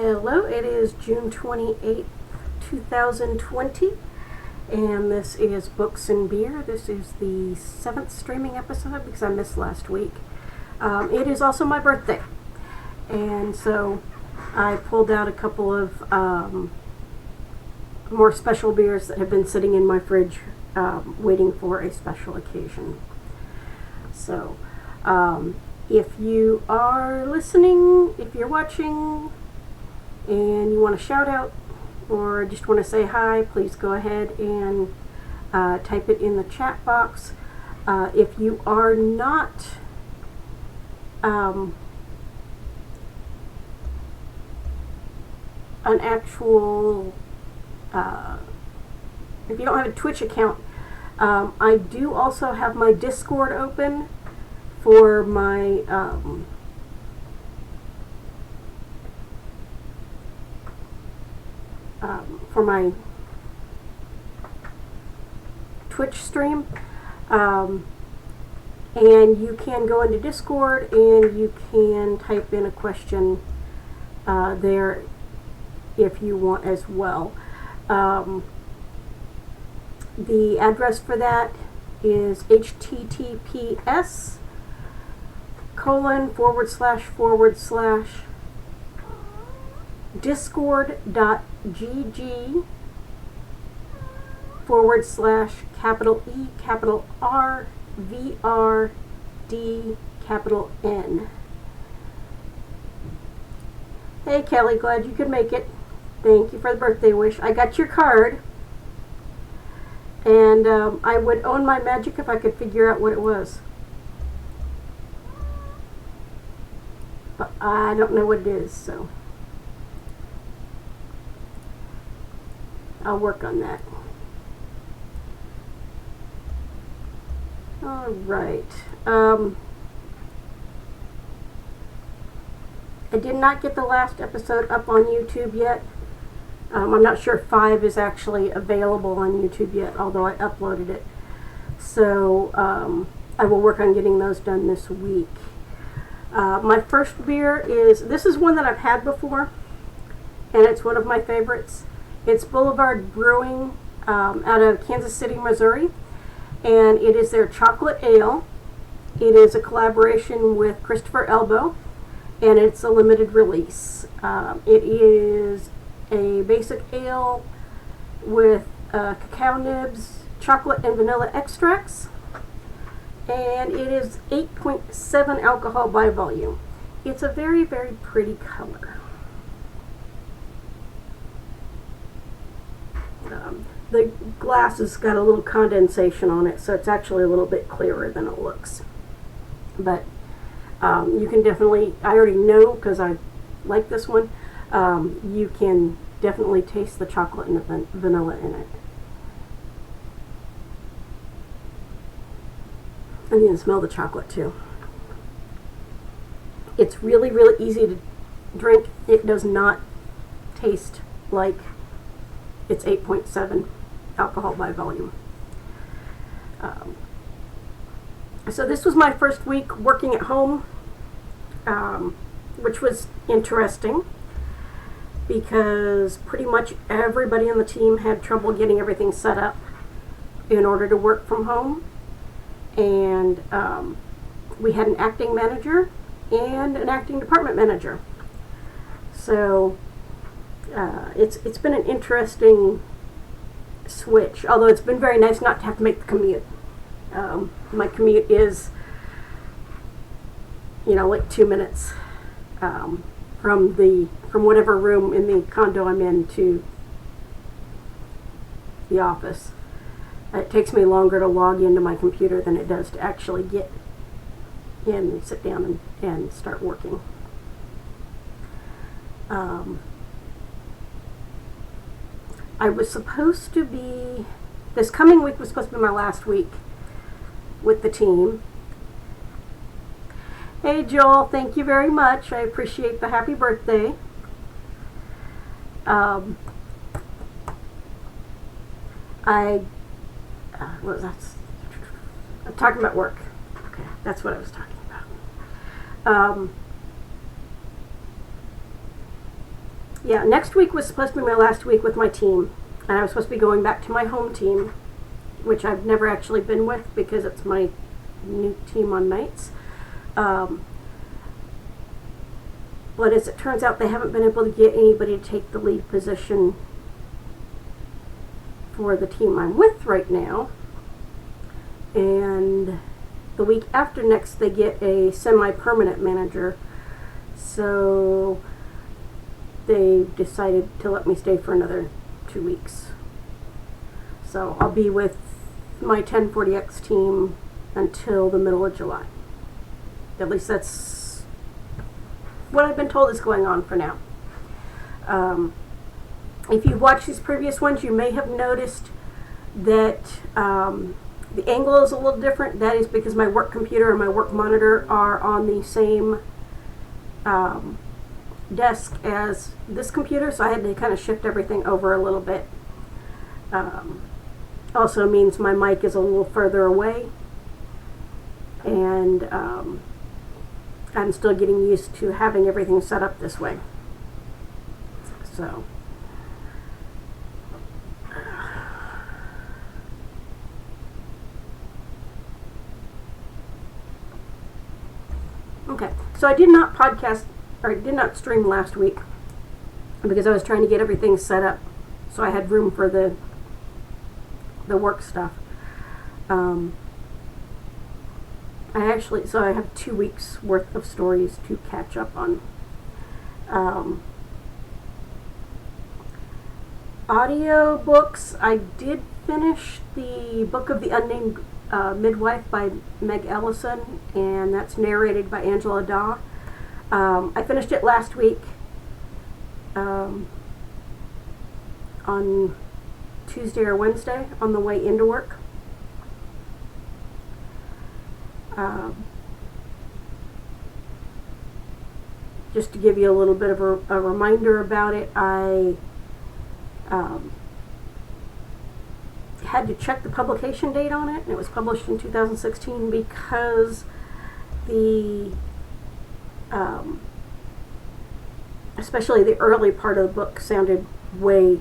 Hello, it is June 28th, 2020, and this is Books and Beer. This is the 7th streaming episode because I missed last week. It is also my birthday, and so I pulled out a couple of more special beers that have been sitting in my fridge waiting for a special occasion. So, if you are listening, if you're watching, and you want to shout out or just want to say hi, please go ahead and type it in the chat box. If you are not an actual, if you don't have a Twitch account, I do also have my Discord open for my Twitch stream, and you can go into Discord and you can type in a question there if you want as well. The address for that is discord.gg/discord.gg/R/VRD. Hey Kelly, glad you could make it. Thank you for the birthday wish. I got your card, and I would own my magic if I could figure out what it was. But I don't know what it is, so I'll work on that. All right. I did not get the last episode up on YouTube yet. I'm not sure if 5 is actually available on YouTube yet, although I uploaded it. So I will work on getting those done this week. My first beer this is one that I've had before, and it's one of my favorites. It's Boulevard Brewing out of Kansas City, Missouri, and it is their chocolate ale. It is a collaboration with Christopher Elbow, and it's a limited release. It is a basic ale with cacao nibs, chocolate and vanilla extracts, and it is 8.7 alcohol by volume. It's a very, very pretty color. The glass has got a little condensation on it, so it's actually a little bit clearer than it looks. But you can definitely, I already know because I like this one, you can definitely taste the chocolate and the vanilla in it. And you can smell the chocolate too. It's really, really easy to drink. It does not taste like it's 8.7 alcohol by volume. So this was my first week working at home, which was interesting because pretty much everybody on the team had trouble getting everything set up in order to work from home. And we had an acting manager and an acting department manager. So it's been an interesting switch, although it's been very nice not to have to make the commute. My commute is, like 2 minutes from whatever room in the condo I'm in to the office. It takes me longer to log into my computer than it does to actually get in and sit down and start working. I was supposed to be, this coming week was supposed to be my last week with the team. Hey Joel, thank you very much. I appreciate the happy birthday. I'm talking about work. Okay, that's what I was talking about. Yeah, next week was supposed to be my last week with my team, and I was supposed to be going back to my home team, which I've never actually been with because it's my new team on nights. But as it turns out, they haven't been able to get anybody to take the lead position for the team I'm with right now. And the week after next, they get a semi-permanent manager. So they decided to let me stay for another 2 weeks. So I'll be with my 1040X team until the middle of July. At least that's what I've been told is going on for now. If you've watched these previous ones, you may have noticed that the angle is a little different. That is because my work computer and my work monitor are on the same desk as this computer, so I had to kind of shift everything over a little bit. Also means my mic is a little further away, and I'm still getting used to having everything set up this way. So okay, so I did not podcast, or I did not stream last week because I was trying to get everything set up so I had room for the work stuff. So I have 2 weeks worth of stories to catch up on. Audio books, I did finish the Book of the Unnamed Midwife by Meg Ellison, and that's narrated by Angela Daw. I finished it last week on Tuesday or Wednesday on the way into work. Just to give you a little bit of a reminder about it, I had to check the publication date on it, and it was published in 2016 because especially the early part of the book sounded way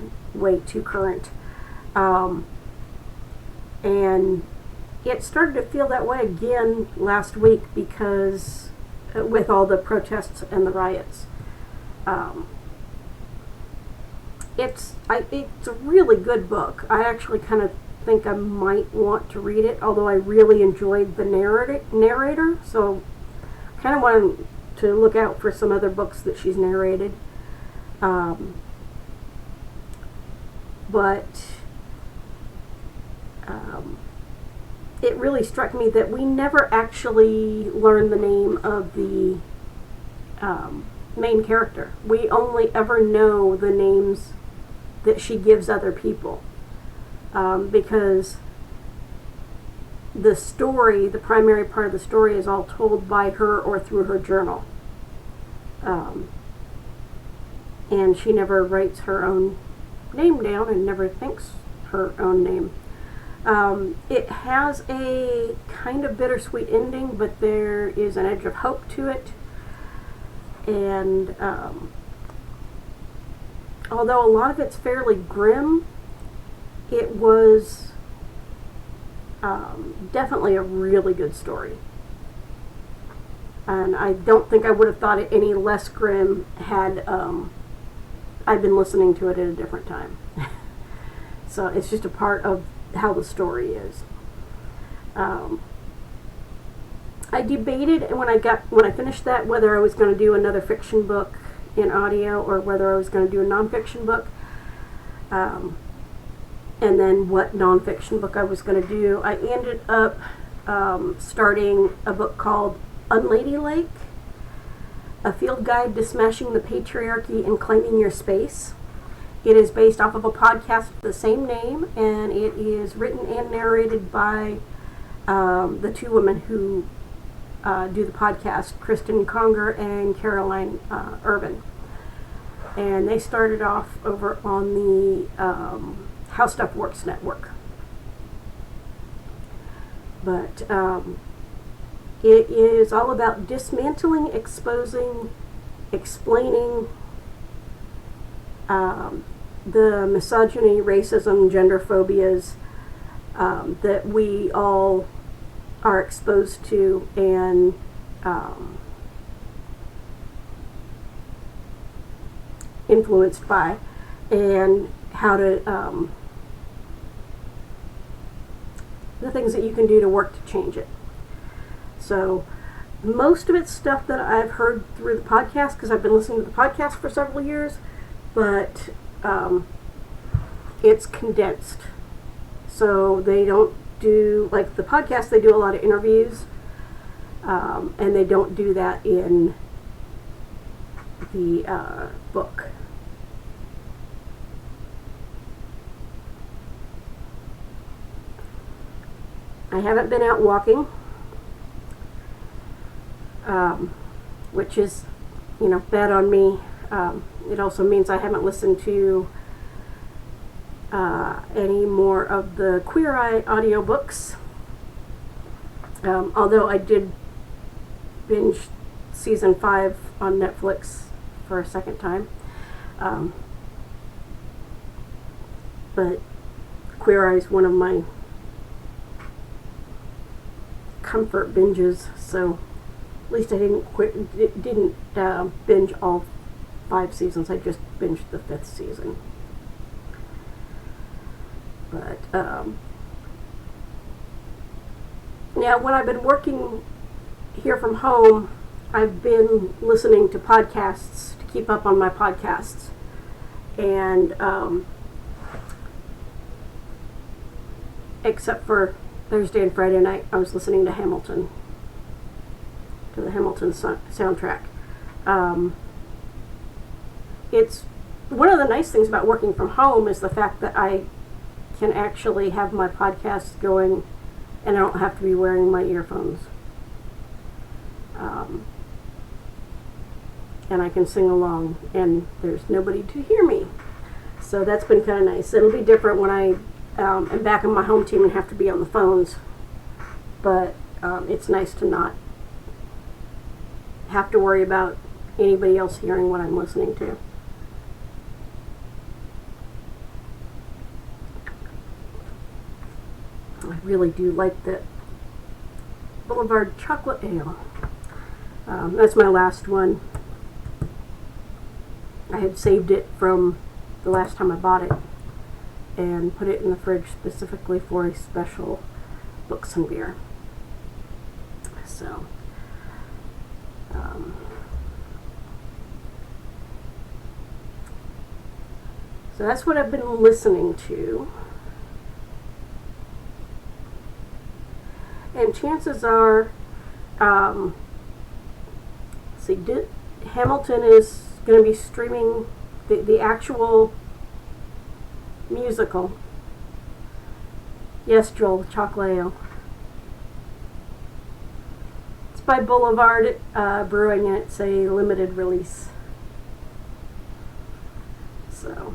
too current. And it started to feel that way again last week because with all the protests and the riots. It's a really good book. I actually kind of think I might want to read it, although I really enjoyed the narrator, so kind of wanted to look out for some other books that she's narrated. But it really struck me that we never actually learn the name of the main character. We only ever know the names that she gives other people, because the story, the primary part of the story, is all told by her or through her journal. And she never writes her own name down and never thinks her own name. It has a kind of bittersweet ending, but there is an edge of hope to it. And although a lot of it's fairly grim, it was definitely a really good story. And I don't think I would have thought it any less grim had I'd been listening to it at a different time. So it's just a part of how the story is. I debated when I finished that whether I was going to do another fiction book in audio or whether I was going to do a nonfiction book, and then what nonfiction book I was going to do. I ended up starting a book called Unladylake, a field guide to smashing the patriarchy and claiming your space. It is based off of a podcast of the same name, and it is written and narrated by the two women who do the podcast, Kristen Conger and Caroline Urban. And they started off over on the How Stuff Works network. But it is all about dismantling, exposing, explaining the misogyny, racism, gender phobias that we all are exposed to and influenced by, and how to the things that you can do to work to change it. So most of it's stuff that I've heard through the podcast, because I've been listening to the podcast for several years, but it's condensed. So they don't do, like the podcast, they do a lot of interviews, and they don't do that in the book. I haven't been out walking, which is, bad on me. It also means I haven't listened to any more of the Queer Eye audiobooks. Although I did binge season 5 on Netflix for a second time. But Queer Eye is one of my comfort binges, so at least I didn't binge all 5 seasons. I just binged the 5th season. But now when I've been working here from home, I've been listening to podcasts to keep up on my podcasts, and except for Thursday and Friday night, I was listening to Hamilton, to the Hamilton soundtrack. It's one of the nice things about working from home is the fact that I can actually have my podcast going and I don't have to be wearing my earphones. And I can sing along and there's nobody to hear me. So that's been kind of nice. It'll be different when I am back in my home team and have to be on the phones. But it's nice to not have to worry about anybody else hearing what I'm listening to. I really do like the Boulevard Chocolate Ale. That's my last one. I had saved it from the last time I bought it and put it in the fridge specifically for a special Books and Beer. So, so that's what I've been listening to. And chances are, Hamilton is going to be streaming the actual musical. Yes, Joel, Chocolate Ale. It's by Boulevard Brewing, and it's a limited release. So,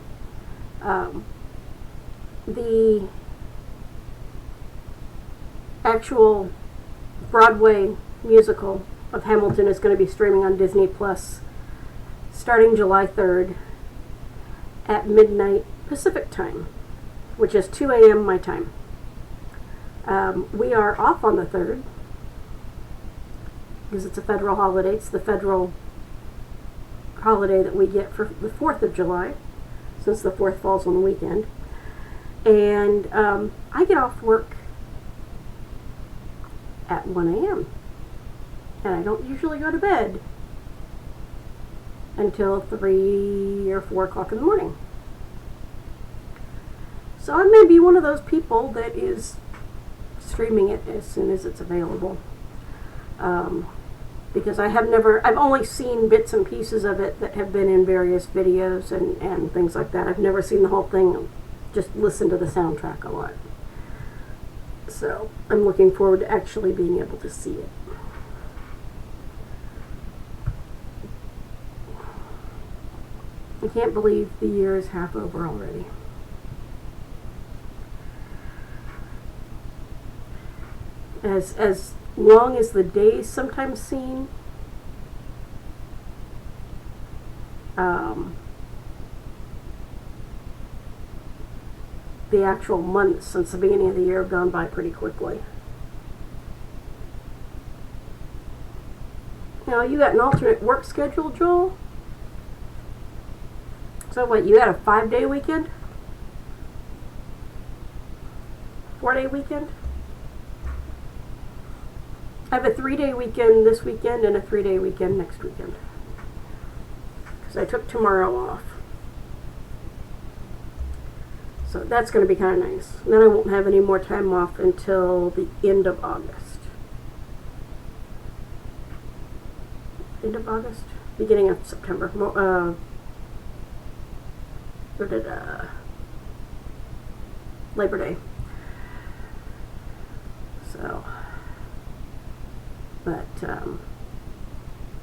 the actual Broadway musical of Hamilton is going to be streaming on Disney Plus starting July 3rd at midnight Pacific time, which is 2 a.m. my time. We are off on the 3rd because it's a federal holiday. It's the federal holiday that we get for the 4th of July, since the 4th falls on the weekend. And I get off work at 1 a.m. and I don't usually go to bed until 3 or 4 o'clock in the morning. So I may be one of those people that is streaming it as soon as it's available. Because I've only seen bits and pieces of it that have been in various videos and things like that. I've never seen the whole thing, just listened to the soundtrack a lot. So I'm looking forward to actually being able to see it. I can't believe the year is half over already. As long as the days sometimes seem, the actual months since the beginning of the year have gone by pretty quickly. Now, you got an alternate work schedule, Joel? So what, you had a 5-day weekend? 4-day weekend? I have a 3-day weekend this weekend and a 3-day weekend next weekend. Because I took tomorrow off. So that's going to be kind of nice. And then I won't have any more time off until the end of August. End of August? Beginning of September. Labor Day. So, but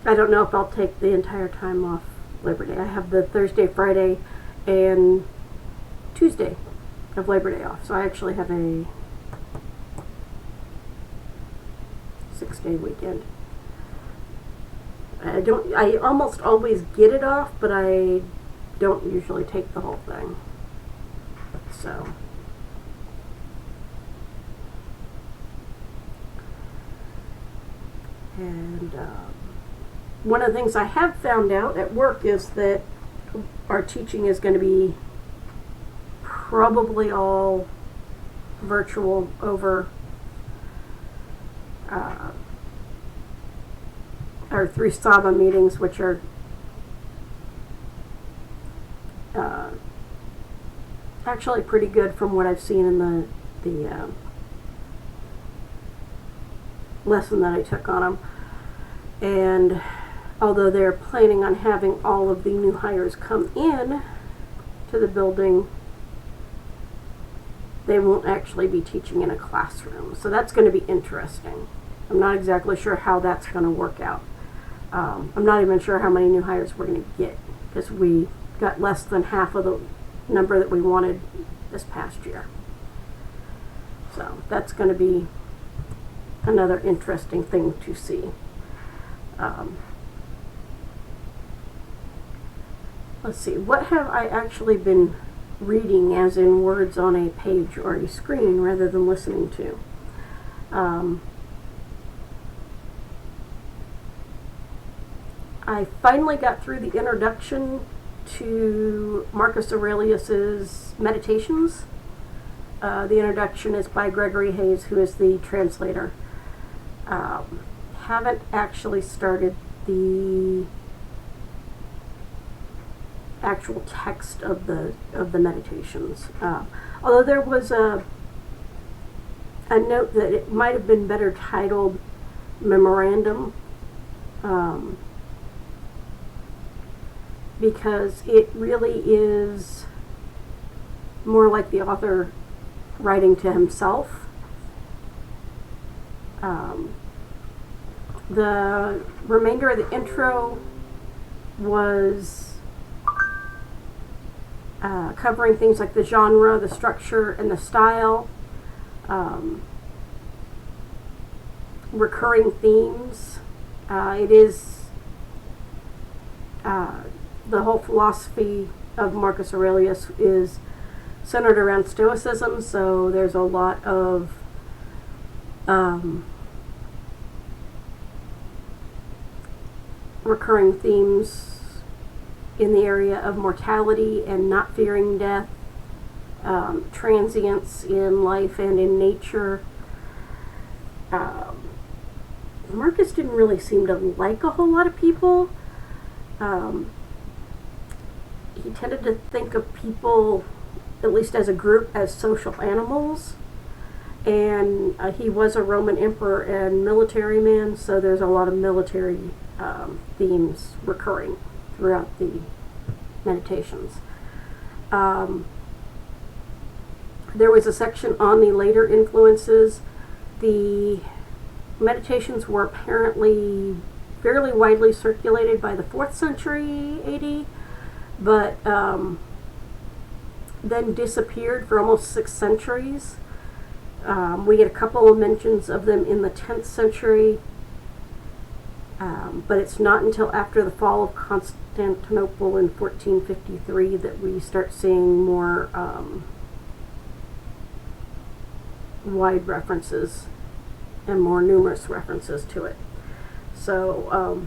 I don't know if I'll take the entire time off Labor Day. I have the Thursday, Friday, and Tuesday of Labor Day off. So I actually have a 6-day weekend. I almost always get it off, but I don't usually take the whole thing. So. And one of the things I have found out at work is that our teaching is going to be probably all virtual over our 3 Saba meetings, which are actually pretty good from what I've seen in the lesson that I took on them. And although they're planning on having all of the new hires come in to the building, they won't actually be teaching in a classroom. So that's going to be interesting. I'm not exactly sure how that's going to work out. I'm not even sure how many new hires we're going to get, because we got less than half of the number that we wanted this past year. So that's going to be another interesting thing to see. Let's see, what have I actually been reading, as in words on a page or a screen, rather than listening to? I finally got through the introduction to Marcus Aurelius's Meditations. The introduction is by Gregory Hayes, who is the translator. Haven't actually started the actual text of the meditations. Although there was a note that it might have been better titled Memorandum, because it really is more like the author writing to himself. The remainder of the intro was covering things like the genre, the structure, and the style, recurring themes. It is the whole philosophy of Marcus Aurelius is centered around Stoicism, so there's a lot of recurring themes in the area of mortality and not fearing death, transience in life and in nature. Marcus didn't really seem to like a whole lot of people. He tended to think of people, at least as a group, as social animals. And he was a Roman emperor and military man, so there's a lot of military themes recurring throughout the meditations. There was a section on the later influences. The meditations were apparently fairly widely circulated by the 4th century AD, but then disappeared for almost 6 centuries. We get a couple of mentions of them in the 10th century, but it's not until after the fall of Constantinople in 1453 that we start seeing more wide references and more numerous references to it. So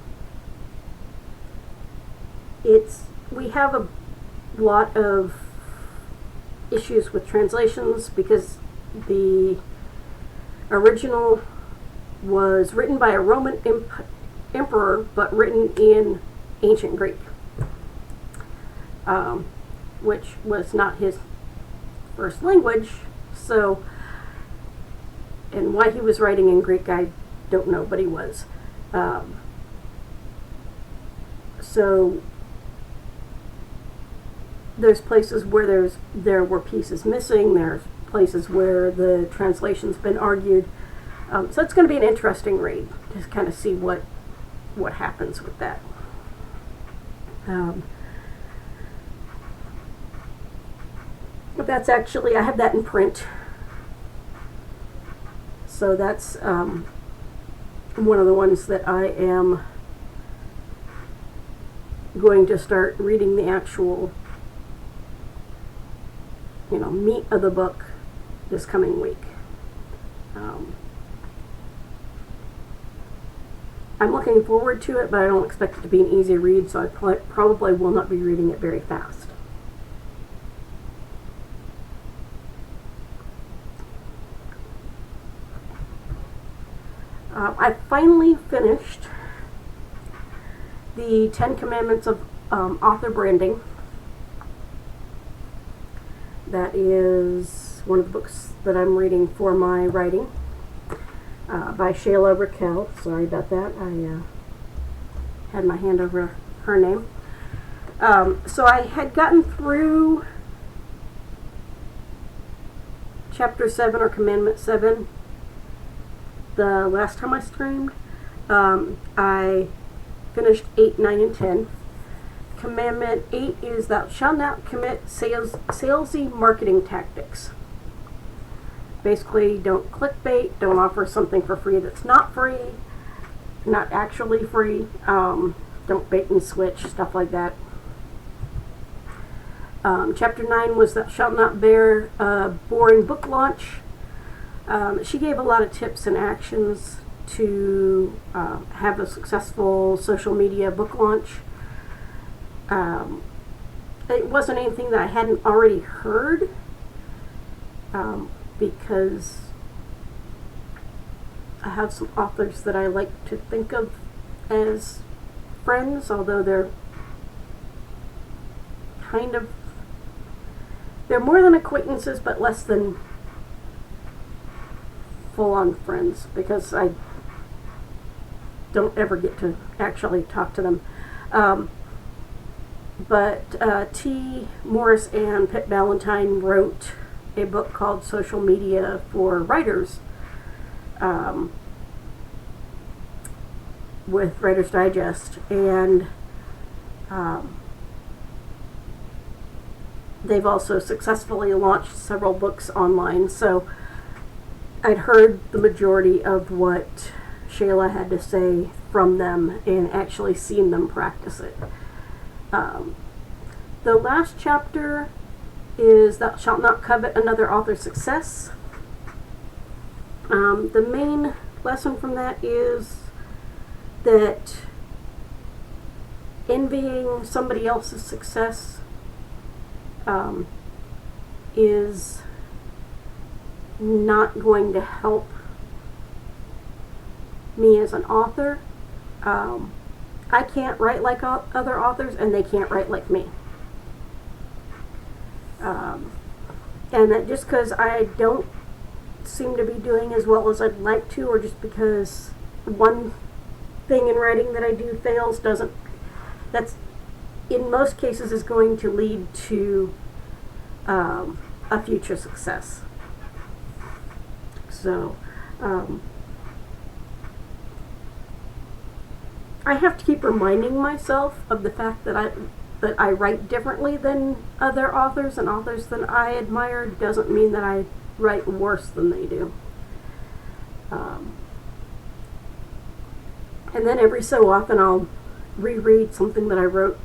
we have a lot of issues with translations because the original was written by a Roman emperor, but written in ancient Greek, which was not his first language. So, and why he was writing in Greek, I don't know, but he was. So there's places where there were pieces missing. There's places where the translation's been argued. So it's going to be an interesting read, just kind of see what happens with that. But that's actually, I have that in print. So that's one of the ones that I am going to start reading the actual, meat of the book this coming week. I'm looking forward to it, but I don't expect it to be an easy read, so I probably will not be reading it very fast. I finally finished the 10 Commandments of Author Branding. That is one of the books that I'm reading for my writing, by Shayla Raquel. Sorry about that. I had my hand over her name. So I had gotten through Chapter 7, or Commandment 7, the last time I streamed. I finished 8, 9, and 10. Commandment 8 is thou shalt not commit salesy marketing tactics. Basically, don't clickbait, don't offer something for free that's not free, not actually free, don't bait and switch, stuff like that. Chapter 9 was thou shalt not bear a boring book launch. She gave a lot of tips and actions to have a successful social media book launch. It wasn't anything that I hadn't already heard, because I have some authors that I like to think of as friends, although they're more than acquaintances, but less than full-on friends, because I don't ever get to actually talk to them. But T. Morris and Pitt Valentine wrote a book called Social Media for Writers, with Writer's Digest, and they've also successfully launched several books online. So I'd heard the majority of what Shayla had to say from them and actually seen them practice it. The last chapter is thou shalt not covet another author's success. The main lesson from that is that envying somebody else's success is not going to help me as an author. I can't write like other authors, and they can't write like me. And that just because I don't seem to be doing as well as I'd like to, or just because one thing in writing that I do fails, that's in most cases is going to lead to a future success. So I have to keep reminding myself of the fact that I write differently than other authors, and authors that I admire doesn't mean that I write worse than they do. And then every so often I'll reread something that I wrote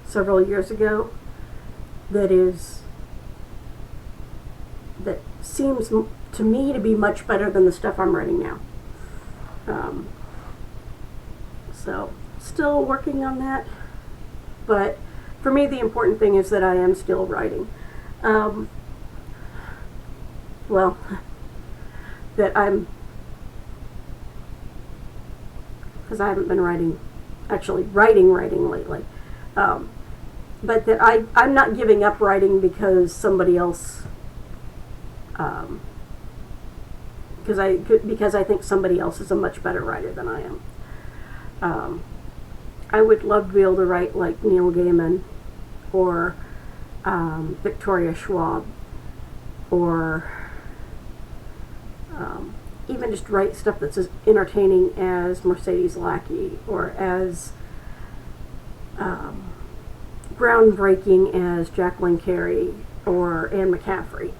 several years ago that seems to me to be much better than the stuff I'm writing now. So still working on that, but for me the important thing is that I am still writing. Well, that I'm, because I haven't been writing lately, but that I'm not giving up writing because somebody else, because I think somebody else is a much better writer than I am. I would love to be able to write like Neil Gaiman or Victoria Schwab, or even just write stuff that's as entertaining as Mercedes Lackey, or as groundbreaking as Jacqueline Carey or Anne McCaffrey.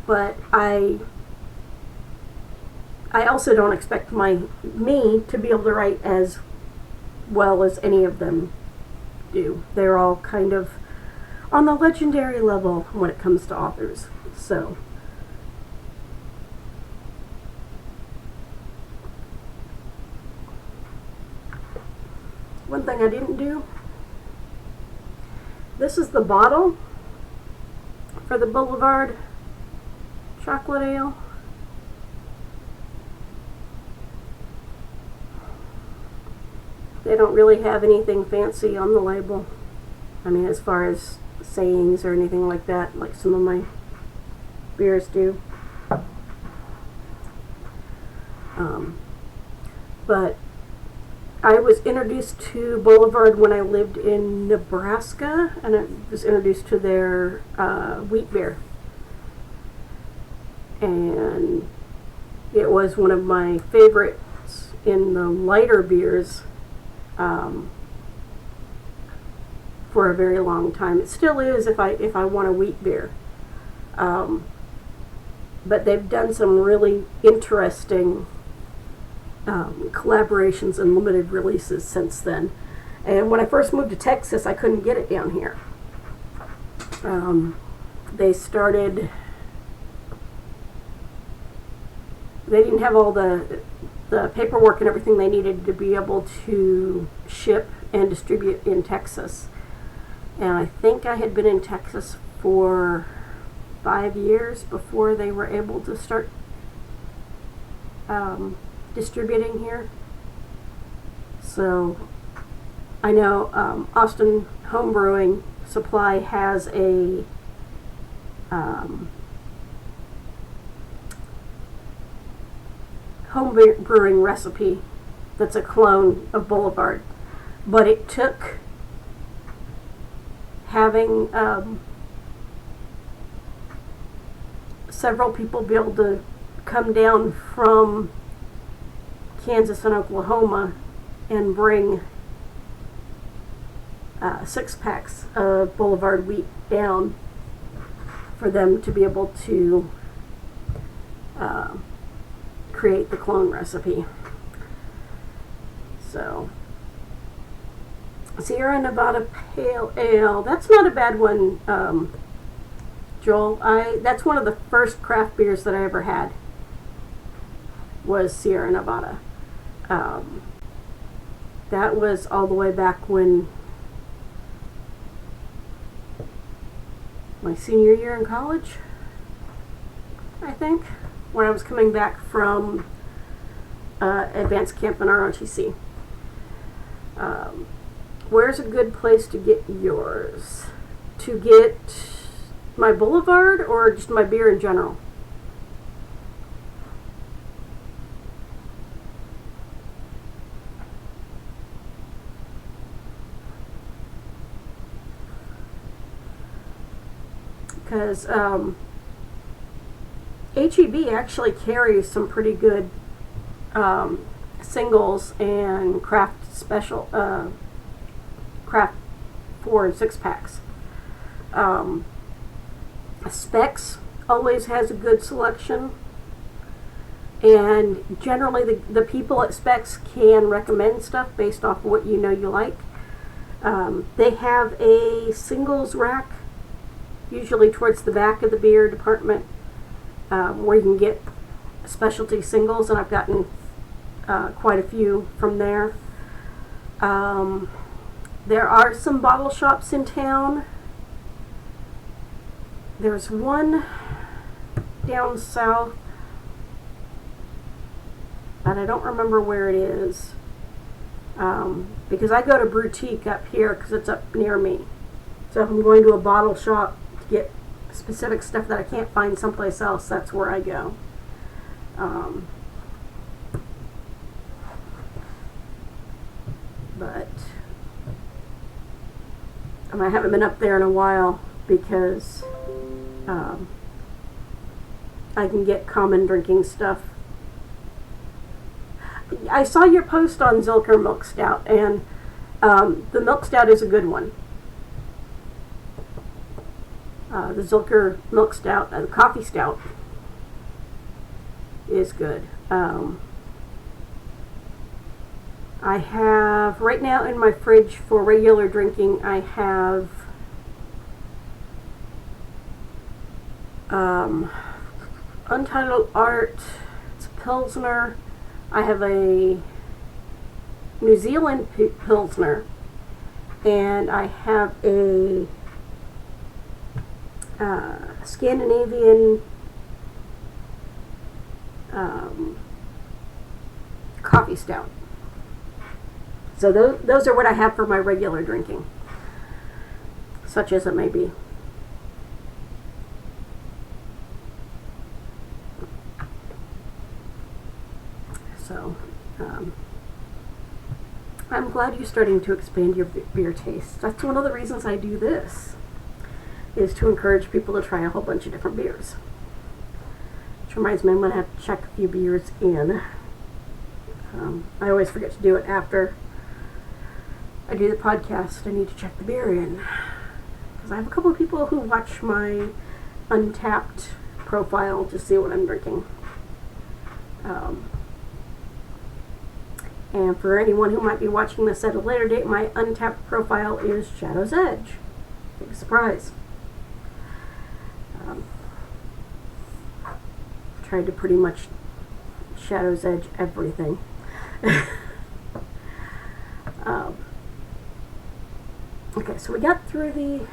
But I also don't expect me to be able to write as well as any of them do. They're all kind of on the legendary level when it comes to authors. So one thing I didn't do, this is the bottle for the Boulevard chocolate ale. They don't really have anything fancy on the label. I mean, as far as sayings or anything like that, like some of my beers do. But I was introduced to Boulevard when I lived in Nebraska, and I was introduced to their wheat beer. And it was one of my favorites in the lighter beers for a very long time. It still is if I want a wheat beer. But they've done some really interesting collaborations and limited releases since then. And when I first moved to Texas, I couldn't get it down here. They didn't have all the paperwork and everything they needed to be able to ship and distribute in Texas. And I think I had been in Texas for 5 years before they were able to start distributing here. So I know Austin Homebrewing Supply has a home brewing recipe that's a clone of Boulevard, but it took having several people be able to come down from Kansas and Oklahoma and bring 6-packs of Boulevard wheat down for them to be able to create the clone recipe. So Sierra Nevada Pale Ale, that's not a bad one, Joel. That's one of the first craft beers that I ever had, was Sierra Nevada. That was all the way back when my senior year in college, I think, when I was coming back from advanced camp in ROTC. Where's a good place to get yours? To get my Boulevard or just my beer in general? Because HEB actually carries some pretty good singles and craft special craft 4 and 6-packs. Specs always has a good selection, and generally the people at Specs can recommend stuff based off of what you know you like. They have a singles rack usually towards the back of the beer department, where you can get specialty singles, and I've gotten quite a few from there. There are some bottle shops in town. There's one down south, but I don't remember where it is, because I go to Boutique up here because it's up near me. So if I'm going to a bottle shop to get specific stuff that I can't find someplace else, that's where I go. But I haven't been up there in a while because I can get common drinking stuff. I saw your post on Zilker Milk Stout, and the Milk Stout is a good one. The Zilker Milk Stout, the Coffee Stout, is good. I have, right now in my fridge for regular drinking, I have Untitled Art, it's a Pilsner. I have a New Zealand Pilsner, and I have a Scandinavian Coffee Stout. So those are what I have for my regular drinking, such as it may be. So, I'm glad you're starting to expand your beer taste. That's one of the reasons I do this, is to encourage people to try a whole bunch of different beers. Which reminds me, I'm going to have to check a few beers in. I always forget to do it after I do the podcast. I need to check the beer in. Because I have a couple of people who watch my Untapped profile to see what I'm drinking. And for anyone who might be watching this at a later date, my Untapped profile is Shadow's Edge. Big surprise. Tried to pretty much Shadow's Edge everything. Okay, so we got through the...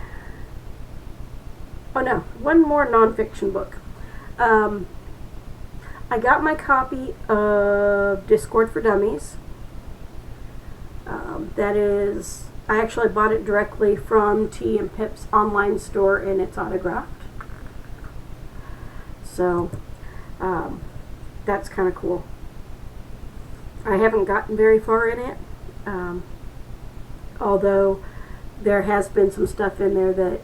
Oh no, one more nonfiction book. I got my copy of Discord for Dummies. That is, I actually bought it directly from T and Pip's online store, and it's autographed. So, that's kind of cool. I haven't gotten very far in it, although there has been some stuff in there that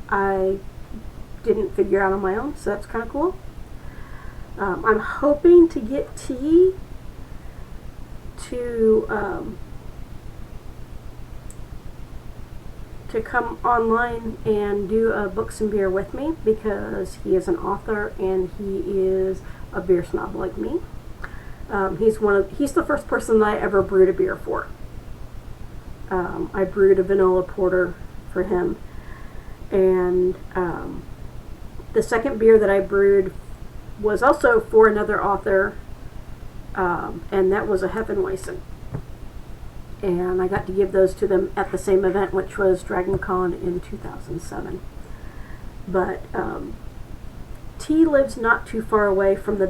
I didn't figure out on my own, so that's kind of cool. I'm hoping to get T to come online and do a Books and Beer with me, because he is an author and he is a beer snob like me. He's the first person that I ever brewed a beer for. I brewed a vanilla porter for him, and the second beer that I brewed was also for another author, and that was a Hefeweizen. And I got to give those to them at the same event, which was DragonCon in 2007. But T lives not too far away from the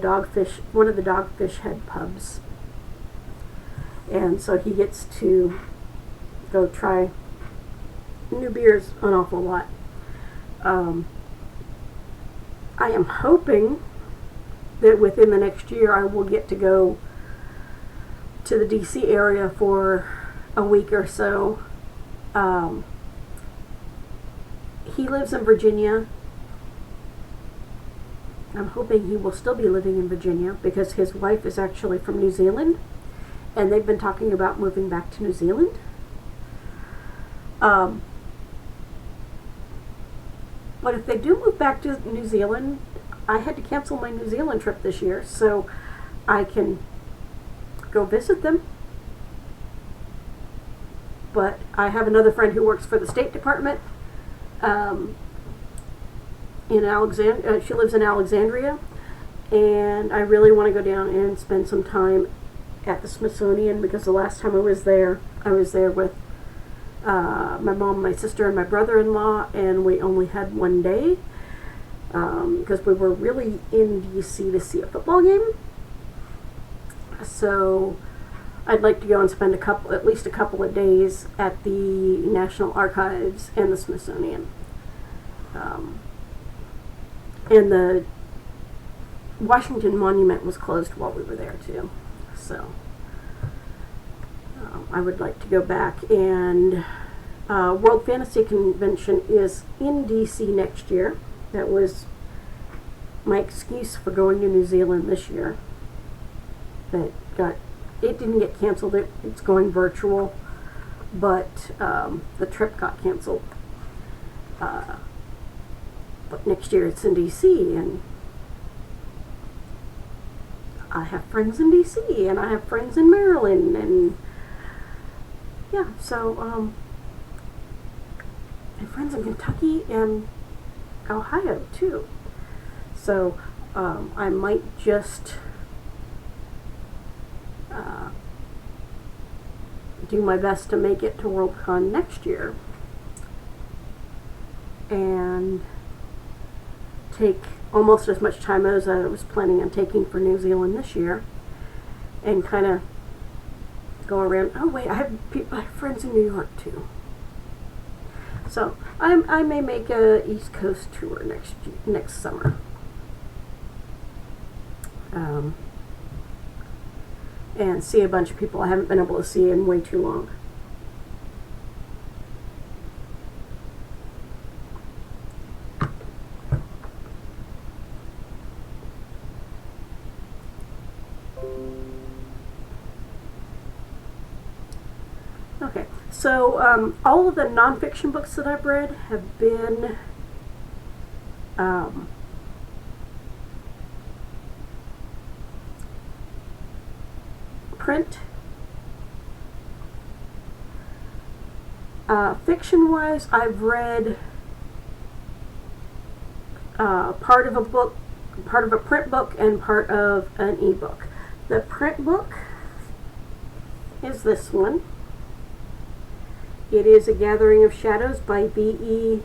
one of the Dogfish Head pubs. And so he gets to go try new beers an awful lot. I am hoping that within the next year I will get to go to the DC area for a week or so. He lives in Virginia. I'm hoping he will still be living in Virginia, because his wife is actually from New Zealand, and they've been talking about moving back to New Zealand. But if they do move back to New Zealand, I had to cancel my New Zealand trip this year, so I can go visit them. but I have another friend who works for the State Department in Alexandria. She lives in Alexandria, and I really want to go down and spend some time at the Smithsonian, because the last time I was there with my mom, my sister, and my brother-in-law, and we only had one day because we were really in DC to see a football game. So I'd like to go and spend at least a couple of days at the National Archives and the Smithsonian. And the Washington Monument was closed while we were there too. So I would like to go back. And World Fantasy Convention is in DC next year. That was my excuse for going to New Zealand this year. It didn't get canceled. It's going virtual, but the trip got canceled. But next year it's in DC, and I have friends in DC, and I have friends in Maryland, and yeah, so and friends in Kentucky and Ohio too. So I might just do my best to make it to Worldcon next year and take almost as much time as I was planning on taking for New Zealand this year, and kind of go around. Oh wait, I have friends in New York too. So I may make a East Coast tour next summer. And see a bunch of people I haven't been able to see in way too long. Okay, so all of the nonfiction books that I've read have been print. Fiction-wise, I've read part of a print book and part of an ebook. The print book is this one. It is A Gathering of Shadows by V.E.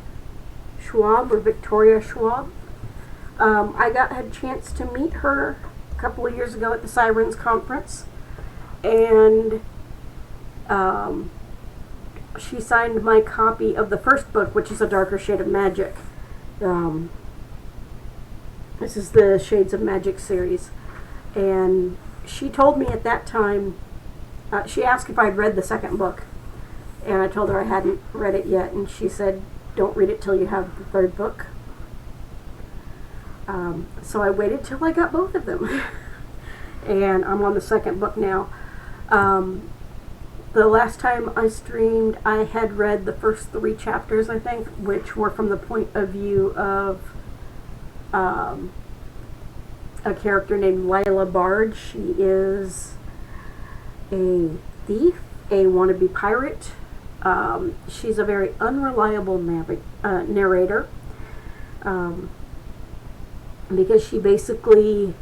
Schwab, or Victoria Schwab. I had a chance to meet her a couple of years ago at the Sirens Conference, and she signed my copy of the first book, which is A Darker Shade of Magic. This is the Shades of Magic series, and she told me at that time, she asked if I'd read the second book, and I told her I hadn't read it yet, and she said, don't read it till you have the third book. So I waited till I got both of them, and I'm on the second book now. The last time I streamed, I had read the first 3 chapters, I think, which were from the point of view of a character named Lila Bard. She is a thief, a wannabe pirate. She's a very unreliable narrator, because she basically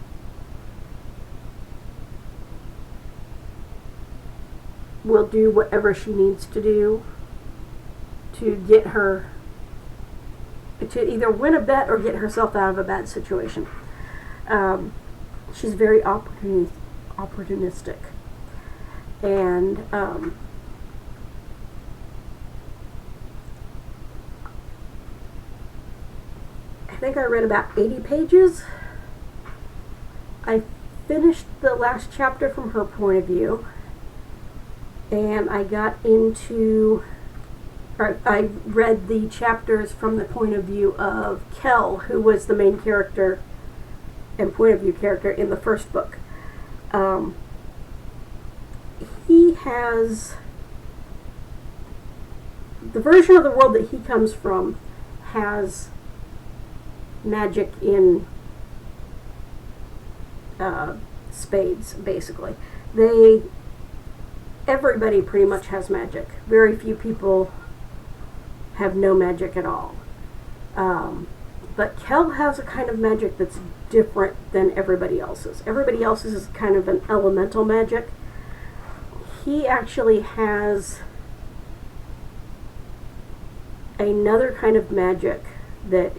will do whatever she needs to do to get her to either win a bet or get herself out of a bad situation. She's very opportunistic, and I think I read about 80 pages. I finished the last chapter from her point of view, and I read the chapters from the point of view of Kel, who was the main character and point of view character in the first book. He has the version of the world that he comes from has magic in spades, basically. everybody pretty much has magic. Very few people have no magic at all. But Kel has a kind of magic that's different than everybody else's. Everybody else's is kind of an elemental magic. He actually has another kind of magic that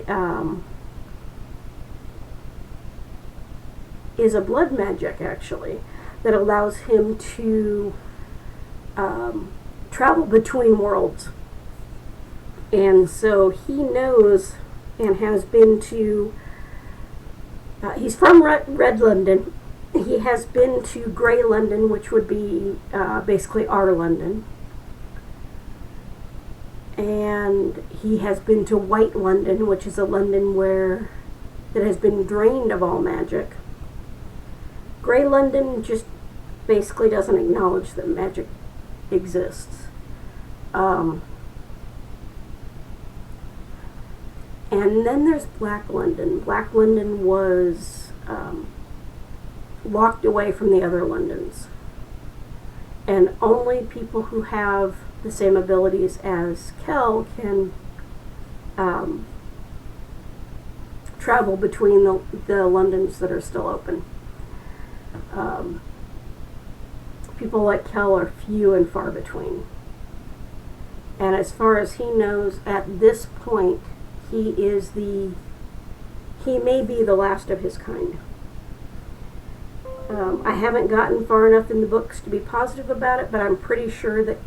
is a blood magic, actually, that allows him to travel between worlds. And so he knows and has been to, he's from Red London. He has been to Grey London, which would be basically our London. And he has been to White London, which is a London that has been drained of all magic. Grey London just basically doesn't acknowledge that magic exists. And then there's Black London. Black London was locked away from the other Londons. And only people who have the same abilities as Kel can travel between the Londons that are still open. People like Kel are few and far between. And as far as he knows, at this point, he may be the last of his kind. I haven't gotten far enough in the books to be positive about it, but I'm pretty sure that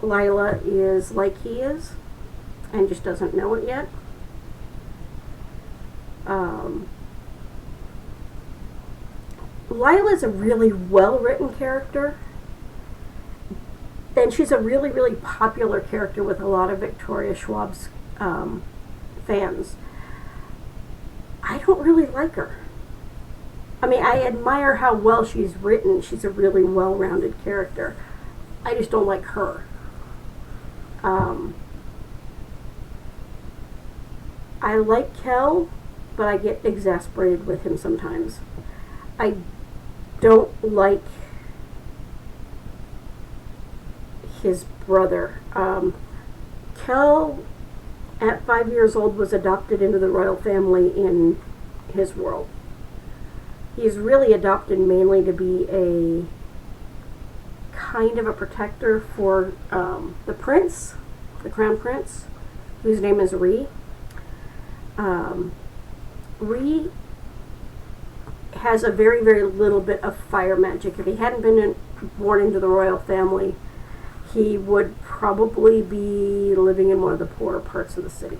Lila is like he is and just doesn't know it yet. Lila's a really well-written character, and she's a really, really popular character with a lot of Victoria Schwab's fans. I don't really like her. I mean, I admire how well she's written. She's a really well-rounded character. I just don't like her. I like Kel, but I get exasperated with him sometimes. I don't like his brother. Kel, at 5 years old, was adopted into the royal family in his world. He's really adopted mainly to be a kind of a protector for the prince, the crown prince, whose name is Ree. Ree has a very, very little bit of fire magic. If he hadn't been born into the royal family, he would probably be living in one of the poorer parts of the city.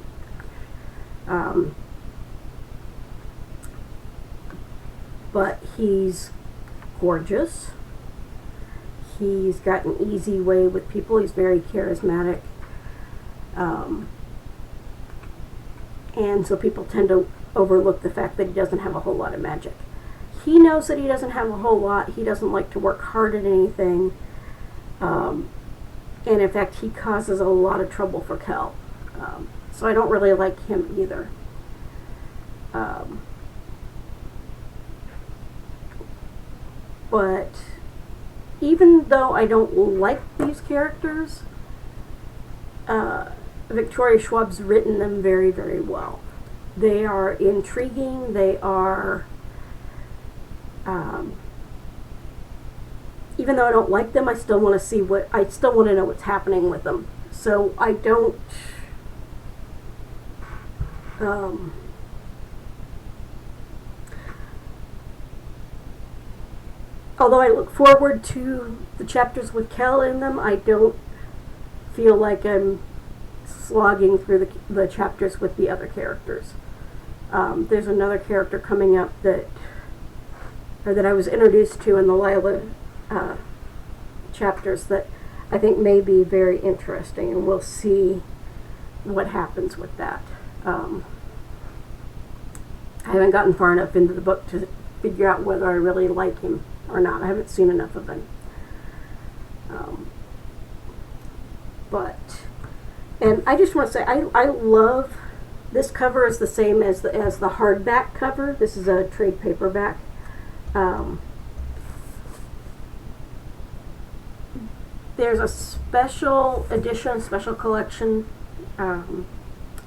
But he's gorgeous. He's got an easy way with people. He's very charismatic. And so people tend to overlook the fact that he doesn't have a whole lot of magic. He knows that he doesn't have a whole lot. He doesn't like to work hard at anything. And in fact, he causes a lot of trouble for Kel. So I don't really like him either. But even though I don't like these characters, Victoria Schwab's written them very, very well. They are intriguing. They are, even though I don't like them, I still want to know what's happening with them. So I don't, although I look forward to the chapters with Kel in them, I don't feel like I'm slogging through the chapters with the other characters. There's another character coming up that I was introduced to in the Lila chapters that I think may be very interesting, and we'll see what happens with that. I haven't gotten far enough into the book to figure out whether I really like him or not. I haven't seen enough of him. And I just want to say, I love, this cover is the same as the hardback cover. This is a trade There's a special edition, special collection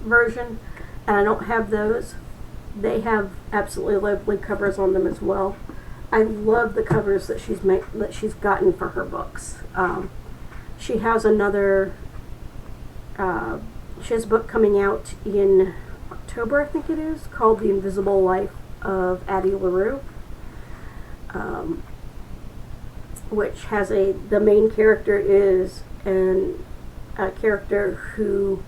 version, and I don't have those. They have absolutely lovely covers on them as well. I love the covers that she's gotten for her books. She has another. She has a book coming out in October, I think it is, called The Invisible Life of Addie LaRue, which has the main character is a character who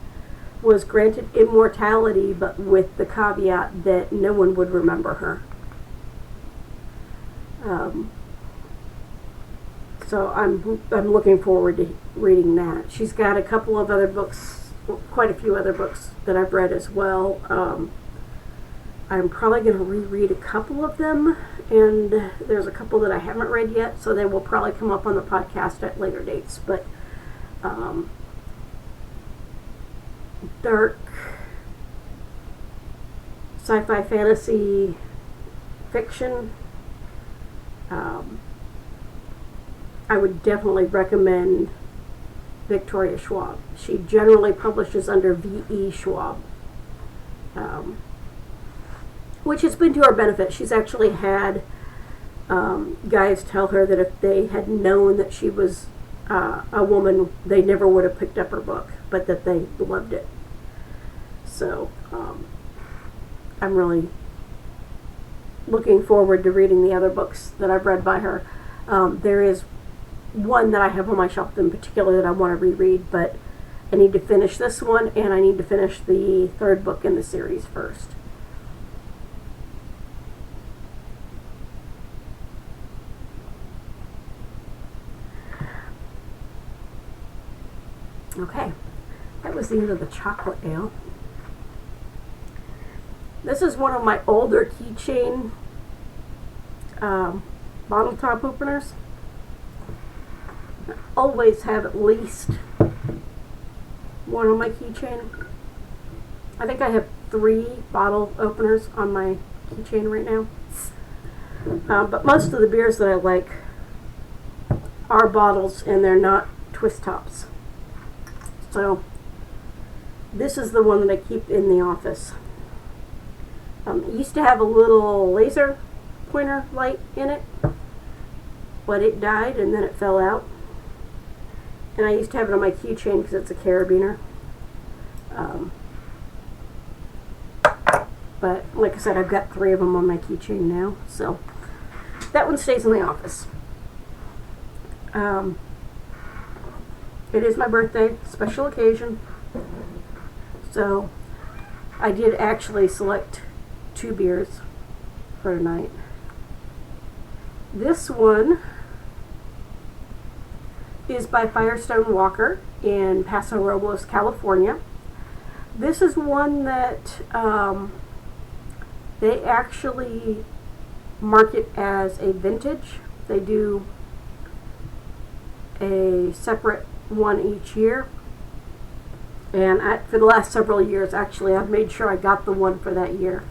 was granted immortality, but with the caveat that no one would remember her. So I'm looking forward to reading that. She's got a couple of other books, quite a few other books that I've read as well. I'm probably going to reread a couple of them, and there's a couple that I haven't read yet, so they will probably come up on the podcast at later dates. But dark sci-fi fantasy fiction, I would definitely recommend Victoria Schwab. She generally publishes under V.E. Schwab, which has been to her benefit. She's actually had guys tell her that if they had known that she was a woman, they never would have picked up her book, but that they loved it. So I'm really looking forward to reading the other books that I've read by her. There is one that I have on my shelf in particular that I want to reread, but I need to finish this one, and I need to finish the third book in the series first. Okay, that was the end of the chocolate ale. This is one of my older keychain bottle top openers. I always have at least one on my keychain. I think I have 3 bottle openers on my keychain right now. But most of the beers that I like are bottles, and they're not twist tops. So this is the one that I keep in the office. It used to have a little laser pointer light in it, but it died and then it fell out. And I used to have it on my keychain because it's a carabiner. But like I said, I've got 3 of them on my keychain now, so that one stays in the office. It is my birthday, special occasion, so I did actually select 2 beers for tonight. This one is by Firestone Walker in Paso Robles, California. This is one that they actually market as a vintage. They do a separate one each year. And for the last several years, actually, I've made sure I got the one for that year.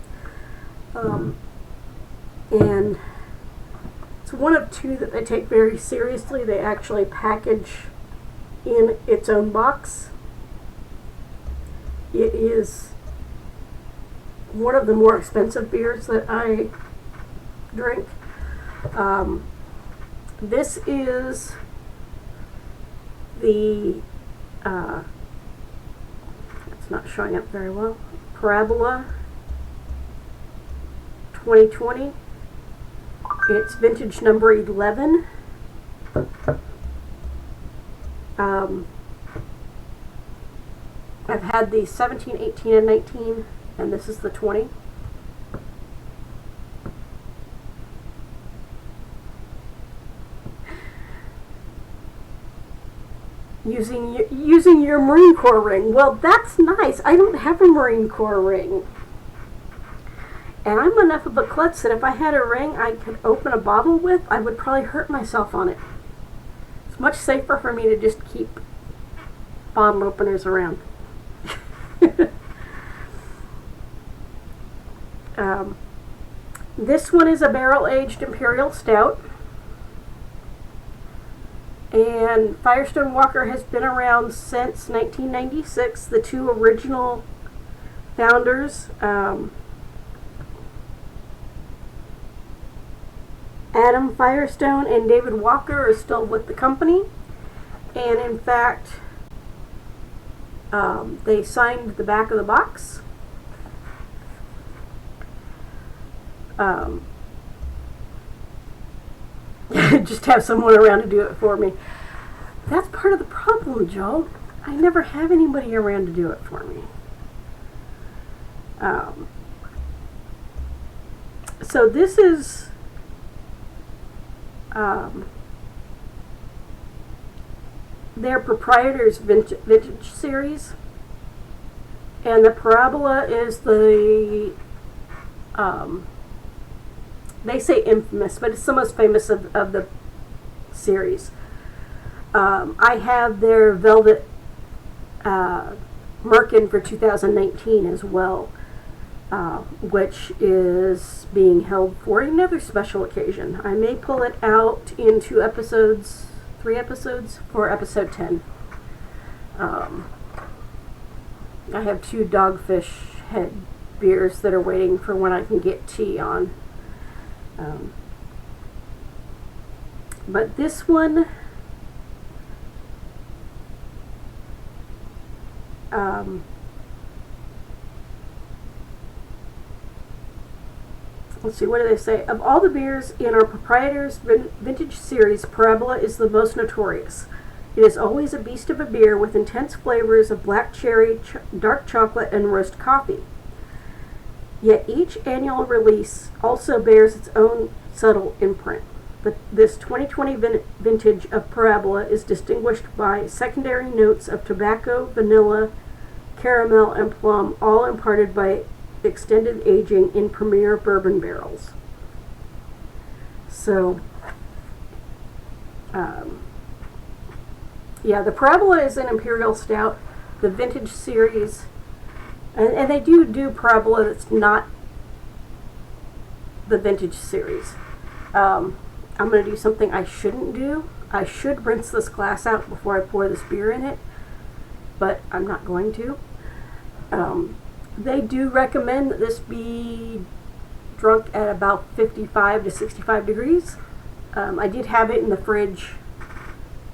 And it's one of 2 that they take very seriously. They actually package in its own box. It is one of the more expensive beers that I drink. This is the it's not showing up very well. Parabola 2020. It's vintage number 11. I've had the 17, 18, and 19, and this is the 20. Using your Marine Corps ring. Well, that's nice. I don't have a Marine Corps ring. And I'm enough of a klutz that if I had a ring I could open a bottle with, I would probably hurt myself on it. It's much safer for me to just keep bottle openers around. This one is a barrel-aged Imperial Stout. And Firestone Walker has been around since 1996. The two original founders, Adam Firestone and David Walker, are still with the company. And in fact, they signed the back of the box. Just have someone around to do it for me. That's part of the problem, Joe. I never have anybody around to do it for me. So this is their proprietor's vintage series, and the Parabola is the they say infamous, but it's the most famous of the series. I have their Velvet Merkin for 2019 as well, which is being held for another special occasion. I may pull it out in 3 episodes for episode 10. I have 2 Dogfish Head beers that are waiting for when I can get tea on. But this one, let's see, what do they say? Of all the beers in our proprietor's vintage series, Parabola is the most notorious. It is always a beast of a beer with intense flavors of black cherry, dark chocolate, and roast coffee. Yet each annual release also bears its own subtle imprint. But this 2020 vintage of Parabola is distinguished by secondary notes of tobacco, vanilla, caramel, and plum, all imparted by extended aging in premier bourbon barrels. So, yeah, the Parabola is an imperial stout. The vintage series, and they do Parabola that's not the vintage series. I'm going to do something I shouldn't do. I should rinse this glass out before I pour this beer in it, but I'm not going to. They do recommend that this be drunk at about 55 to 65 degrees. I did have it in the fridge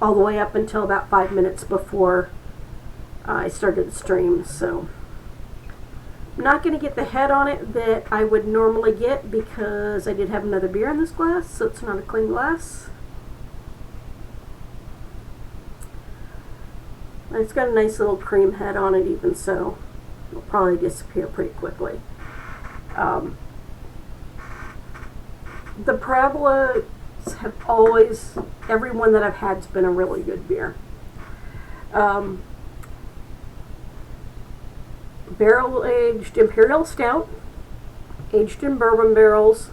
all the way up until about 5 minutes before I started the stream, so I'm not going to get the head on it that I would normally get because I did have another beer in this glass, so it's not a clean glass. And it's got a nice little cream head on it, even so. It'll probably disappear pretty quickly. The Parabolas have always, every one that I've had has been a really good beer. Barrel-aged imperial stout, aged in bourbon barrels.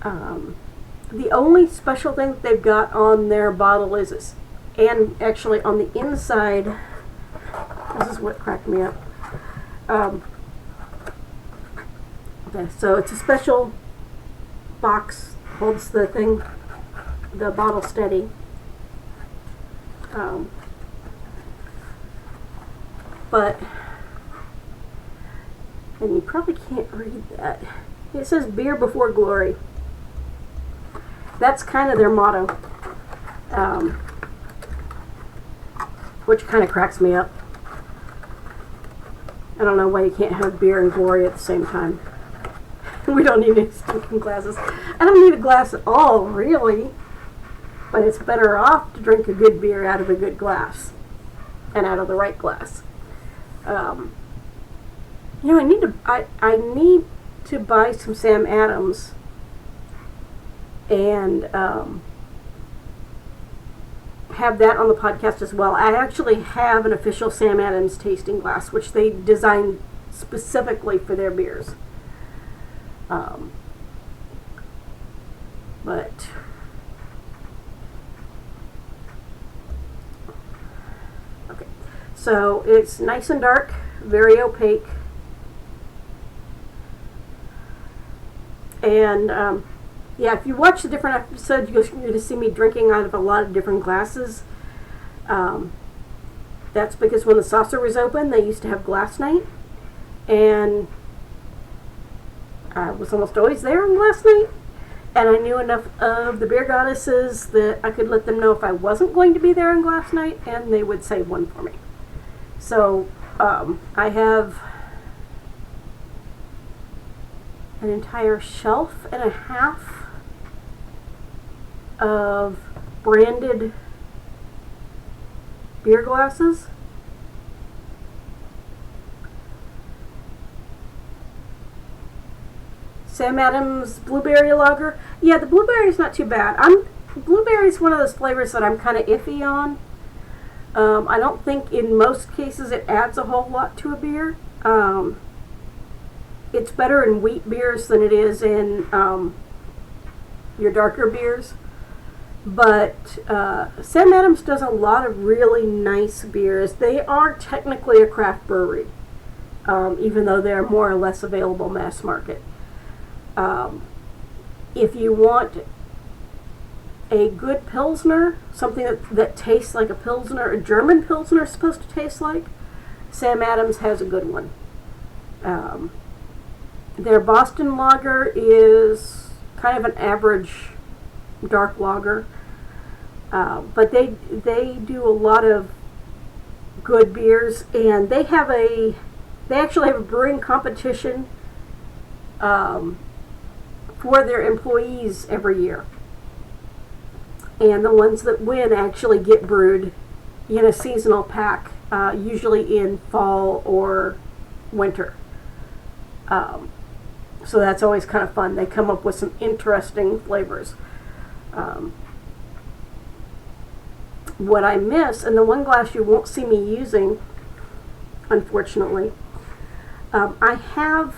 The only special thing that they've got on their bottle is this, and actually on the inside, this is what cracked me up. Okay, so it's a special box, holds the thing, the bottle steady. But, and you probably can't read that. It says beer before glory. That's kind of their motto, which kind of cracks me up. I don't know why you can't have beer and glory at the same time. We don't need any stinking glasses. I don't need a glass at all, really. But it's better off to drink a good beer out of a good glass. And out of the right glass. You know, I need to buy some Sam Adams and have that on the podcast as well. I actually have an official Sam Adams tasting glass, which they designed specifically for their beers. But okay, so it's nice and dark, very opaque, and Yeah, if you watch the different episodes, you're going to see me drinking out of a lot of different glasses. That's because when the saucer was open, they used to have glass night, and I was almost always there on glass night, and I knew enough of the beer goddesses that I could let them know if I wasn't going to be there on glass night, and they would save one for me. So I have an entire shelf and a half of branded beer glasses. Sam Adams blueberry lager. Yeah, the blueberry is not too bad. Blueberry is one of those flavors that I'm kind of iffy on. I don't think in most cases it adds a whole lot to a beer. It's better in wheat beers than it is in your darker beers. But Sam Adams does a lot of really nice beers. They are technically a craft brewery, even though they're more or less available mass market. If you want a good Pilsner, something that tastes like a Pilsner, a German Pilsner is supposed to taste like, Sam Adams has a good one. Their Boston Lager is kind of an average dark lager, but they do a lot of good beers, and they actually have a brewing competition for their employees every year, and the ones that win actually get brewed in a seasonal pack, usually in fall or winter. So that's always kind of fun. They come up with some interesting flavors. What I miss, and the one glass you won't see me using, unfortunately, I have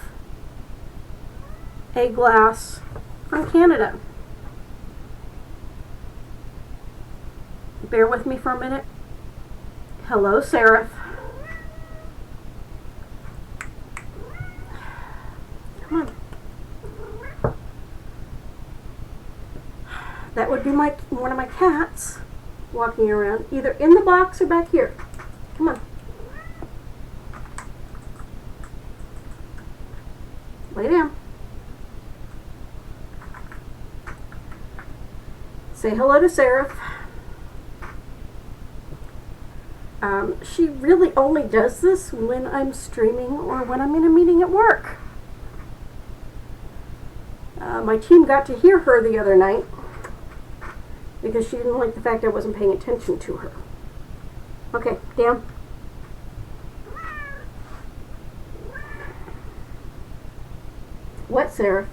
a glass from Canada. Bear with me for a minute. Hello, Seraph. Come on. That would be one of my cats walking around, either in the box or back here. Come on. Lay down. Say hello to Seraph. She really only does this when I'm streaming or when I'm in a meeting at work. My team got to hear her the other night because she didn't like the fact I wasn't paying attention to her. Okay, down. What, Sarah?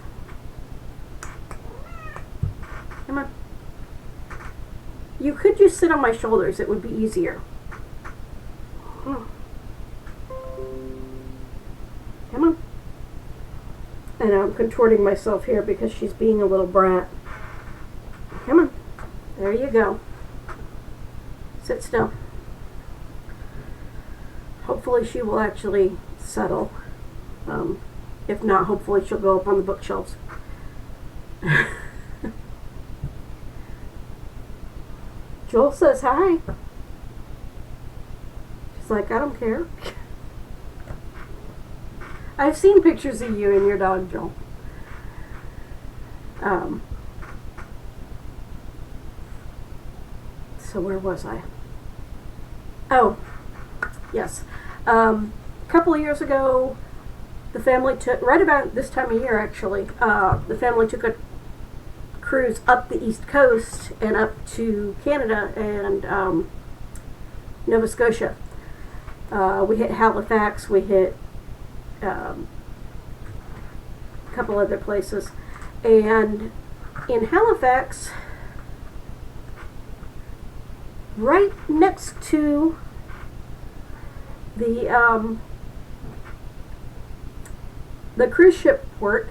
Come on. You could just sit on my shoulders. It would be easier. Come on. And I'm contorting myself here because she's being a little brat. Come on. There you go. Sit still. Hopefully she will actually settle. If not, hopefully she'll go up on the bookshelves. Joel says hi. She's like, I don't care. I've seen pictures of you and your dog, Joel. So where was I? Oh, yes. A couple of years ago, the family took, right about this time of year actually, the family took a cruise up the East Coast and up to Canada and Nova Scotia. We hit Halifax, we hit a couple other places. And in Halifax, right next to the cruise ship port,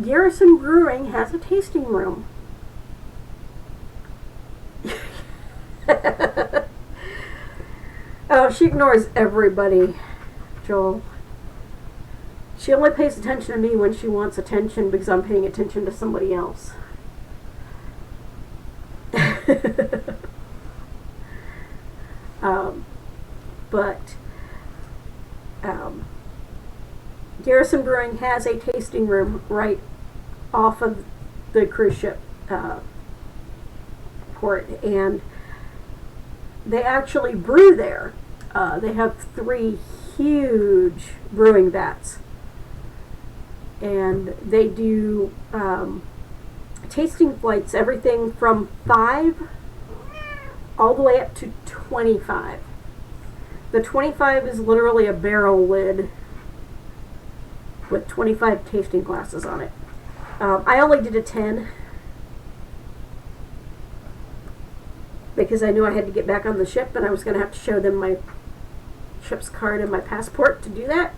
Garrison Brewing has a tasting room. Oh, she ignores everybody, Joel. She only pays attention to me when she wants attention because I'm paying attention to somebody else. But Garrison Brewing has a tasting room right off of the cruise ship port, and they actually brew there. They have 3 huge brewing vats, and they do tasting flights, everything from 5 all the way up to 25. The 25 is literally a barrel lid with 25 tasting glasses on it. I only did a 10 because I knew I had to get back on the ship and I was going to have to show them my ship's card and my passport to do that.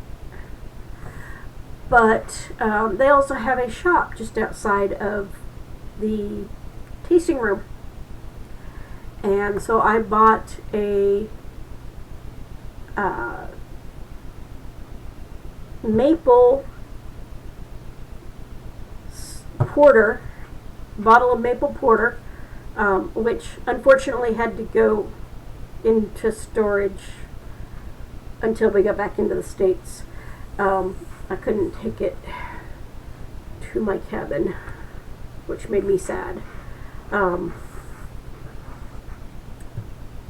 But they also have a shop just outside of the tasting room. And so I bought a maple porter, bottle of maple porter, which unfortunately had to go into storage until we got back into the States. I couldn't take it to my cabin, which made me sad.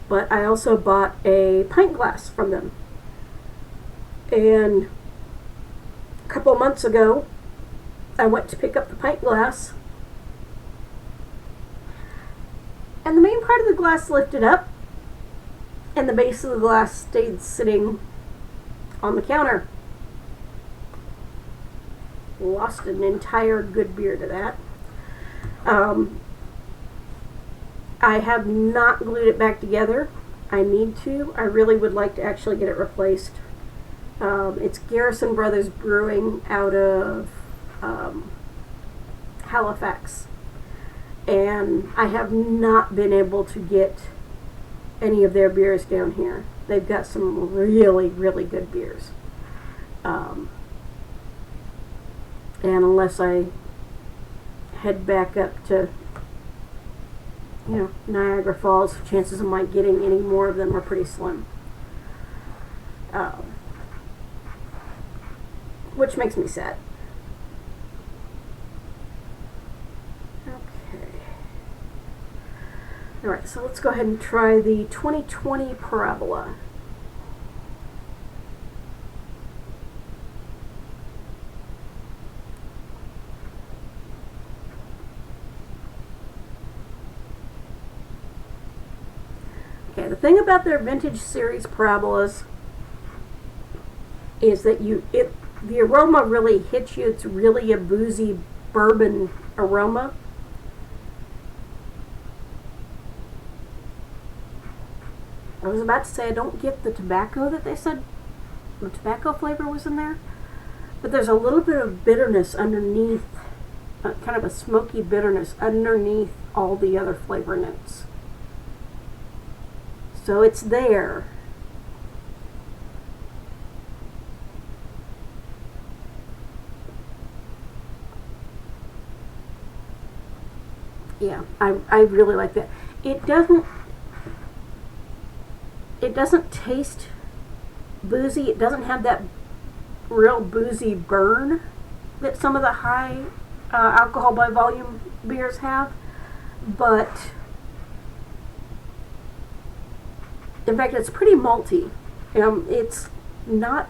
But I also bought a pint glass from them. And a couple of months ago, I went to pick up the pint glass, and the main part of the glass lifted up, and the base of the glass stayed sitting on the counter. Lost an entire good beer to that. I have not glued it back together. I need to. I really would like to actually get it replaced. It's Garrison Brothers Brewing out of Halifax. And I have not been able to get any of their beers down here. They've got some really, really good beers. And unless I head back up to Niagara Falls, chances of my getting any more of them are pretty slim. Which makes me sad. Okay. Alright, so let's go ahead and try the 2020 Parabola. Okay, the thing about their vintage series parabolas is that the aroma really hits you. It's really a boozy bourbon aroma. I was about to say I don't get the tobacco that they said the tobacco flavor was in there, but there's a little bit of bitterness underneath, kind of a smoky bitterness underneath all the other flavor notes. So it's there. Yeah, I really like that. It doesn't taste boozy. It doesn't have that real boozy burn that some of the high alcohol by volume beers have. But in fact, it's pretty malty. It's not.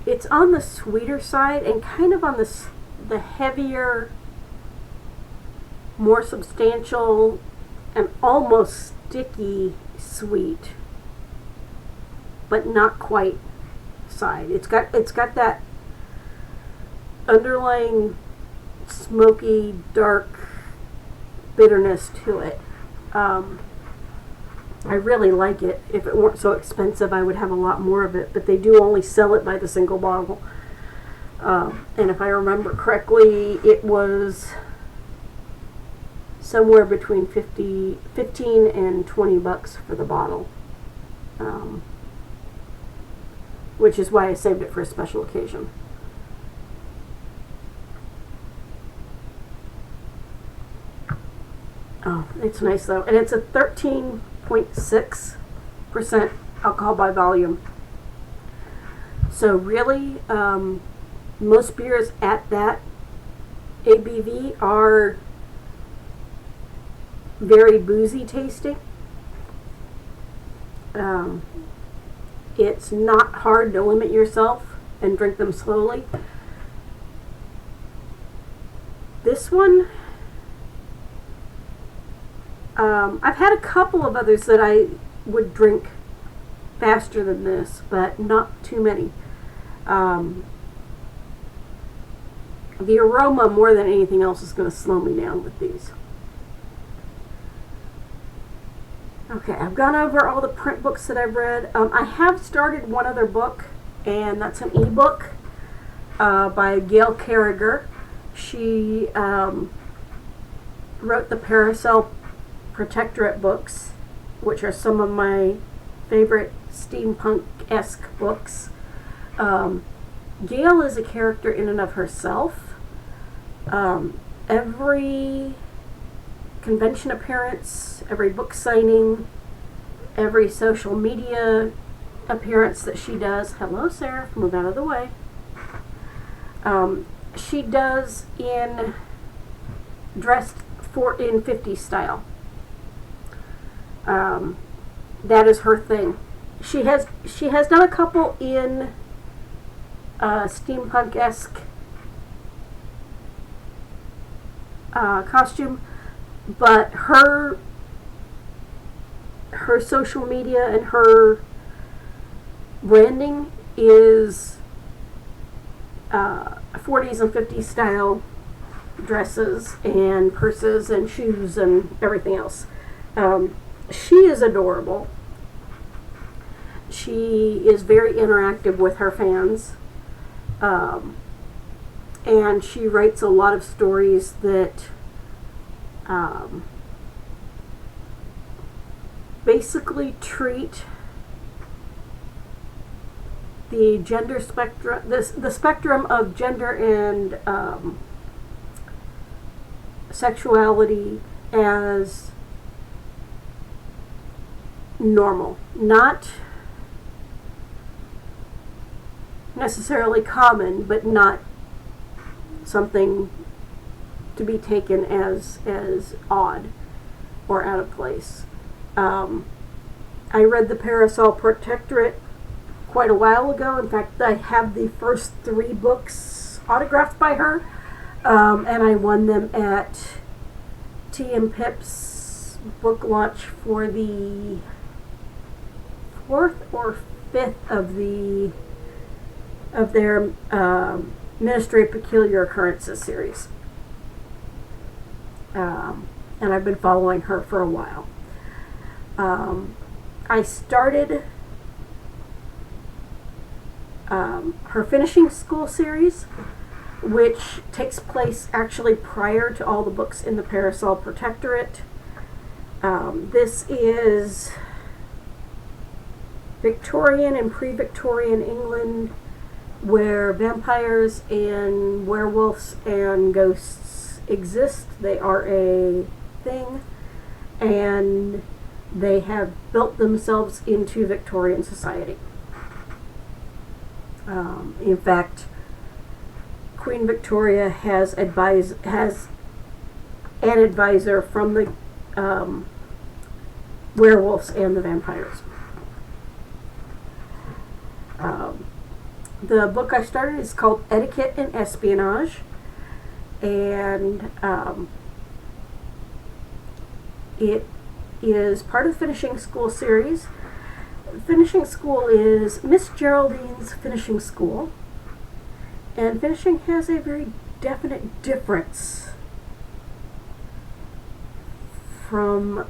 It's on the sweeter side and kind of on the heavier, more substantial, and almost sticky sweet, but not quite side. It's got that underlying smoky, dark bitterness to it. I really like it. If it weren't so expensive, I would have a lot more of it, but they do only sell it by the single bottle. And if I remember correctly, it was somewhere between $15 and $20 for the bottle. which is why I saved it for a special occasion. Oh, it's nice though. And it's a 13.6% alcohol by volume. So really, most beers at that ABV are very boozy tasting. It's not hard to limit yourself and drink them slowly. This one, I've had a couple of others that I would drink faster than this, but not too many. The aroma, more than anything else, is going to slow me down with these. Okay, I've gone over all the print books that I've read. I have started one other book, and that's an ebook by Gail Carriger. She wrote the Parasol Protectorate books, which are some of my favorite steampunk-esque books. Gail is a character in and of herself. Every convention appearance, every book signing, every social media appearance that she does, hello Sarah, move out of the way, she does dressed in 50s style. That is her thing. She has done a couple in steampunk-esque costume, but her social media and her branding is 40s and 50s style dresses and purses and shoes and everything else. She is adorable. She is very interactive with her fans. And she writes a lot of stories that basically treat the gender spectrum, the spectrum of gender and sexuality as normal, not necessarily common, but not something to be taken as odd or out of place. I read the Parasol Protectorate quite a while ago. In fact, I have the first 3 books autographed by her, and I won them at T.M. Pip's book launch for the 4th or 5th of their Ministry of Peculiar Occurrences series. And I've been following her for a while. I started her Finishing School series, which takes place actually prior to all the books in the Parasol Protectorate. This is Victorian and pre-Victorian England, where vampires and werewolves and ghosts exist. They are a thing, and they have built themselves into Victorian society. In fact, Queen Victoria has an advisor from the werewolves and the vampires. The book I started is called Etiquette and Espionage, and it is part of the Finishing School series. Finishing School is Miss Geraldine's Finishing School, and finishing has a very definite difference from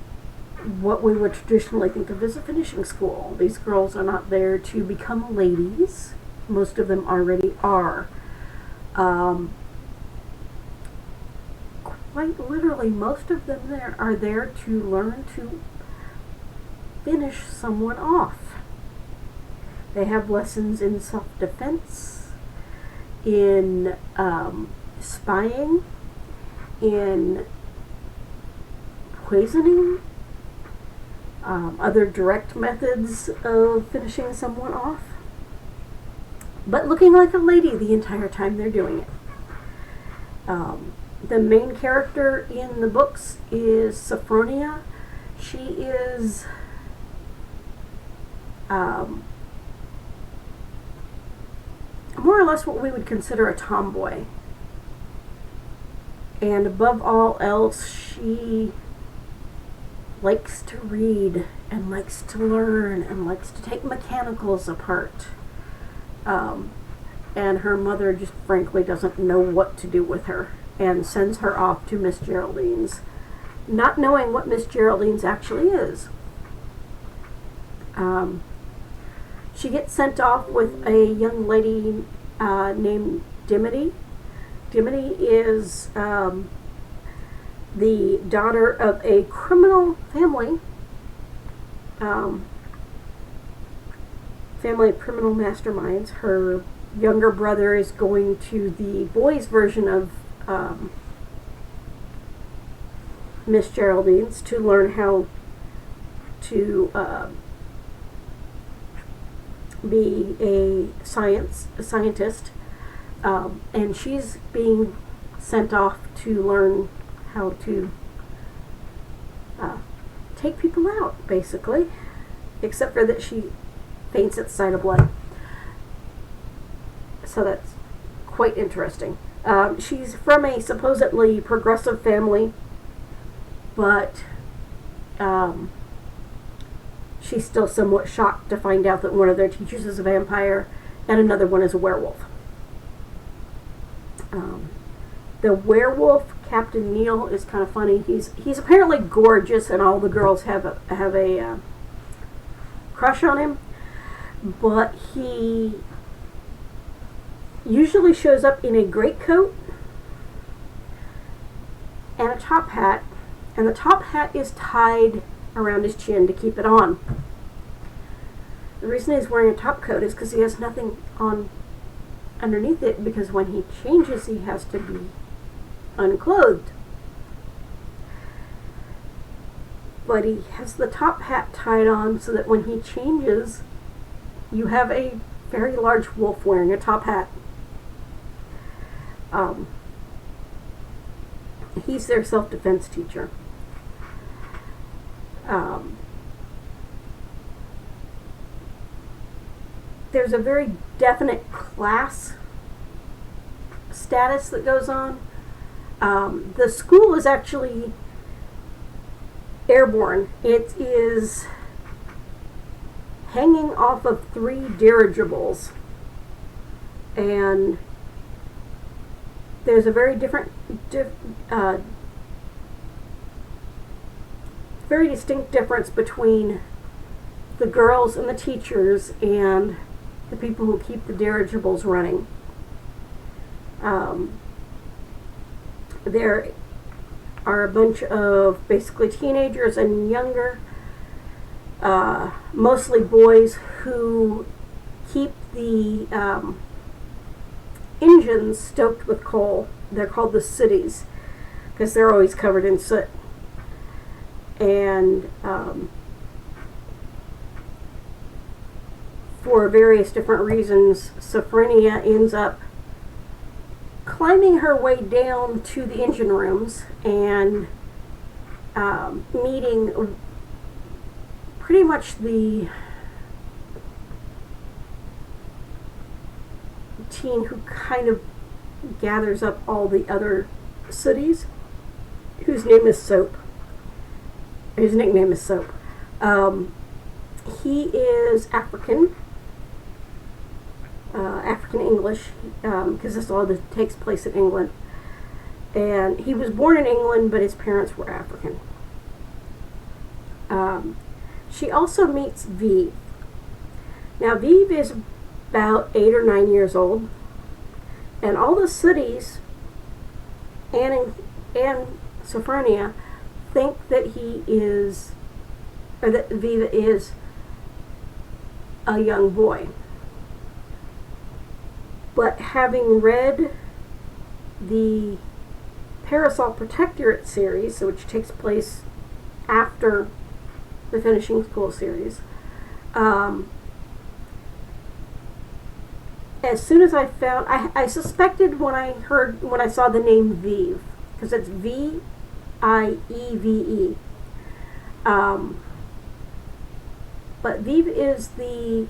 what we would traditionally think of as a finishing school. These girls are not there to become ladies. Most of them already are. Quite literally, most of them are there to learn to finish someone off. They have lessons in self-defense, in spying, in poisoning, other direct methods of finishing someone off, but looking like a lady the entire time they're doing it. The main character in the books is Sophronia. She is more or less what we would consider a tomboy. And above all else, she likes to read and likes to learn and likes to take mechanicals apart. And her mother just frankly doesn't know what to do with her and sends her off to Miss Geraldine's, not knowing what Miss Geraldine's actually is. She gets sent off with a young lady named Dimity. Dimity is the daughter of a criminal family, family of criminal masterminds. Her younger brother is going to the boys' version of Miss Geraldine's to learn how to be a scientist, and she's being sent off to learn how to take people out, basically, except for that she faints at the sight of blood. So that's quite interesting. She's from a supposedly progressive family, but she's still somewhat shocked to find out that one of their teachers is a vampire and another one is a werewolf. The werewolf, Captain Neil, is kind of funny. He's apparently gorgeous, and all the girls have a crush on him. But he usually shows up in a greatcoat and a top hat, and the top hat is tied around his chin to keep it on. The reason he's wearing a top coat is because he has nothing on underneath it, because when he changes he has to be unclothed. But he has the top hat tied on so that when he changes, you have a very large wolf wearing a top hat. He's their self-defense teacher. There's a very definite class status that goes on. The school is actually airborne. It is hanging off of 3 dirigibles, and there's a very very distinct difference between the girls and the teachers and the people who keep the dirigibles running. There are a bunch of basically teenagers and younger, mostly boys, who keep the engines stoked with coal. They're called the cities because they're always covered in soot. And for various different reasons, Sophronia ends up climbing her way down to the engine rooms and meeting pretty much the teen who kind of gathers up all the other cities, whose name is Soap. His nickname is Soap. He is African English, because this all takes place in England. And he was born in England, but his parents were African. She also meets Vive. Now, Vive is about 8 or 9 years old, and all the cities and Sophronia think that he is, or that Vive is a young boy. But having read the Parasol Protectorate series, which takes place after the Finishing School series, as soon as I found, I suspected when I saw the name Vive, because it's Vieve. But Vive is the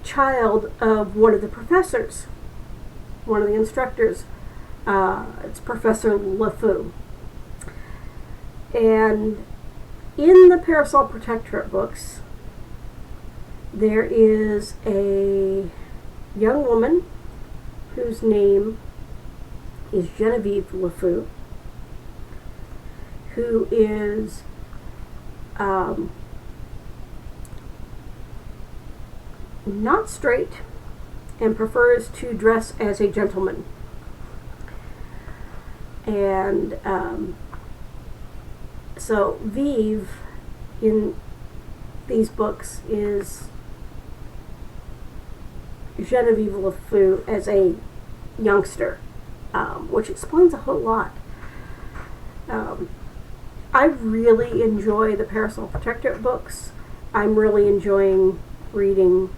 child of one of the professors, one of the instructors. It's Professor LeFou. And in the Parasol Protectorate books, there is a young woman whose name is Genevieve LeFou, who is not straight and prefers to dress as a gentleman. And so Vive in these books is Genevieve LeFou as a youngster, which explains a whole lot. I really enjoy the Parasol Protectorate books. I'm really enjoying reading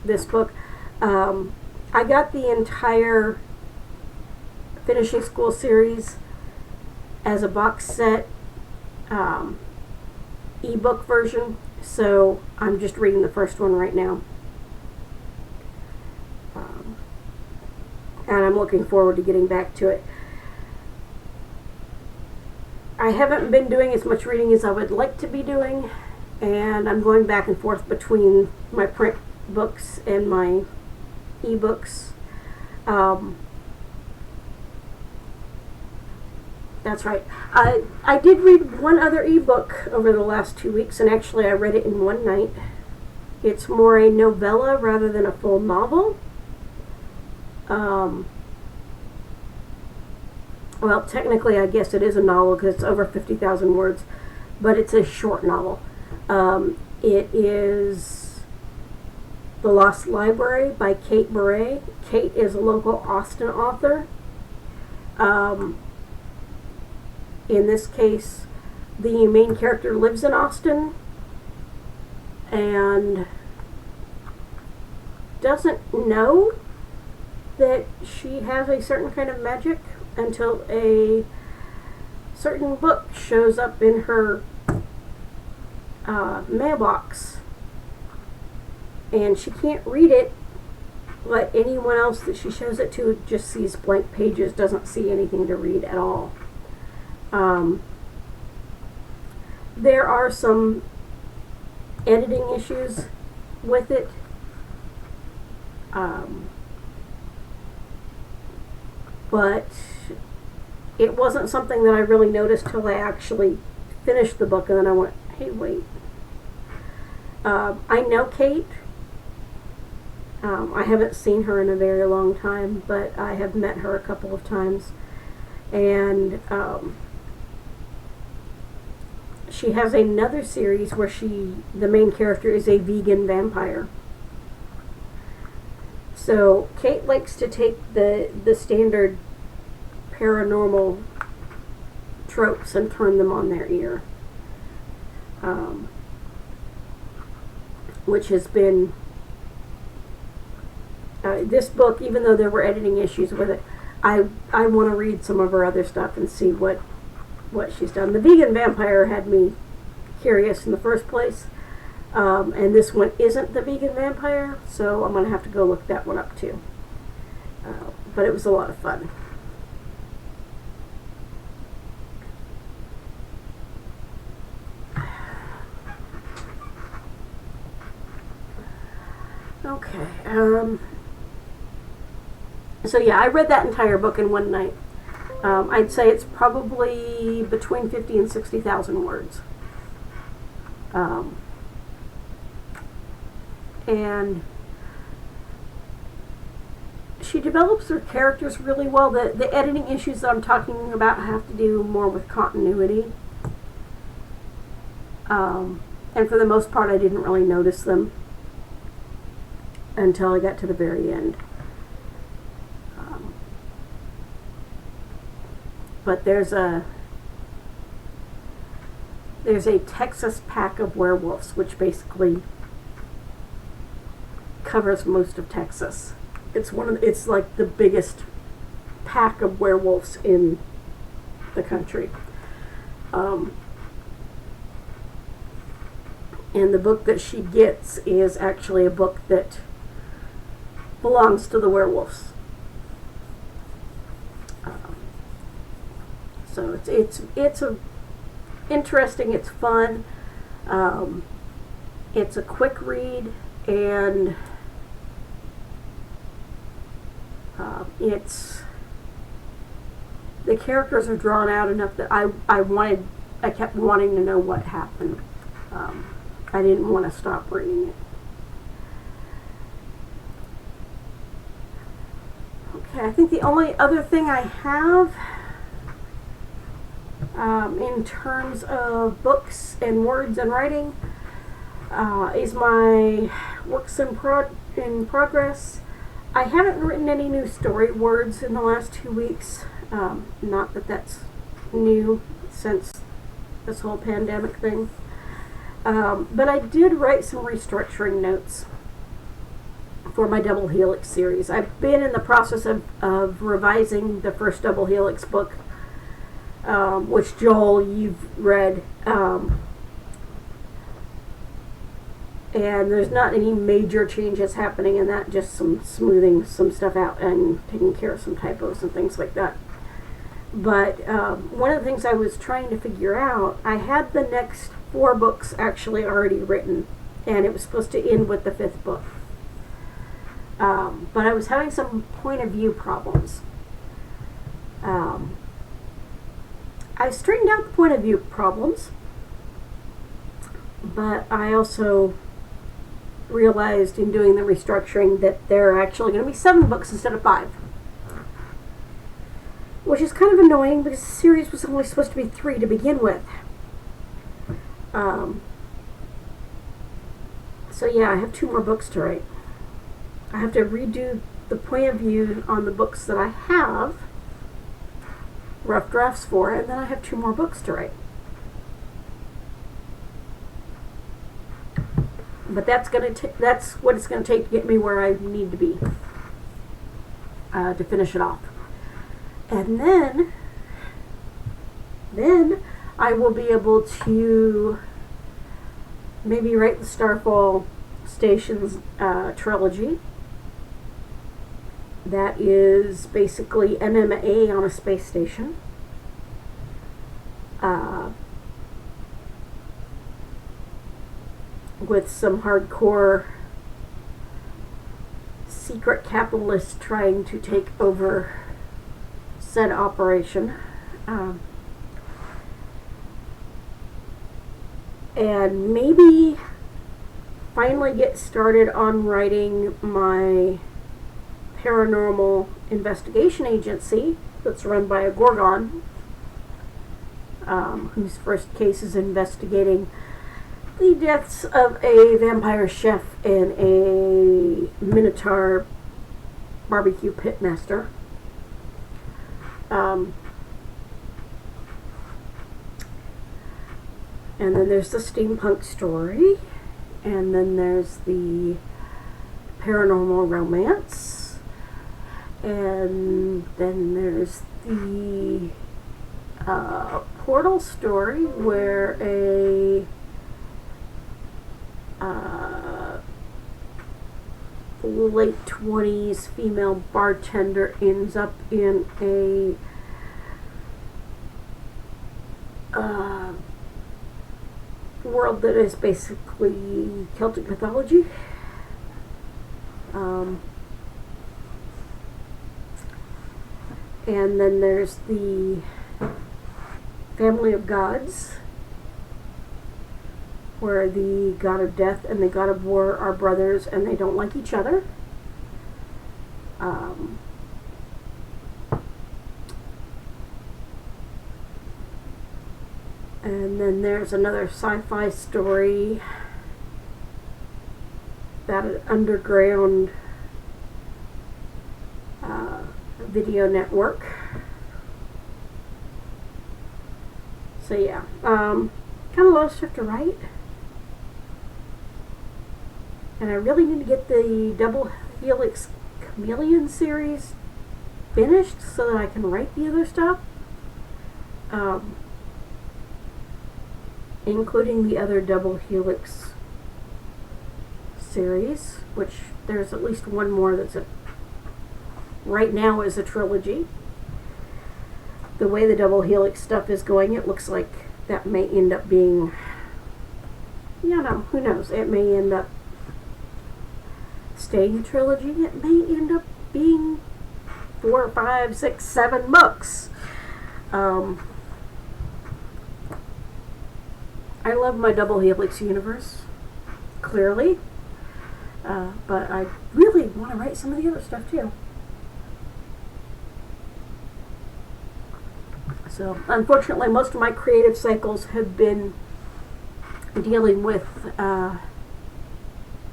this book. I got the entire Finishing School series as a box set ebook version, so I'm just reading the first one right now. And I'm looking forward to getting back to it. I haven't been doing as much reading as I would like to be doing, and I'm going back and forth between my print books and my ebooks. That's right. I did read one other ebook over the last 2 weeks, and actually I read it in one night. It's more a novella rather than a full novel. Well, technically I guess it is a novel because it's over 50,000 words, but it's a short novel. It is The Lost Library by Kate Bure. Kate is a local Austin author. In this case, the main character lives in Austin and doesn't know that she has a certain kind of magic until a certain book shows up in her mailbox, and she can't read it, but anyone else that she shows it to just sees blank pages, doesn't see anything to read at all. There are some editing issues with it. But it wasn't something that I really noticed till I actually finished the book, and then I went, hey, wait. I know Kate. I haven't seen her in a very long time, but I have met her a couple of times. And she has another series where the main character is a vegan vampire. So Kate likes to take the standard paranormal tropes and turn them on their ear, which has been this book. Even though there were editing issues with it, I want to read some of her other stuff and see what she's done. The vegan vampire had me curious in the first place. And this one isn't the vegan vampire, so I'm going to have to go look that one up too. But it was a lot of fun. Okay. So yeah, I read that entire book in one night. I'd say it's probably between 50 and 60,000 words. And she develops her characters really well. The editing issues that I'm talking about have to do more with continuity. And for the most part, I didn't really notice them until I got to the very end. But there's a Texas pack of werewolves, which basically covers most of Texas. It's like the biggest pack of werewolves in the country. And the book that she gets is actually a book that belongs to the werewolves. So it's a interesting. It's fun. It's a quick read, and the characters are drawn out enough that I kept wanting to know what happened. I didn't want to stop reading it. Okay, I think the only other thing I have in terms of books and words and writing is my works in progress. I haven't written any new story words in the last 2 weeks. Not that that's new since this whole pandemic thing. But I did write some restructuring notes for my Double Helix series. I've been in the process of revising the first Double Helix book, which, Joel, you've read. And there's not any major changes happening in that, just some smoothing some stuff out and taking care of some typos and things like that. But one of the things I was trying to figure out, I had the next 4 books actually already written, and it was supposed to end with the 5th book. But I was having some point of view problems. I straightened out the point of view problems, but I also realized in doing the restructuring that there are actually going to be 7 books instead of 5. Which is kind of annoying because the series was only supposed to be 3 to begin with. So yeah, I have 2 more books to write. I have to redo the point of view on the books that I have rough drafts for, and then I have 2 more books to write. But that's what it's going to take to get me where I need to be to finish it off. And then I will be able to maybe write the Starfall Stations trilogy. That is basically MMA on a space station. With some hardcore secret capitalists trying to take over said operation. And maybe finally get started on writing my paranormal investigation agency that's run by a Gorgon, whose first case is investigating the deaths of a vampire chef and a Minotaur barbecue pitmaster. And then there's the steampunk story, and then there's the paranormal romance, and then there's the portal story where a late 20s female bartender ends up in a world that is basically Celtic mythology. And then there's the Family of Gods, where the god of death and the god of war are brothers and they don't like each other. And then there's another sci-fi story about an underground video network. So yeah, kind of a lot of stuff to write. And I really need to get the Double Helix Chameleon series finished so that I can write the other stuff. Including the other Double Helix series, which there's at least one more that's right now is a trilogy. The way the Double Helix stuff is going, it looks like that may end up being, who knows, it may end up staying a trilogy, it may end up being 4, 5, 6, 7 books. I love my Double Helix universe, clearly, but I really want to write some of the other stuff too. So, unfortunately, most of my creative cycles have been dealing with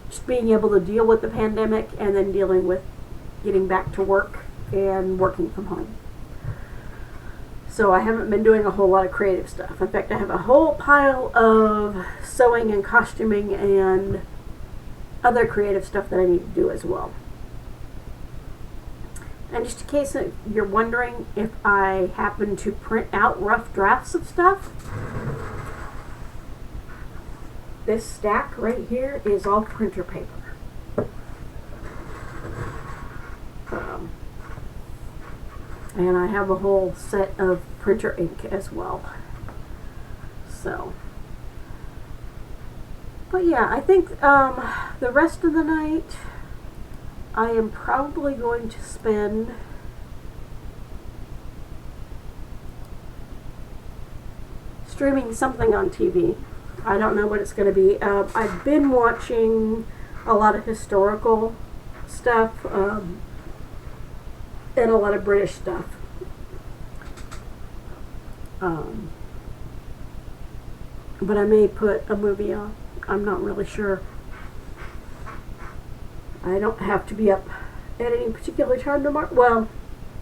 just being able to deal with the pandemic and then dealing with getting back to work and working from home. So I haven't been doing a whole lot of creative stuff. In fact, I have a whole pile of sewing and costuming and other creative stuff that I need to do as well. And just in case you're wondering if I happen to print out rough drafts of stuff, this stack right here is all printer paper. And I have a whole set of printer ink as well. So, but yeah, I think the rest of the night I am probably going to spend streaming something on TV. I don't know what it's going to be. I've been watching a lot of historical stuff and a lot of British stuff. But I may put a movie on. I'm not really sure. I don't have to be up at any particular time tomorrow. Well,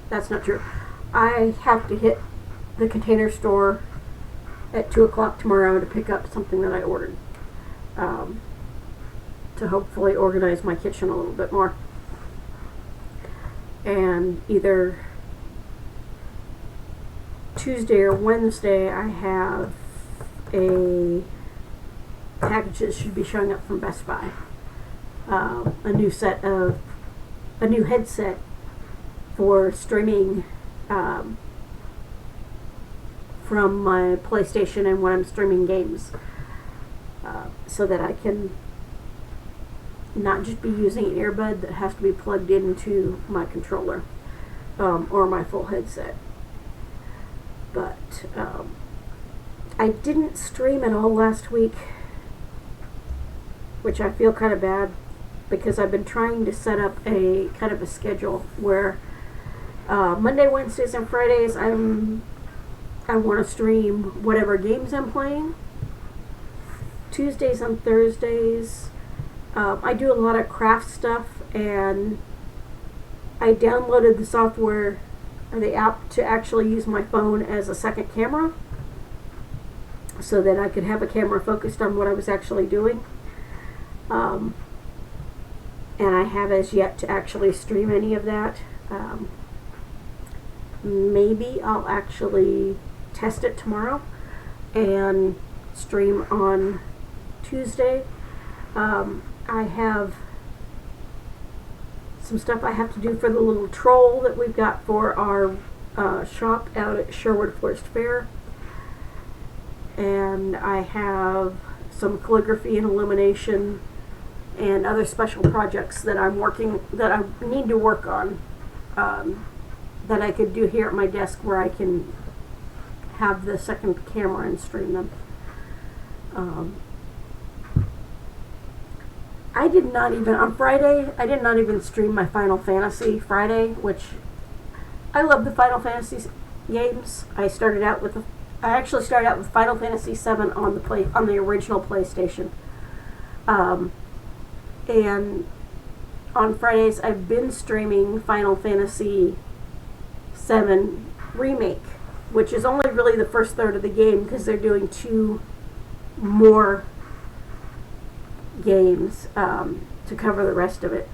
that's not true. I have to hit the Container Store at 2 o'clock tomorrow to pick up something that I ordered. To hopefully organize my kitchen a little bit more. And either Tuesday or Wednesday I have a package that should be showing up from Best Buy. A new headset for streaming from my PlayStation and when I'm streaming games, so that I can not just be using an earbud that has to be plugged into my controller or my full headset. But I didn't stream at all last week, which I feel kind of bad, because I've been trying to set up a kind of a schedule where Monday, Wednesdays, and Fridays I want to stream whatever games I'm playing. Tuesdays and Thursdays I do a lot of craft stuff, and I downloaded the software or the app to actually use my phone as a second camera so that I could have a camera focused on what I was actually doing. And I have as yet to actually stream any of that. Maybe I'll actually test it tomorrow and stream on Tuesday. I have some stuff I have to do for the little troll that we've got for our shop out at Sherwood Forest Fair. And I have some calligraphy and illumination and other special projects that I need to work on, that I could do here at my desk where I can have the second camera and stream them. On Friday, I did not even stream my Final Fantasy Friday, which I love the Final Fantasy games. I started out with I actually started out with Final Fantasy VII on the original PlayStation, and on Fridays I've been streaming Final Fantasy VII Remake, which is only really the first third of the game because they're doing 2 more games to cover the rest of it.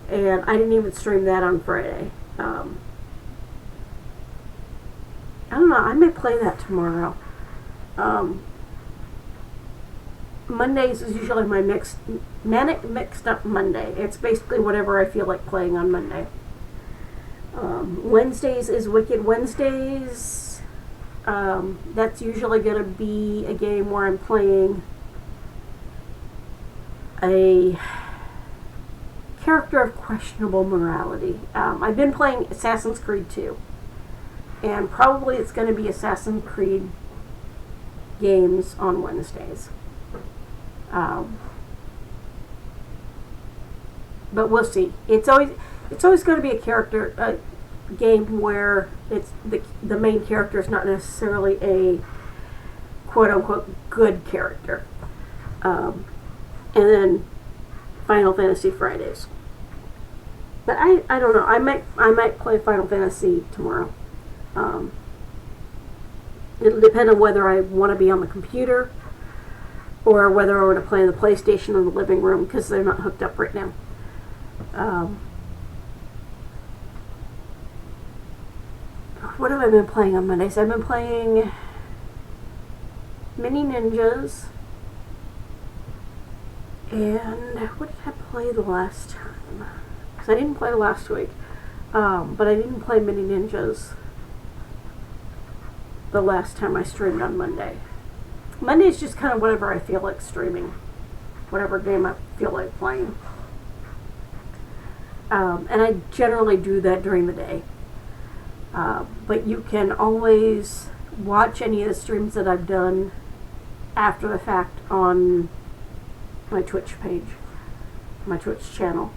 And I didn't even stream that on Friday. I don't know, I may play that tomorrow. Mondays is usually my manic mixed up Monday. It's basically whatever I feel like playing on Monday. Wednesdays is Wicked Wednesdays. That's usually going to be a game where I'm playing a character of questionable morality. I've been playing Assassin's Creed 2, and probably it's going to be Assassin's Creed games on Wednesdays. But we'll see. It's always going to be a game where it's the main character is not necessarily a quote unquote good character. And then Final Fantasy Fridays. But I don't know. I might play Final Fantasy tomorrow. It'll depend on whether I want to be on the computer or whether I want to play on the PlayStation in the living room because they're not hooked up right now. What have I been playing on Mondays? I've been playing Mini Ninjas. And what did I play the last time? Because I didn't play last week. But I didn't play Mini Ninjas the last time I streamed on Monday. Monday is just kind of whatever I feel like streaming. Whatever game I feel like playing. And I generally do that during the day. But you can always watch any of the streams that I've done after the fact on my Twitch page, my Twitch channel.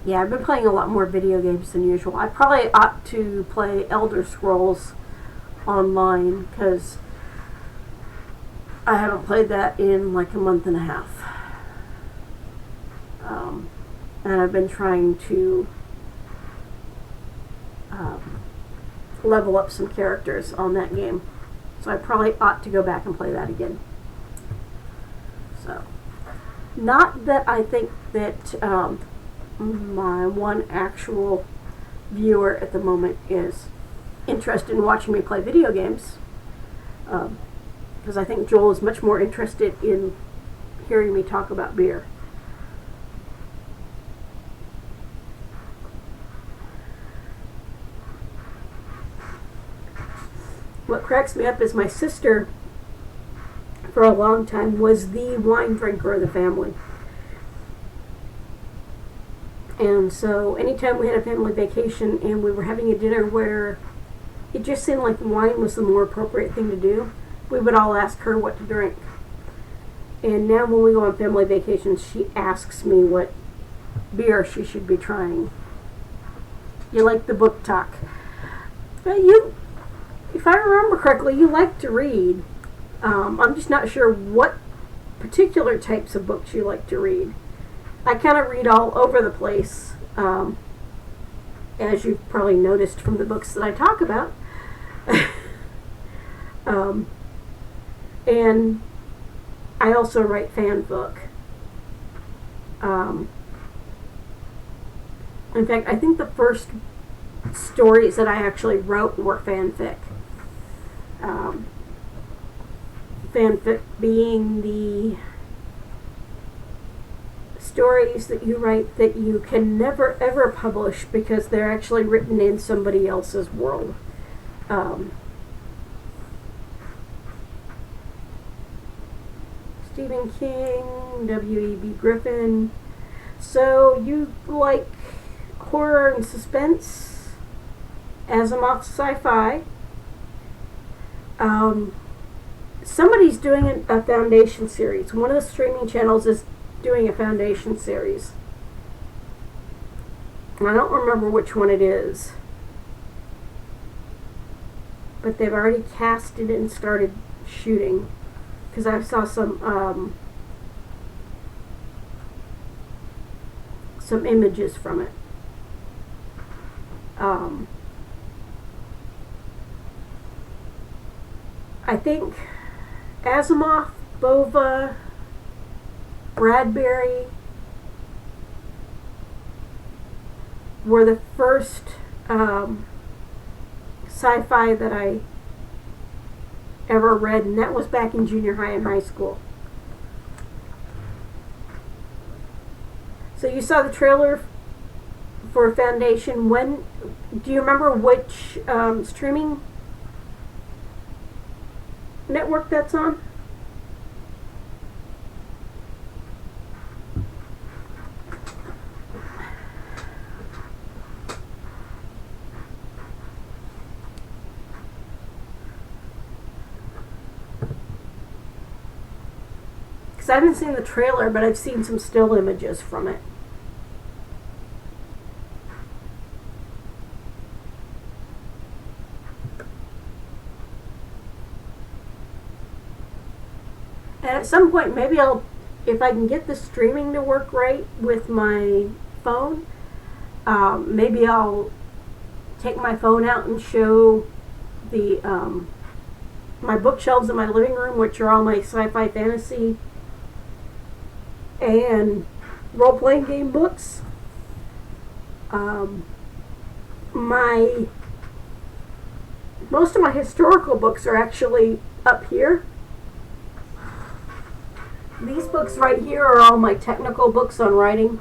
Yeah, I've been playing a lot more video games than usual. I probably ought to play Elder Scrolls Online because I haven't played that in like a month and a half. And I've been trying to level up some characters on that game. So I probably ought to go back and play that again. So, not that I think that my one actual viewer at the moment is interested in watching me play video games. Because I think Joel is much more interested in hearing me talk about beer. What cracks me up is my sister, for a long time, was the wine drinker of the family. And so anytime we had a family vacation and we were having a dinner where it just seemed like wine was the more appropriate thing to do, we would all ask her what to drink. And now when we go on family vacations, she asks me what beer she should be trying. You like the book talk. If I remember correctly, you like to read. I'm just not sure what particular types of books you like to read. I kind of read all over the place, as you've probably noticed from the books that I talk about. And I also write fanfic. In fact, I think the first stories that I actually wrote were fanfic. Fanfic being the stories that you write that you can never ever publish because they're actually written in somebody else's world. Stephen King, W.E.B. Griffin. So you like horror and suspense, Asimov sci-fi. Somebody's doing a Foundation series. One of the streaming channels is doing a Foundation series. I don't remember which one it is. but they've already casted it and started shooting, because I saw some images from it. I think Asimov, Bova, Bradbury were the first sci-fi that I ever read, and that was back in junior high and high school. So you saw the trailer for Foundation. When do you remember which streaming network that's on? Because I haven't seen the trailer, but I've seen some still images from it. And at some point, maybe if I can get the streaming to work right with my phone, maybe I'll take my phone out and show the my bookshelves in my living room, which are all my sci-fi, fantasy, and role-playing game books. Most of my historical books are actually up here. These books right here are all my technical books on writing.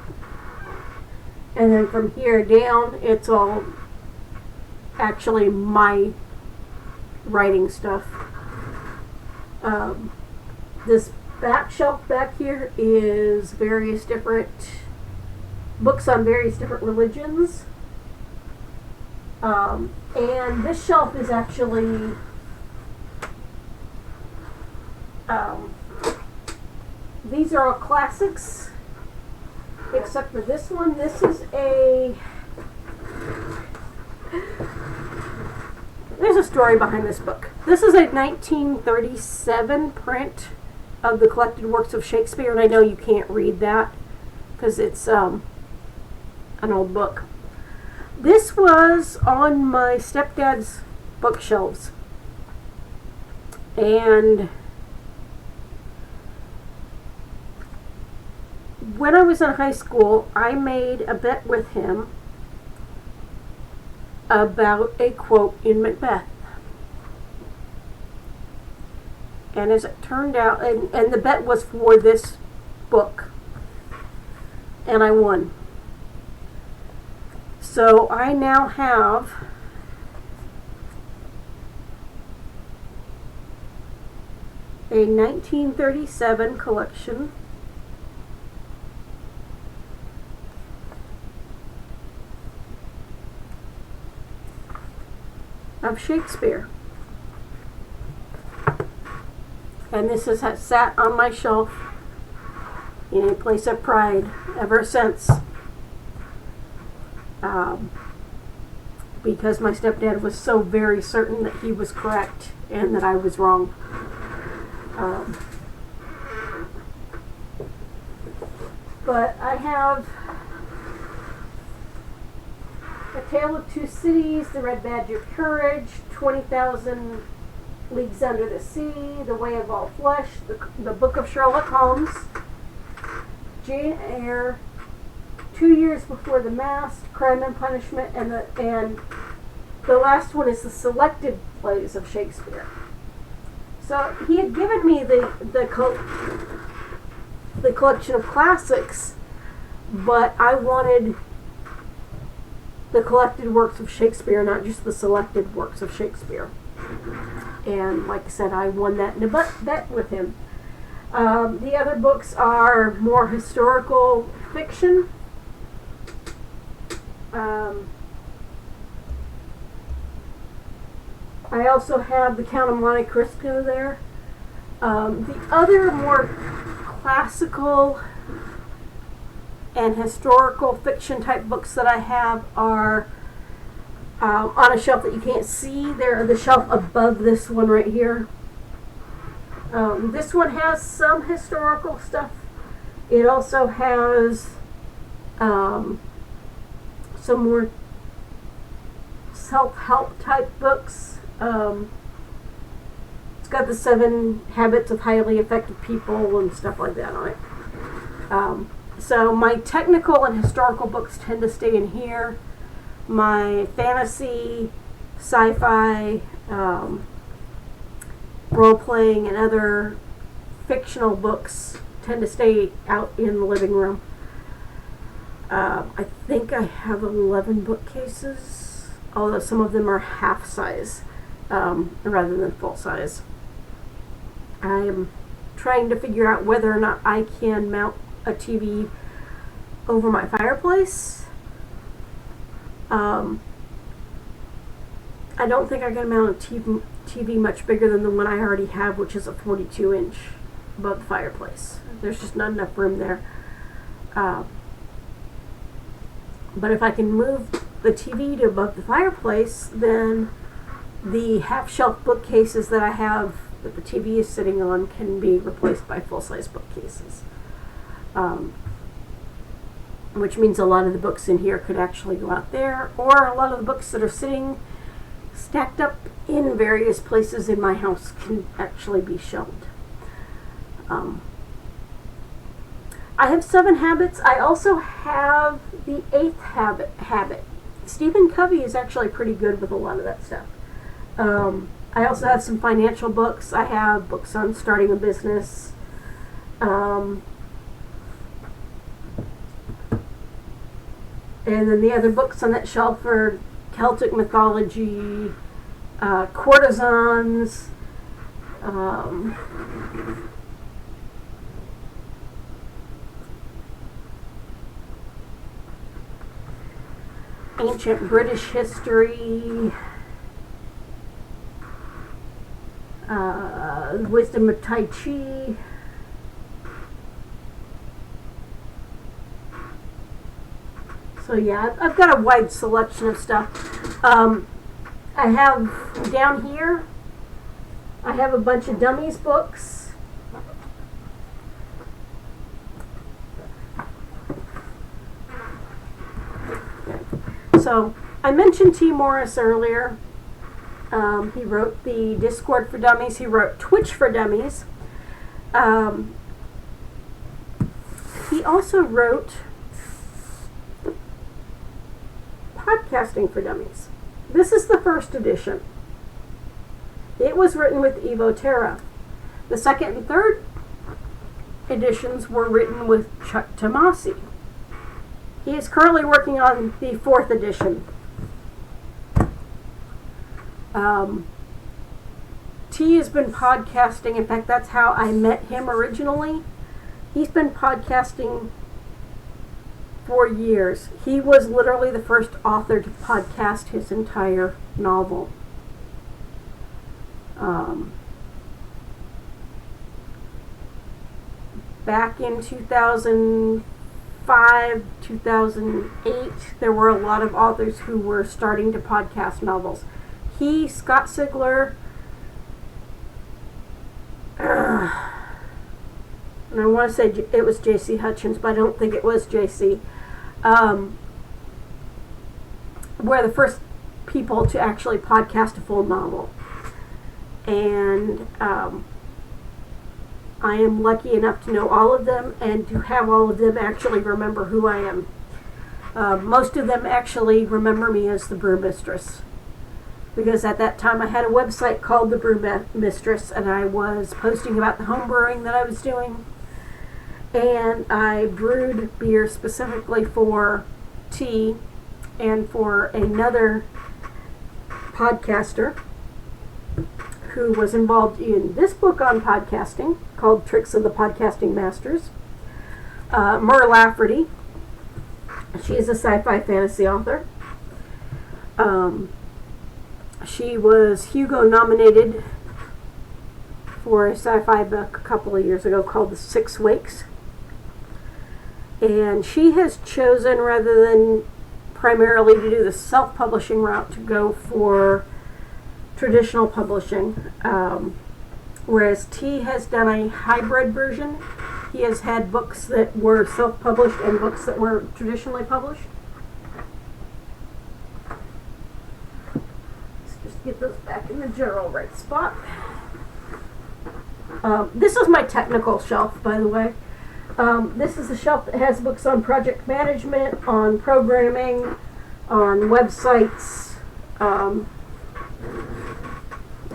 And then from here down, it's all actually my writing stuff. This back shelf back here is various different books on various different religions. And this shelf is actually these are all classics, except for this one. This is there's a story behind this book. This is a 1937 print of the collected works of Shakespeare, and I know you can't read that because it's an old book. This was on my stepdad's bookshelves, and when I was in high school, I made a bet with him about a quote in Macbeth. And as it turned out, and the bet was for this book, and I won. So I now have a 1937 collection of Shakespeare. And this has sat on my shelf in a place of pride ever since. Because my stepdad was so very certain that he was correct and that I was wrong. But I have A Tale of Two Cities, The Red Badge of Courage, 20,000 Leagues Under the Sea, The Way of All Flesh, the Book of Sherlock Holmes, Jane Eyre, 2 Years Before the Mask, Crime and Punishment, and the last one is the selected plays of Shakespeare. So he had given me the collection of classics, but I wanted the collected works of Shakespeare, not just the selected works of Shakespeare. And like I said, I won that in a bet with him. The other books are more historical fiction. I also have The Count of Monte Cristo there. The other more classical and historical fiction type books that I have are on a shelf that you can't see. They're the shelf above this one right here. This one has some historical stuff. It also has some more self-help type books. It's got the 7 Habits of Highly Effective People and stuff like that on it. So my technical and historical books tend to stay in here. My fantasy, sci-fi, role-playing, and other fictional books tend to stay out in the living room. I think I have 11 bookcases, although some of them are half size rather than full size. I'm trying to figure out whether or not I can mount a TV over my fireplace. I don't think I can mount a TV much bigger than the one I already have, which is a 42-inch above the fireplace. There's just not enough room there. But if I can move the TV to above the fireplace, then the half-shelf bookcases that I have that the TV is sitting on can be replaced by full-size bookcases. Which means a lot of the books in here could actually go out there, or a lot of the books that are sitting stacked up in various places in my house can actually be shelved. I have 7 habits. I also have the 8th habit. Stephen Covey is actually pretty good with a lot of that stuff. I also have some financial books. I have books on starting a business. And then the other books on that shelf are Celtic mythology, courtesans, ancient British history, wisdom of Tai Chi, so yeah, I've got a wide selection of stuff. I have down here, I have a bunch of dummies books. So I mentioned T. Morris earlier. He wrote the Discord for Dummies. He wrote Twitch for Dummies. He also wrote Podcasting for Dummies. This is the first edition. It was written with Evo Terra. The second and third editions were written with Chuck Tomasi. He is currently working on the 4th edition. T has been podcasting. In fact, that's how I met him originally. He's been podcasting for years. He was literally the first author to podcast his entire novel. Back in 2005, 2008, there were a lot of authors who were starting to podcast novels. He, Scott Sigler, and I want to say it was J.C. Hutchins, but I don't think it was J.C., were the first people to actually podcast a full novel. And I am lucky enough to know all of them and to have all of them actually remember who I am. Most of them actually remember me as the Brew Mistress, because at that time I had a website called The Brew Mistress, and I was posting about the home brewing that I was doing. And I brewed beer specifically for T and for another podcaster who was involved in this book on podcasting called Tricks of the Podcasting Masters, Mur Lafferty. She is a sci-fi fantasy author. She was Hugo nominated for a sci-fi book a couple of years ago called The Six Wakes. And she has chosen, rather than primarily to do the self-publishing route, to go for traditional publishing, whereas T has done a hybrid version. He has had books that were self-published and books that were traditionally published. Let's just get those back in the general right spot. This is my technical shelf, by the way. This is a shelf that has books on project management, on programming, on websites,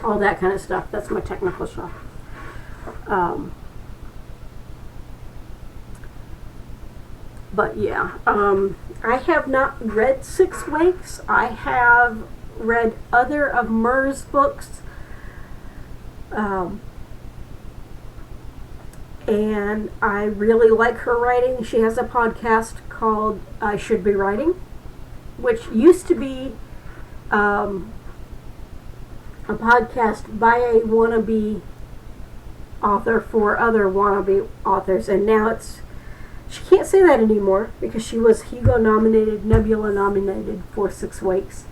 all that kind of stuff. That's my technical shelf. But yeah, I have not read Six Wakes. I have read other of Mer's books. And I really like her writing. She has a podcast called I Should Be Writing, which used to be a podcast by a wannabe author for other wannabe authors, and now she can't say that anymore because she was Hugo nominated, Nebula nominated for Six Wakes.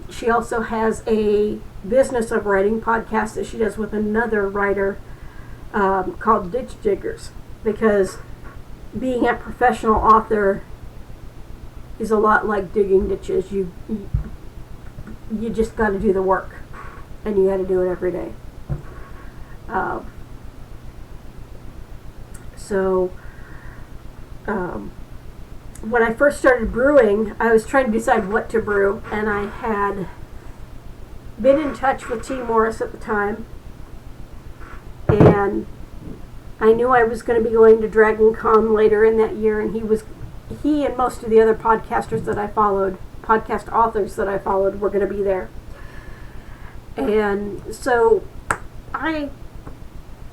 She also has a Business of Writing podcast that she does with another writer called Ditch Diggers, because being a professional author is a lot like digging ditches. You just got to do the work, and you got to do it every day. When I first started brewing, I was trying to decide what to brew, and I had been in touch with T. Morris at the time, and I knew I was going to be going to Dragon Con later in that year, and he and most of the other podcasters that I followed, podcast authors that I followed, were going to be there. And so I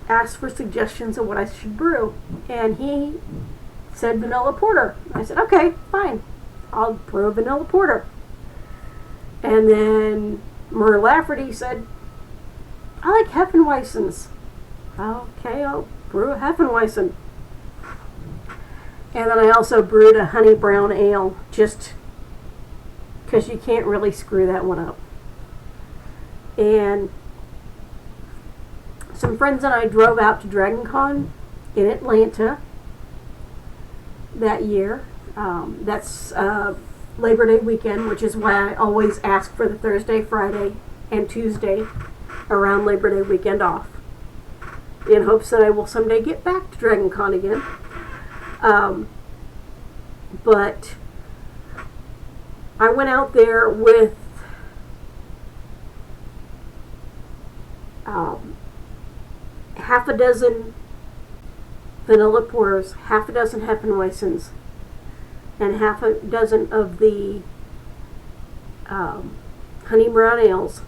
asked for suggestions of what I should brew, and he said vanilla porter. I said, okay, fine, I'll brew a vanilla porter. And then Mer Lafferty said, I like Hefeweizens. Okay, I'll brew a Hefeweizen. And then I also brewed a honey brown ale, just because you can't really screw that one up. And some friends and I drove out to Dragon Con in Atlanta that year. That's Labor Day weekend, which is why I always ask for the Thursday, Friday, and Tuesday around Labor Day weekend off, in hopes that I will someday get back to Dragon Con again. But I went out there with half a dozen vanilla porters, half a dozen Hefeweizens, and half a dozen of the honey brown ales.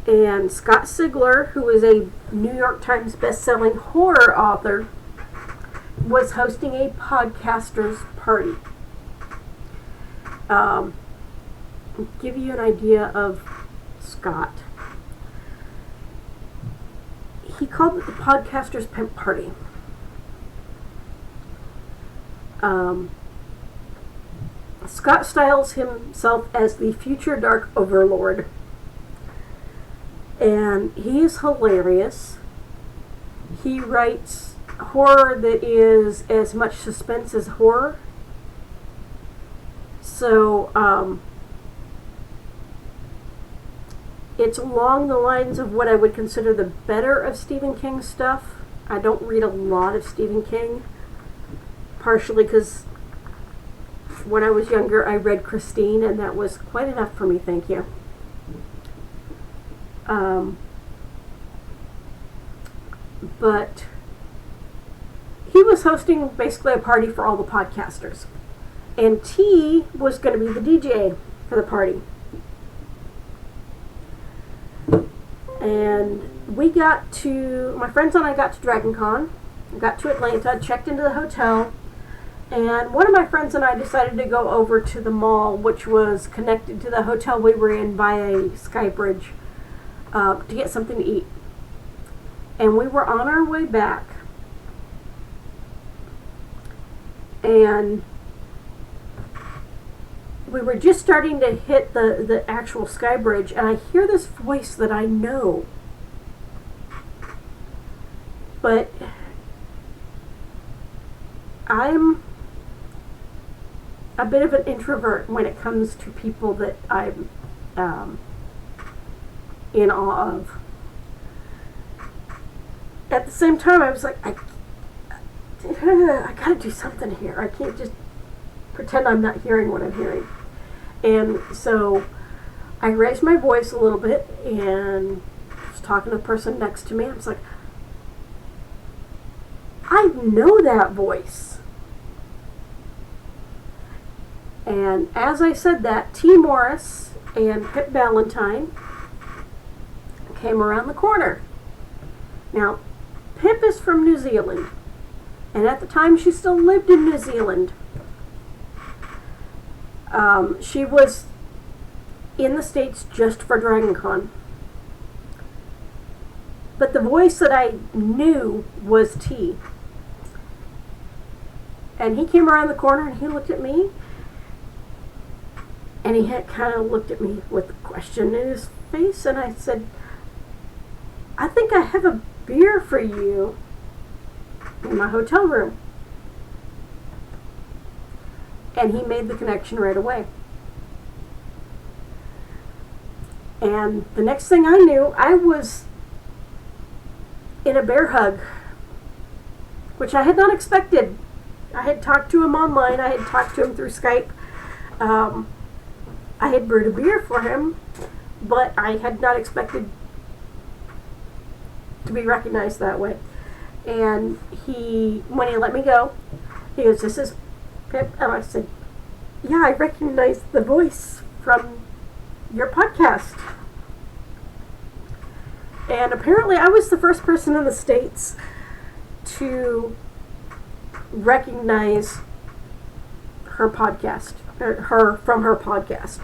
And Scott Sigler, who is a New York Times best-selling horror author, was hosting a podcasters party. Give you an idea of Scott. He called it the Podcasters Pimp Party. Scott styles himself as the future dark overlord. And he is hilarious. He writes horror that is as much suspense as horror. So, it's along the lines of what I would consider the better of Stephen King stuff. I don't read a lot of Stephen King, partially because when I was younger I read Christine, and that was quite enough for me, thank you. But he was hosting basically a party for all the podcasters, and T was going to be the DJ for the party. And my friends and I got to Dragon Con, got to Atlanta, checked into the hotel, and one of my friends and I decided to go over to the mall, which was connected to the hotel we were in by a sky bridge, to get something to eat. And we were on our way back, and we were just starting to hit the actual Sky Bridge, and I hear this voice that I know. But I'm a bit of an introvert when it comes to people that I'm in awe of. At the same time, I was like, I gotta do something here. I can't just pretend I'm not hearing what I'm hearing. And so I raised my voice a little bit and was talking to the person next to me. I was like, I know that voice. And as I said that, T. Morris and Pip Valentine came around the corner. Now, Pip is from New Zealand, and at the time she still lived in New Zealand. She was in the States just for DragonCon. But the voice that I knew was T. And he came around the corner and he looked at me. And he had kind of looked at me with a question in his face. And I said, I think I have a beer for you in my hotel room. And he made the connection right away. And the next thing I knew, I was in a bear hug, which I had not expected. I had talked to him online. I had talked to him through Skype. I had brewed a beer for him, but I had not expected to be recognized that way. And when he let me go, he goes, "This is Pip." And I said, "Yeah, I recognize the voice from your podcast." And apparently I was the first person in the States to recognize her podcast, her from her podcast,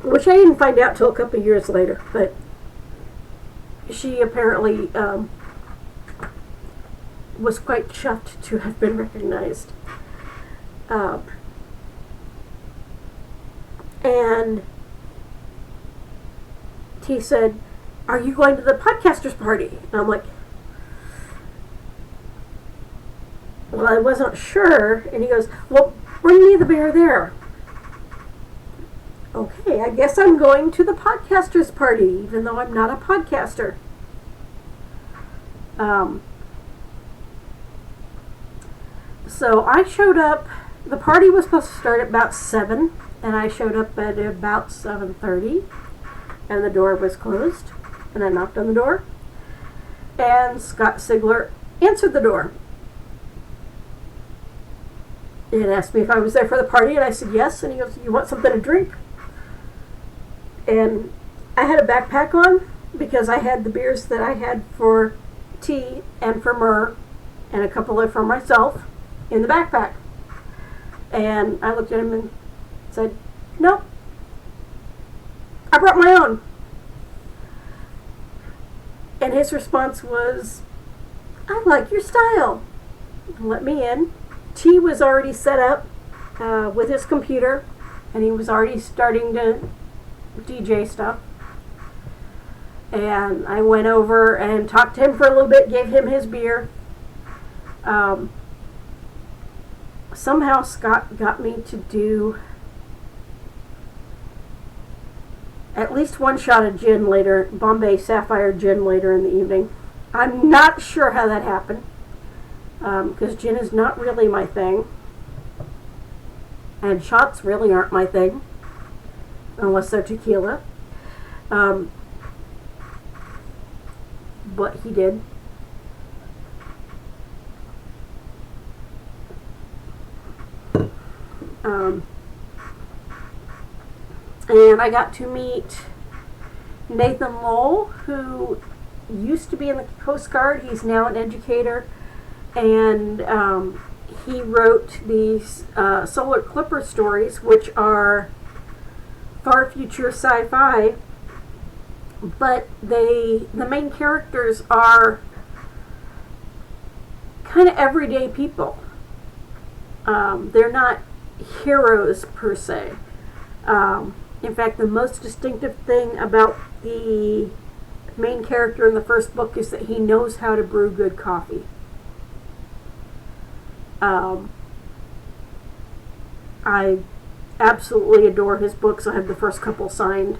which I didn't find out till a couple of years later, but she apparently was quite chuffed to have been recognized. And he said, "Are you going to the podcasters party?" And I'm like, well, I wasn't sure. And he goes, "Well, bring me the beer there." Okay, I guess I'm going to the podcasters party, even though I'm not a podcaster. So I showed up. The party was supposed to start at about 7, and I showed up at about 7:30, and the door was closed, and I knocked on the door, and Scott Sigler answered the door. And asked me if I was there for the party, and I said yes, and he goes, "You want something to drink?" And I had a backpack on because I had the beers that I had for T and for Myrrh and a couple of for myself in the backpack. And I looked at him and said, "Nope, I brought my own." And his response was, "I like your style." Let me in. T was already set up with his computer, and he was already starting to DJ stuff. And I went over and talked to him for a little bit, gave him his beer. Somehow Scott got me to do at least one shot of gin later, Bombay Sapphire gin later in the evening. I'm not sure how that happened, because gin is not really my thing. And shots really aren't my thing, unless they're tequila. But he did. And I got to meet Nathan Lowell, who used to be in the Coast Guard. He's now an educator, and he wrote these Solar Clipper stories, which are far future sci-fi, but the main characters are kind of everyday people. They're not heroes per se. In fact, the most distinctive thing about the main character in the first book is that he knows how to brew good coffee. I absolutely adore his books. I have the first couple signed.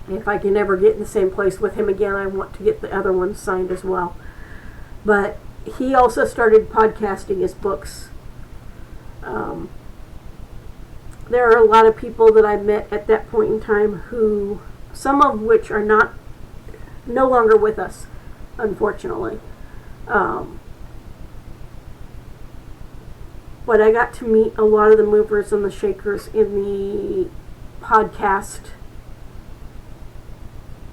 If I can ever get in the same place with him again, I want to get the other ones signed as well. But he also started podcasting his books. There are a lot of people that I met at that point in time who, some of which are no longer with us, unfortunately. But I got to meet a lot of the movers and the shakers in the podcast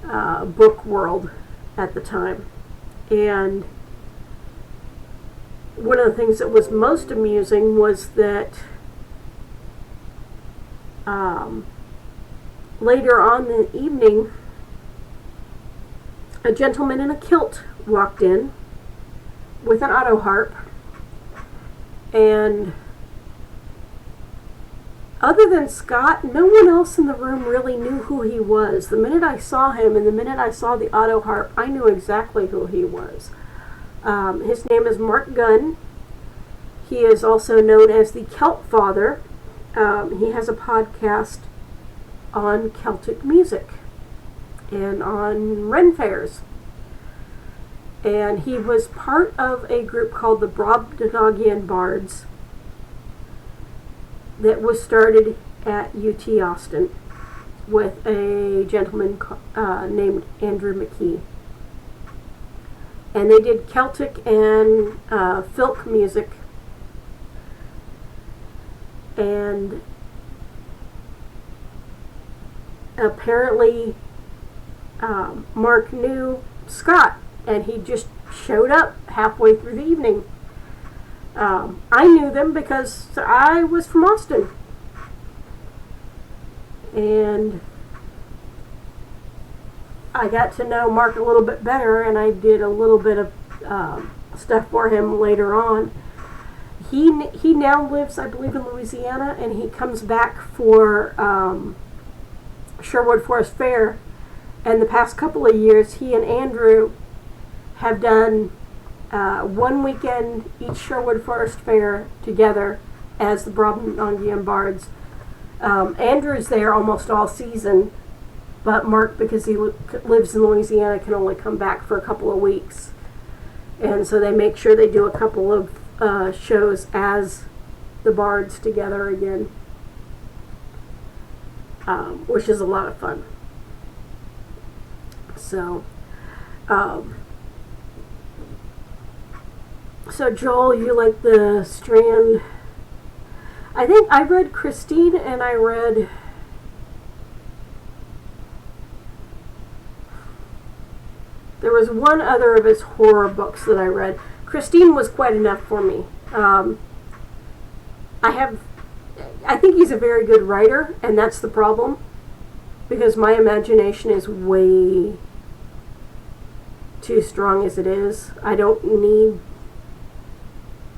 book world at the time. And one of the things that was most amusing was that later on in the evening, a gentleman in a kilt walked in with an auto harp, and other than Scott, no one else in the room really knew who he was. The minute I saw him and the minute I saw the auto harp, I knew exactly who he was. His name is Mark Gunn. He is also known as the Celt Father. He has a podcast on Celtic music and on Ren fairs. And he was part of a group called the Brobdingnagian Bards that was started at UT Austin with a gentleman named Andrew McKee. And they did Celtic and filk music. And apparently Mark knew Scott, and he just showed up halfway through the evening. I knew them because I was from Austin. And I got to know Mark a little bit better, and I did a little bit of stuff for him later on. He now lives, I believe, in Louisiana, and he comes back for Sherwood Forest Fair. And the past couple of years, he and Andrew have done one weekend each Sherwood Forest Fair together as the Brobdingnagian Bards. Andrew's there almost all season, but Mark, because he lives in Louisiana, can only come back for a couple of weeks. And so they make sure they do a couple of shows as the Bards together again, which is a lot of fun. So, so Joel, you like the Strand? I think I read Christine, and I read there was one other of his horror books that I read. Christine was quite enough for me. I think he's a very good writer, and that's the problem, because my imagination is way too strong as it is. I don't need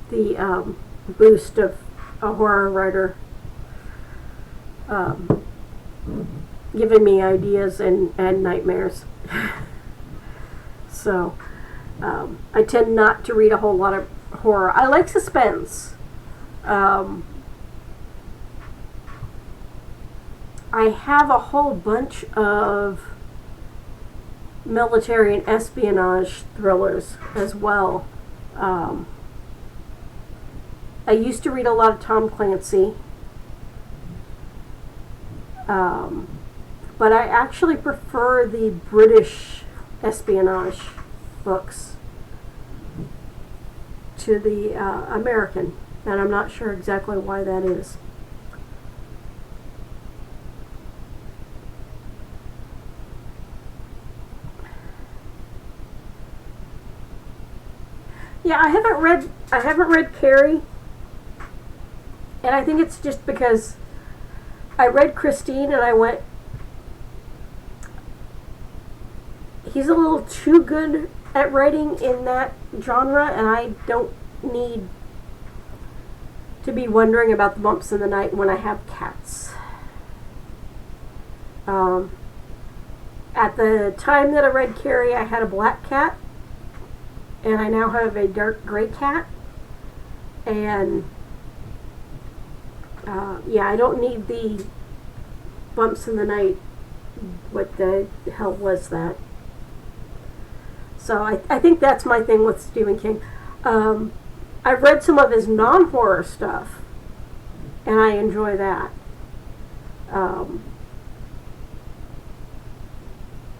the boost of a horror writer giving me ideas and nightmares. So I tend not to read a whole lot of horror. I like suspense. I have a whole bunch of military and espionage thrillers as well. I used to read a lot of Tom Clancy, but I actually prefer the British espionage books to the American, and I'm not sure exactly why that is. Yeah, I haven't read Carrie, and I think it's just because I read Christine and I went, he's a little too good at writing in that genre, and I don't need to be wondering about the bumps in the night when I have cats. At the time that I read Carrie, I had a black cat, and I now have a dark gray cat. And yeah, I don't need the bumps in the night. What the hell was that? So I think that's my thing with Stephen King. I've read some of his non-horror stuff, and I enjoy that.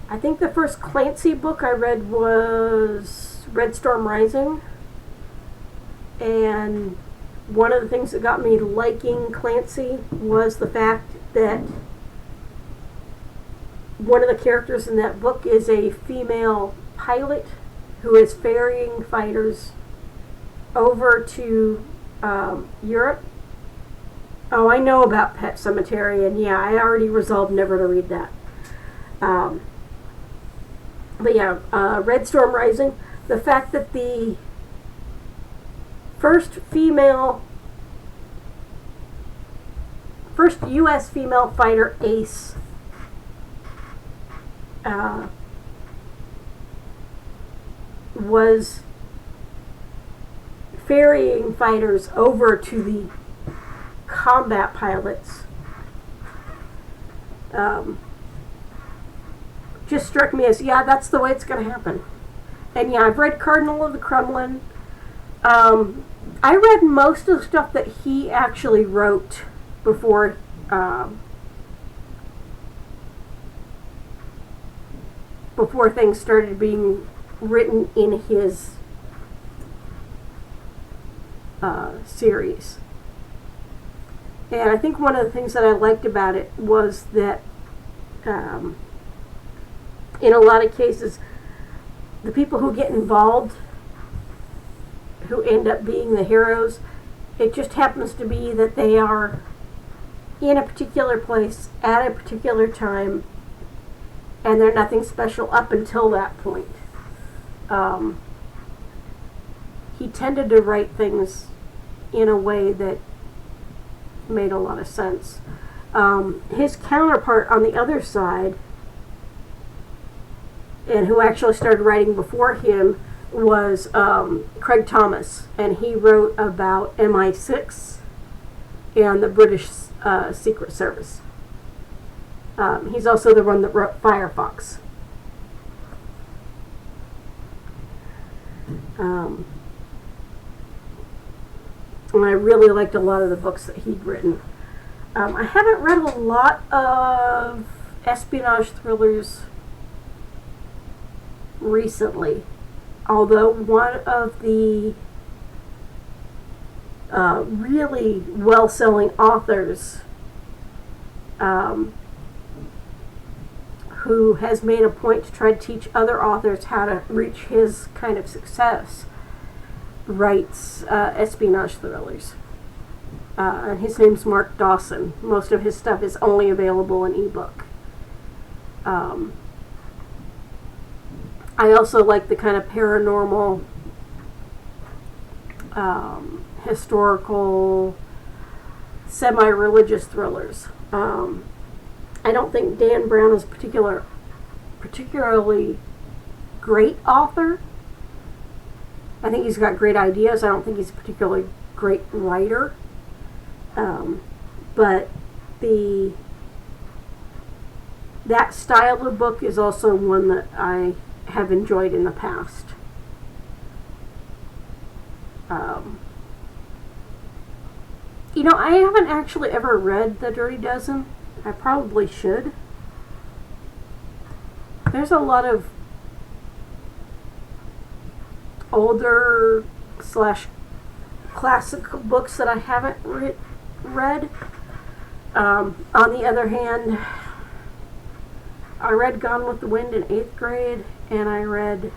I think the first Clancy book I read was Red Storm Rising, and one of the things that got me liking Clancy was the fact that one of the characters in that book is a female pilot who is ferrying fighters over to Europe. Oh, I know about Pet Sematary, and yeah, I already resolved never to read that. But yeah, Red Storm Rising, the fact that the first U.S. female fighter ace was ferrying fighters over to the combat pilots just struck me as, yeah, that's the way it's going to happen. And yeah, I've read Cardinal of the Kremlin. I read most of the stuff that he actually wrote before things started being written in his series. And I think one of the things that I liked about it was that in a lot of cases, the people who get involved, who end up being the heroes, it just happens to be that they are in a particular place at a particular time, and they're nothing special up until that point. He tended to write things in a way that made a lot of sense. His counterpart on the other side, and who actually started writing before him, was Craig Thomas, and he wrote about MI6 and the British Secret Service. He's also the one that wrote Firefox. And I really liked a lot of the books that he'd written. I haven't read a lot of espionage thrillers recently, although one of the really well-selling authors who has made a point to try to teach other authors how to reach his kind of success writes espionage thrillers. And his name's Mark Dawson. Most of his stuff is only available in ebook. I also like the kind of paranormal, historical, semi-religious thrillers. I don't think Dan Brown is particularly great author. I think he's got great ideas. I don't think he's a particularly great writer. But that style of book is also one that I have enjoyed in the past. I haven't actually ever read The Dirty Dozen. I probably should. There's a lot of older / classic books that I haven't read. On the other hand, I read Gone with the Wind in 8th grade, and I read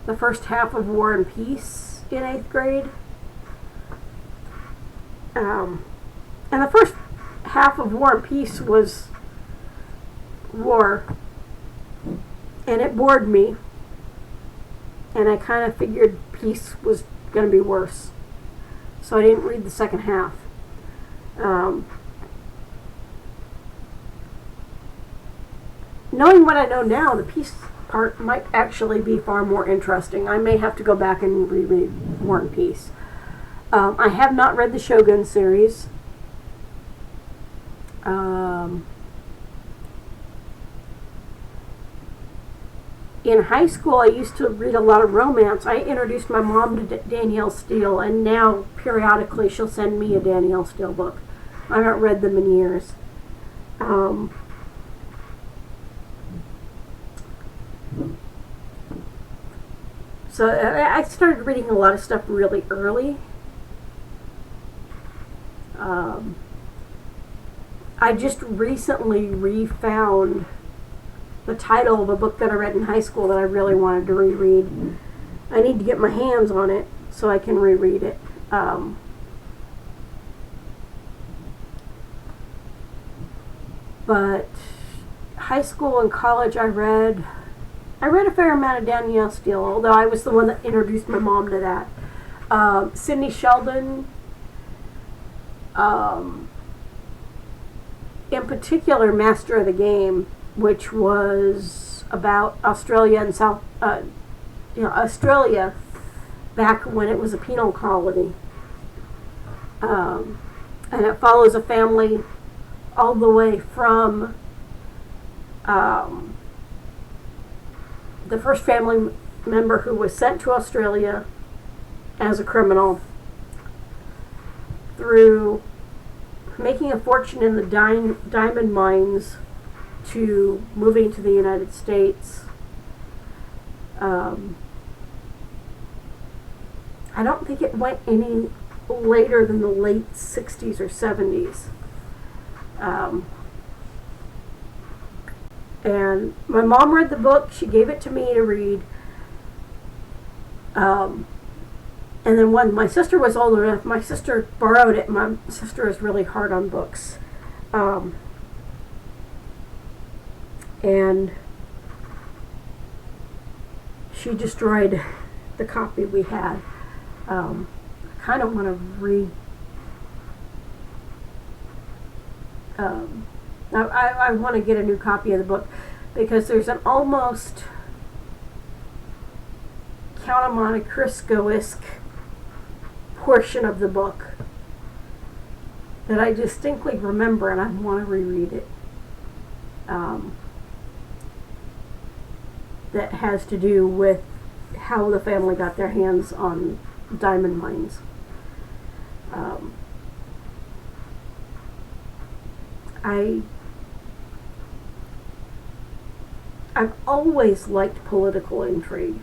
the first half of War and Peace in 8th grade. And the first half of War and Peace was war, and it bored me, and I kind of figured peace was going to be worse. so I didn't read the second half. Knowing what I know now, the peace part might actually be far more interesting. I may have to go back and reread War and Peace. I have not read the Shogun series. In high school, I used to read a lot of romance. I introduced my mom to Danielle Steele, and now periodically she'll send me a Danielle Steele book. I haven't read them in years. So I started reading a lot of stuff really early. I just recently refound the title of a book that I read in high school that I really wanted to reread. I need to get my hands on it so I can reread it. But high school and college, I read a fair amount of Danielle Steele, although I was the one that introduced my mom to that. Sidney Sheldon, in particular, Master of the Game, which was about Australia and Australia back when it was a penal colony. And it follows a family all the way from the first family member who was sent to Australia as a criminal through making a fortune in the diamond mines to moving to the United States. I don't think it went any later than the late 60s or 70s. And my mom read the book. She gave it to me to read. And then when my sister was older enough, my sister borrowed it. My sister is really hard on books. And she destroyed the copy we had. I kind of want to I want to get a new copy of the book because there's an almost Count of Monte Cristo-esque portion of the book that I distinctly remember, and I want to reread it. That has to do with how the family got their hands on diamond mines. I've always liked political intrigue.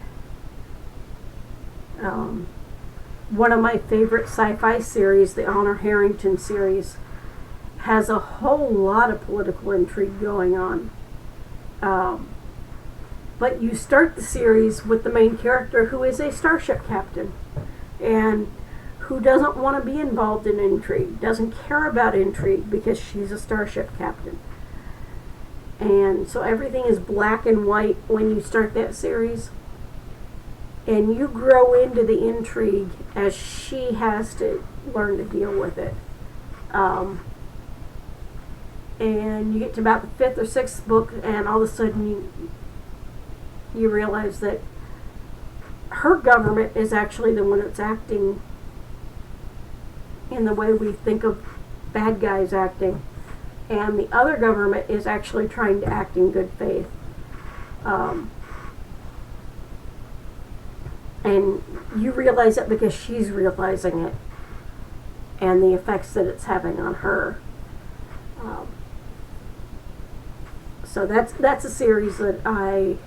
One of my favorite sci-fi series, the Honor Harrington series, has a whole lot of political intrigue going on. But you start the series with the main character who is a starship captain and who doesn't want to be involved in intrigue, doesn't care about intrigue because she's a starship captain. And so everything is black and white when you start that series. And you grow into the intrigue as she has to learn to deal with it. And you get to about the fifth or sixth book, and all of a sudden you realize that her government is actually the one that's acting in the way we think of bad guys acting. And the other government is actually trying to act in good faith. And you realize it because she's realizing it and the effects that it's having on her. So that's a series that I'm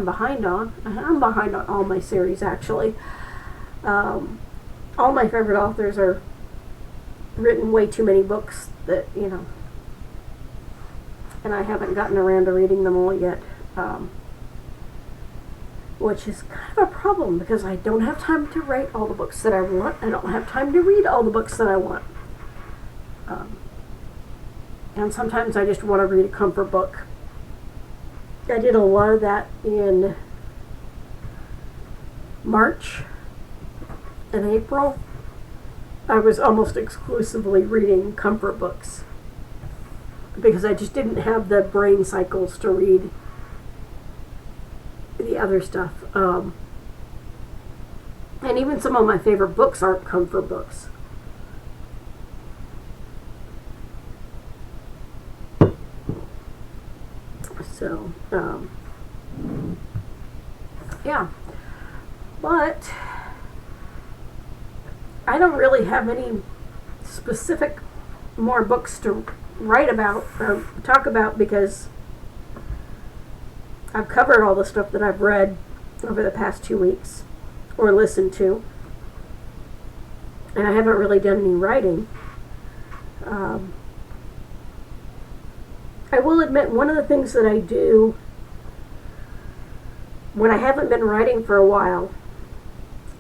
behind on. I'm behind on all my series, actually. All my favorite authors are written way too many books that, and I haven't gotten around to reading them all yet. Which is kind of a problem because I don't have time to write all the books that I want. I don't have time to read all the books that I want. And sometimes I just want to read a comfort book. I did a lot of that in March and April. I was almost exclusively reading comfort books because I just didn't have the brain cycles to read the other stuff. And even some of my favorite books aren't comfort books. So, yeah. But I don't really have any specific more books to write about or talk about because I've covered all the stuff that I've read over the past 2 weeks or listened to, and I haven't really done any writing. I will admit, one of the things that I do when I haven't been writing for a while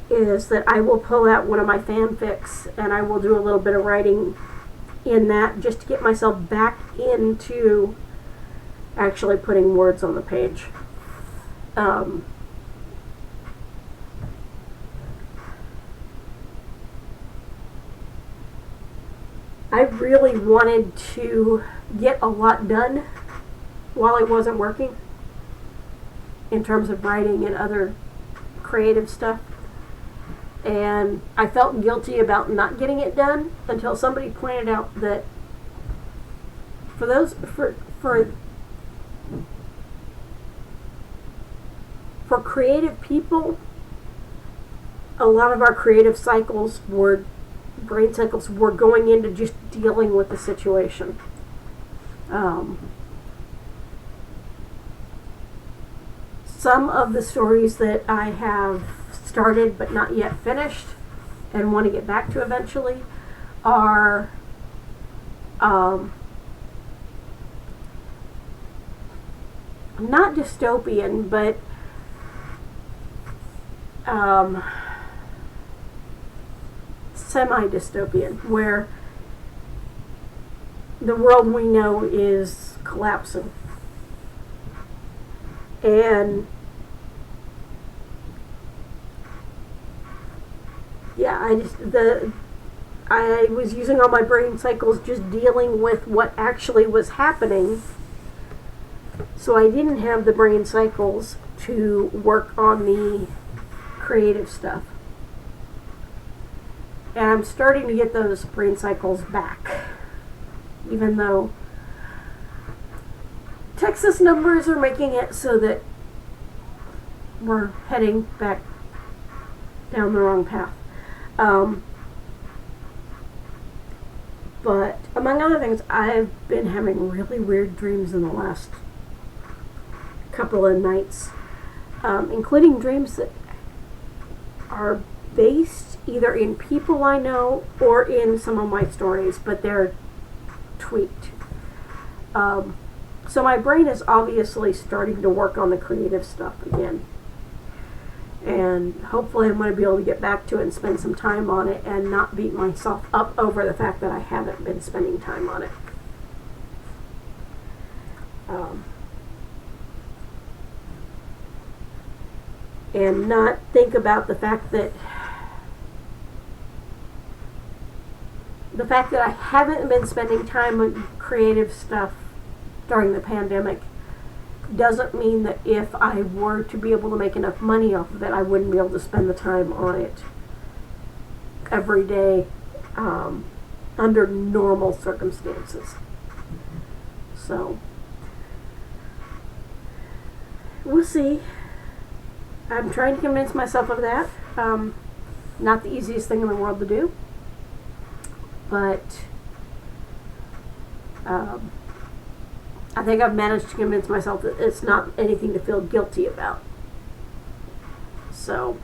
is that I will pull out one of my fanfics and I will do a little bit of writing in that just to get myself back into actually putting words on the page. I really wanted to get a lot done while I wasn't working in terms of writing and other creative stuff. And I felt guilty about not getting it done until somebody pointed out that for creative people, a lot of our creative brain cycles were going into just dealing with the situation. Some of the stories that I have started but not yet finished and want to get back to eventually are not dystopian, but semi-dystopian, where the world we know is collapsing. And yeah, I was using all my brain cycles just dealing with what actually was happening, so I didn't have the brain cycles to work on the creative stuff. And I'm starting to get those brain cycles back, even though Texas numbers are making it so that we're heading back down the wrong path. But among other things, I've been having really weird dreams in the last couple of nights, including dreams that are based either in people I know or in some of my stories, but they're tweaked. So my brain is obviously starting to work on the creative stuff again. And hopefully I'm going to be able to get back to it and spend some time on it and not beat myself up over the fact that I haven't been spending time on it. And not think about the fact that I haven't been spending time on creative stuff during the pandemic doesn't mean that if I were to be able to make enough money off of it, I wouldn't be able to spend the time on it every day under normal circumstances. So, we'll see. I'm trying to convince myself of that. Not the easiest thing in the world to do, but I think I've managed to convince myself that it's not anything to feel guilty about. So,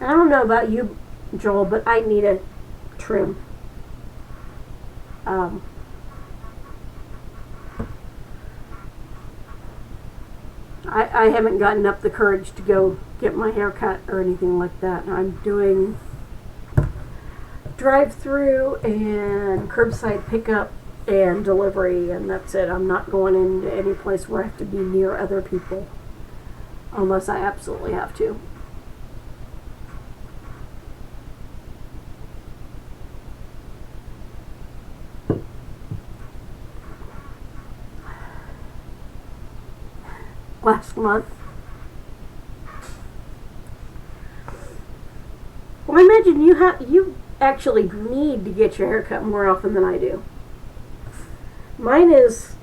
I don't know about you, Joel, but I need a trim. I haven't gotten up the courage to go get my hair cut or anything like that. I'm doing drive-through and curbside pickup and delivery, and that's it. I'm not going into any place where I have to be near other people unless I absolutely have to. last month. Well, I imagine you actually need to get your hair cut more often than I do. Mine is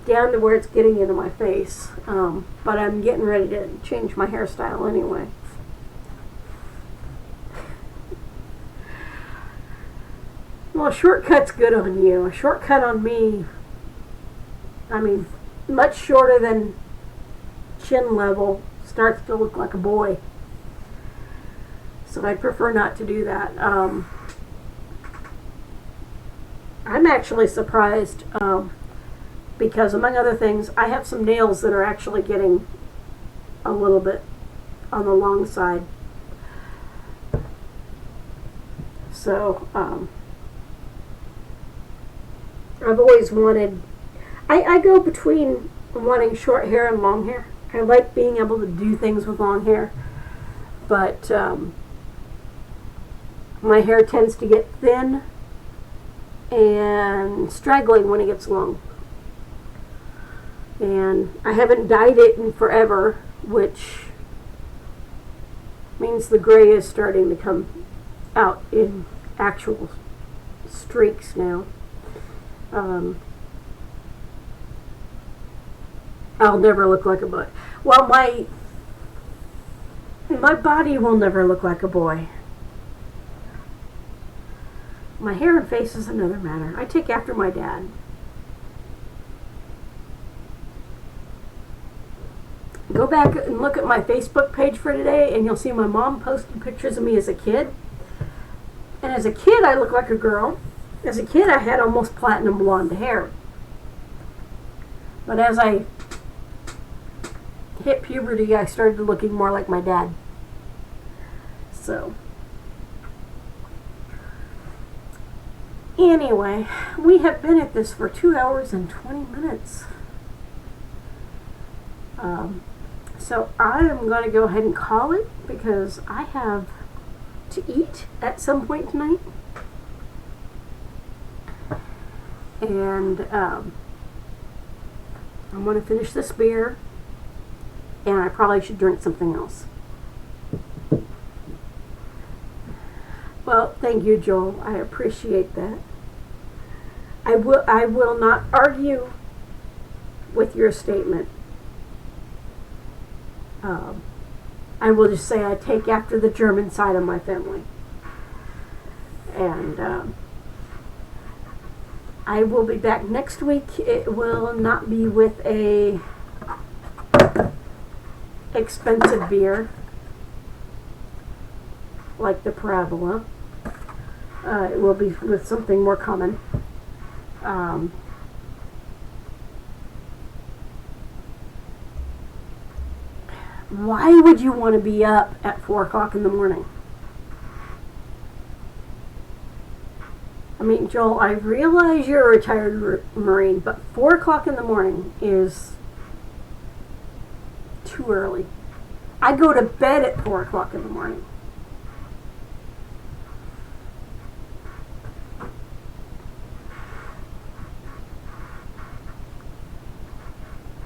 down to where it's getting into my face, but I'm getting ready to change my hairstyle anyway. Well, a shortcut's good on you. A shortcut on me, I mean, much shorter than chin level, starts to look like a boy. So I prefer not to do that. I'm actually surprised because, among other things, I have some nails that are actually getting a little bit on the long side. So, I've always wanted, I go between wanting short hair and long hair. I like being able to do things with long hair, but my hair tends to get thin and straggling when it gets long. And I haven't dyed it in forever, which means the gray is starting to come out in actual streaks now. I'll never look like a boy. Well, my body will never look like a boy. My hair and face is another matter. I take after my dad. Go back and look at my Facebook page for today, and you'll see my mom posted pictures of me as a kid. And as a kid, I look like a girl. As a kid, I had almost platinum blonde hair. But as I hit puberty, I started looking more like my dad. So, anyway, we have been at this for 2 hours and 20 minutes. So I am going to go ahead and call it because I have to eat at some point tonight. And I'm going to finish this beer, and I probably should drink something else. Well, thank you, Joel. I appreciate that. I will not argue with your statement. I will just say I take after the German side of my family. And I will be back next week. It will not be with a expensive beer like the Parabola. It will be with something more common. Why would you want to be up at 4 o'clock in the morning? I mean, Joel, I realize you're a retired Marine, but 4 o'clock in the morning is too early. I go to bed at 4 o'clock in the morning.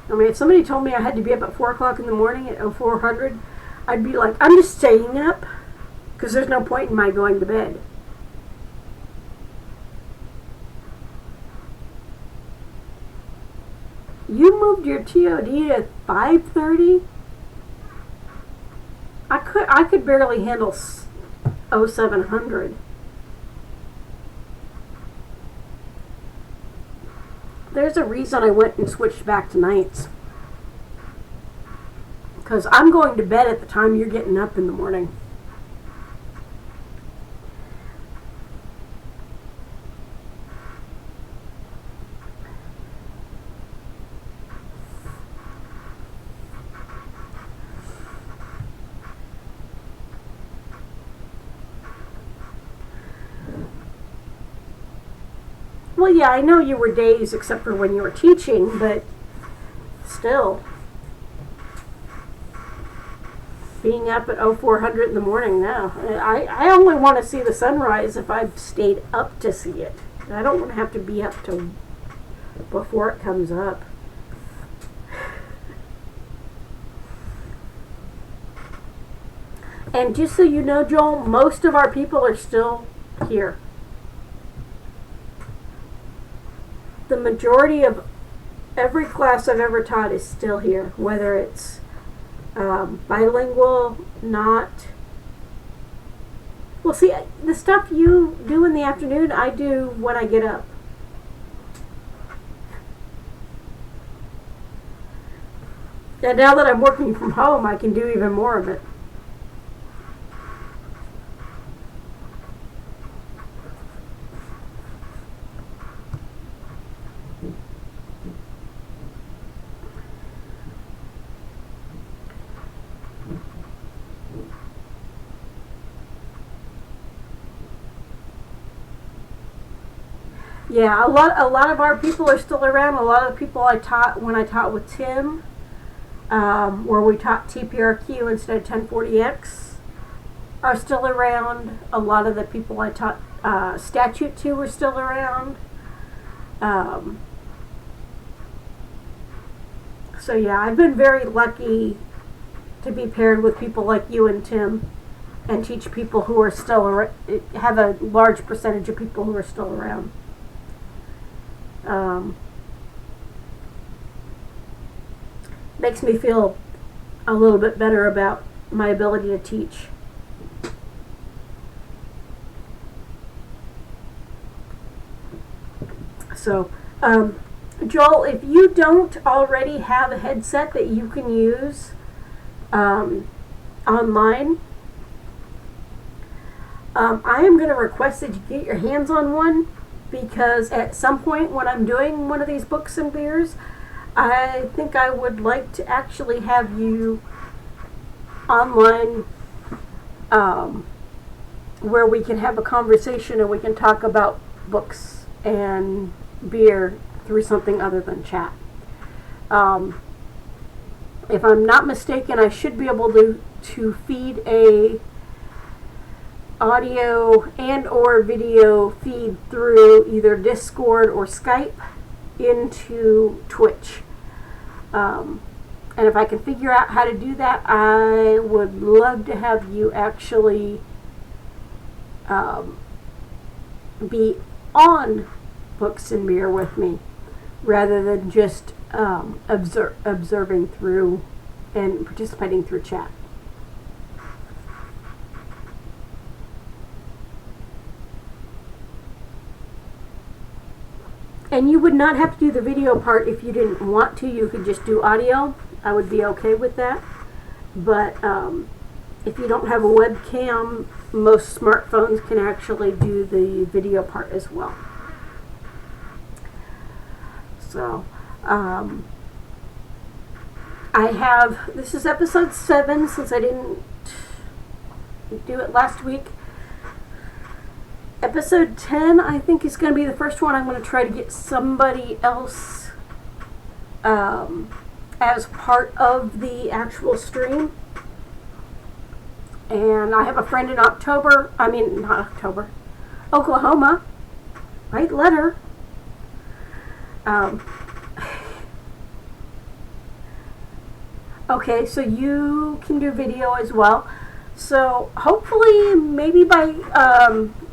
I mean, if somebody told me I had to be up at 4 o'clock in the morning at 0400, I'd be like, I'm just staying up because there's no point in my going to bed. You moved your TOD to 5:30? I could barely handle 0700. There's a reason I went and switched back to nights. Because I'm going to bed at the time you're getting up in the morning. Well, yeah, I know you were days except for when you were teaching, but still. Being up at 0400 in the morning, no. I only want to see the sunrise if I've stayed up to see it. I don't want to have to be up till before it comes up. And just so you know, Joel, most of our people are still here. The majority of every class I've ever taught is still here, whether it's bilingual, not. Well, see, the stuff you do in the afternoon, I do when I get up. And now that I'm working from home, I can do even more of it. Yeah, a lot of our people are still around. A lot of the people I taught when I taught with Tim, where we taught TPRQ instead of 1040X, are still around. A lot of the people I taught statute to are still around. So yeah, I've been very lucky to be paired with people like you and Tim, and teach people who are still have a large percentage of people who are still around. Makes me feel a little bit better about my ability to teach. So, Joel, if you don't already have a headset that you can use online, I am going to request that you get your hands on one, because at some point when I'm doing one of these books and beers, I think I would like to actually have you online, where we can have a conversation and we can talk about books and beer through something other than chat. If I'm not mistaken, I should be able to feed a audio and or video feed through either Discord or Skype into Twitch. And if I can figure out how to do that, I would love to have you actually be on Books and Beer with me, rather than just observing through and participating through chat. And you would not have to do the video part if you didn't want to. You could just do audio. I would be okay with that. But if you don't have a webcam, most smartphones can actually do the video part as well. So, this is episode 7, since I didn't do it last week. Episode 10, I think, is going to be the first one. I'm going to try to get somebody else as part of the actual stream. And I have a friend in Oklahoma. Right letter. Okay, so you can do video as well. So hopefully, maybe by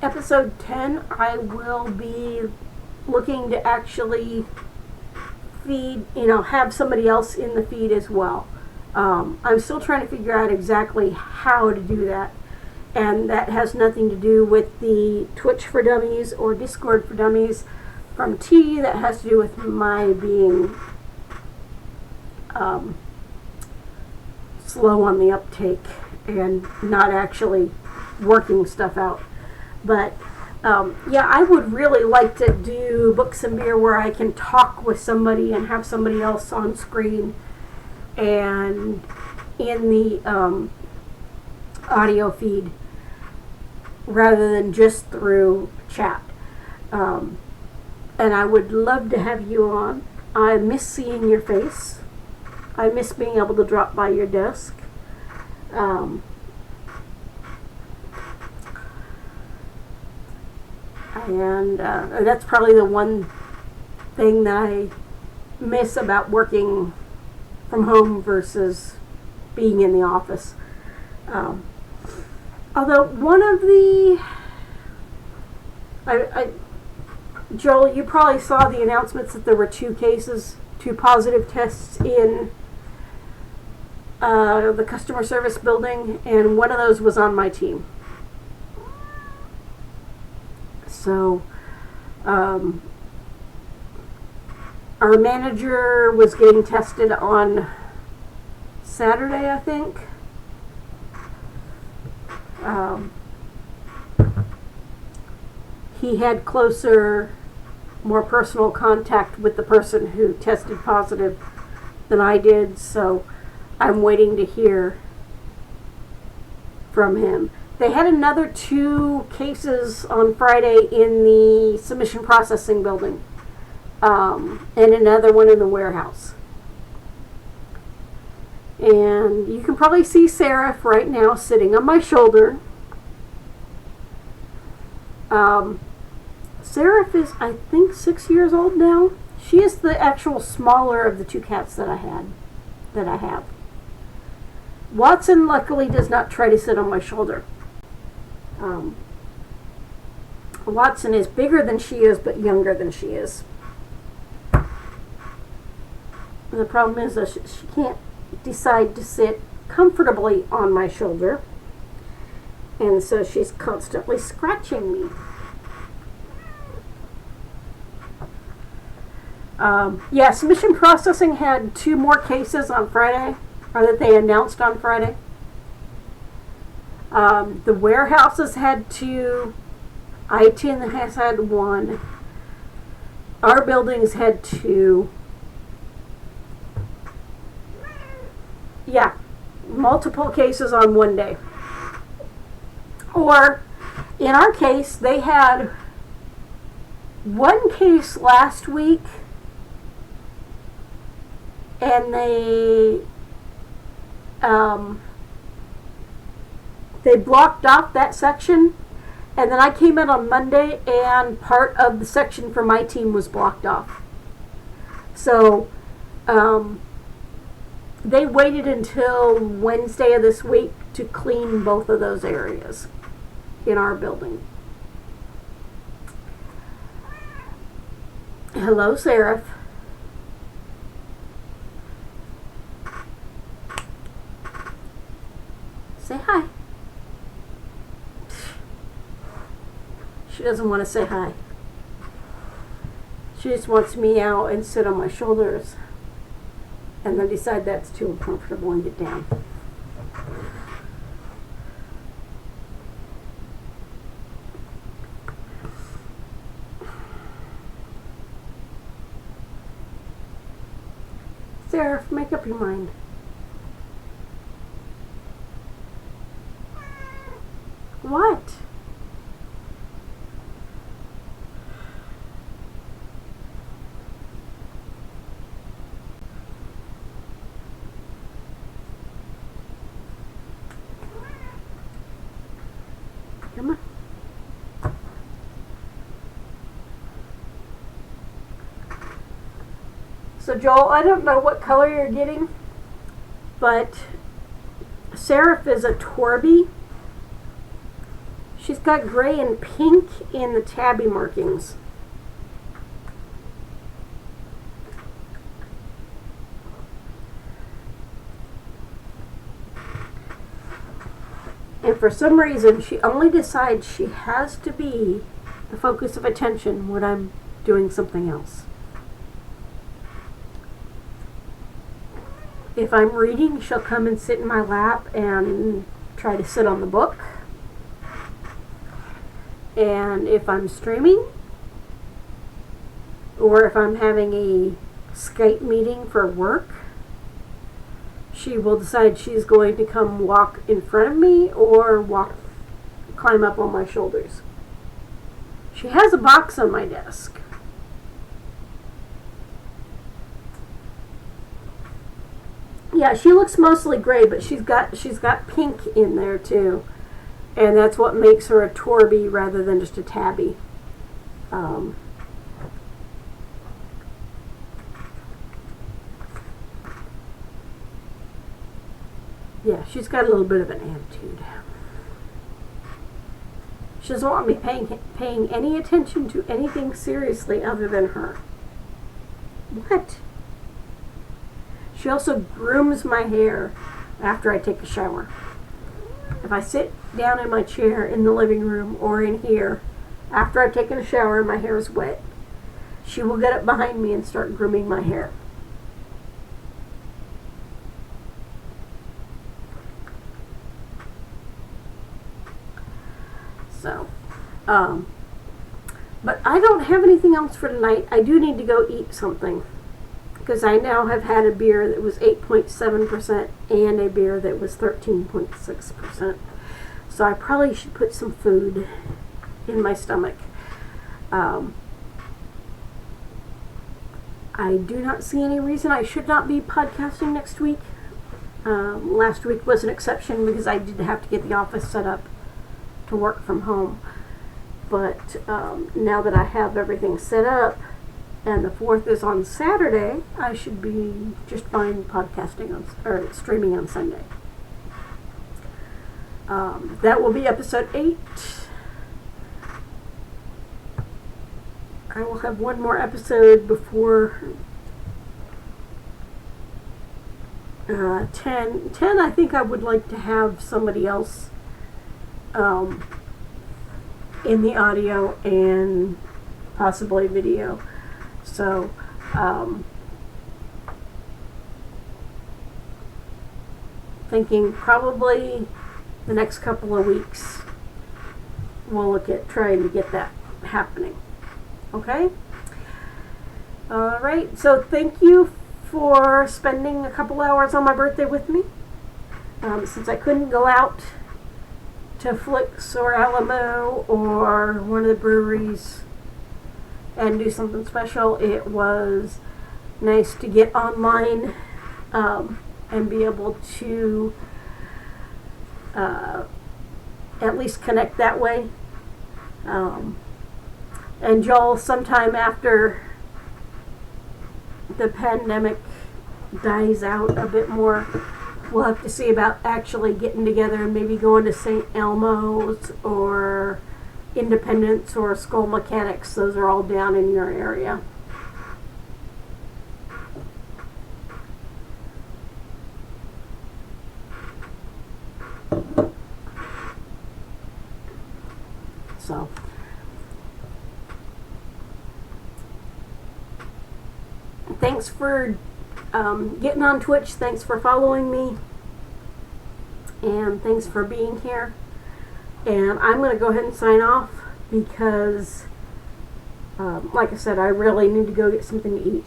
episode 10, I will be looking to actually feed, have somebody else in the feed as well. I'm still trying to figure out exactly how to do that. And that has nothing to do with the Twitch for Dummies or Discord for Dummies from T. That has to do with my being slow on the uptake and not actually working stuff out. But I would really like to do Books and Beer where I can talk with somebody and have somebody else on screen and in the audio feed rather than just through chat. And I would love to have you on. I miss seeing your face. I miss being able to drop by your desk. And that's probably the one thing that I miss about working from home versus being in the office. Although one of the, Joel, you probably saw the announcements that there were 2 positive tests in the customer service building, and one of those was on my team. So, our manager was getting tested on Saturday, I think. He had closer, more personal contact with the person who tested positive than I did, so I'm waiting to hear from him. They had another 2 cases on Friday in the submission processing building, and another one in the warehouse. And you can probably see Seraph right now sitting on my shoulder. Seraph is, I think, 6 years old now. She is the actual smaller of the 2 cats that I have. Watson luckily does not try to sit on my shoulder. Watson is bigger than she is, but younger than she is. And the problem is that she can't decide to sit comfortably on my shoulder, and so she's constantly scratching me. Submission processing had 2 more cases on Friday, or that they announced on Friday. The warehouses had 2. I-10 has had 1. Our buildings had 2. Yeah, multiple cases on one day. Or, in our case, they had 1 case last week, and they blocked off that section, and then I came in on Monday and part of the section for my team was blocked off. So they waited until Wednesday of this week to clean both of those areas in our building. Hello, Seraph. Say hi. She doesn't want to say hi. She just wants to meow and sit on my shoulders and then decide that's too uncomfortable and get down. Seraph, make up your mind. What? Come on. So Joel, I don't know what color you're getting, but Seraph is a Torby. She's got gray and pink in the tabby markings. And for some reason, she only decides she has to be the focus of attention when I'm doing something else. If I'm reading, she'll come and sit in my lap and try to sit on the book. And if I'm streaming, or if I'm having a Skype meeting for work, she will decide she's going to come walk in front of me or climb up on my shoulders. She has a box on my desk. Yeah, she looks mostly gray, but she's got pink in there too. And that's what makes her a Torby rather than just a tabby. Yeah, she's got a little bit of an attitude. She doesn't want me paying any attention to anything seriously other than her. What? She also grooms my hair after I take a shower. If I sit down in my chair in the living room or in here after I've taken a shower and my hair is wet, she will get up behind me and start grooming my hair. So, but I don't have anything else for tonight. I do need to go eat something because I now have had a beer that was 8.7% and a beer that was 13.6%. So I probably should put some food in my stomach. I do not see any reason I should not be podcasting next week. Last week was an exception because I did have to get the office set up to work from home. But now that I have everything set up and the 4th is on Saturday, I should be just fine podcasting or streaming on Sunday. That will be episode 8. I will have one more episode before 10. 10, I think I would like to have somebody else in the audio and possibly video. So, thinking probably the next couple of weeks we'll look at trying to get that happening. Okay? Alright, so thank you for spending a couple hours on my birthday with me. Since I couldn't go out to Flicks or Alamo or one of the breweries and do something special, it was nice to get online and be able to at least connect that way. And Joel, sometime after the pandemic dies out a bit more, we'll have to see about actually getting together and maybe going to St. Elmo's or Independence or Skull Mechanics. Those are all down in your area. So, thanks for getting on Twitch. Thanks for following me. And thanks for being here. And I'm going to go ahead and sign off because, like I said, I really need to go get something to eat.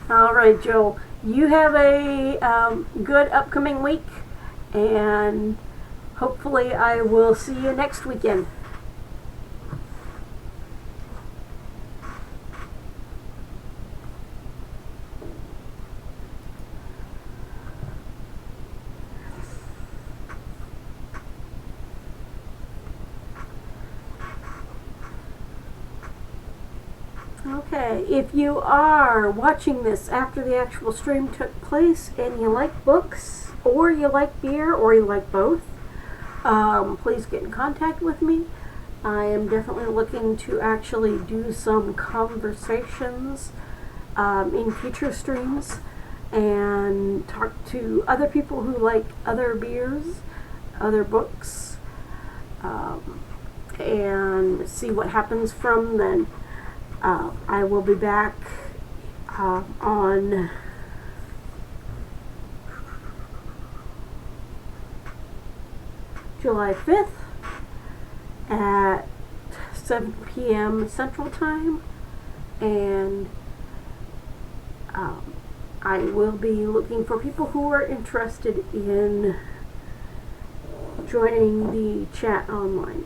All right, Joel. You have a good upcoming week, and hopefully I will see you next weekend. Okay, if you are watching this after the actual stream took place and you like books, or you like beer, or you like both, please get in contact with me. I am definitely looking to actually do some conversations in future streams and talk to other people who like other beers, other books, and see what happens from then. I will be back on July 5th at 7 p.m. Central Time, and I will be looking for people who are interested in joining the chat online.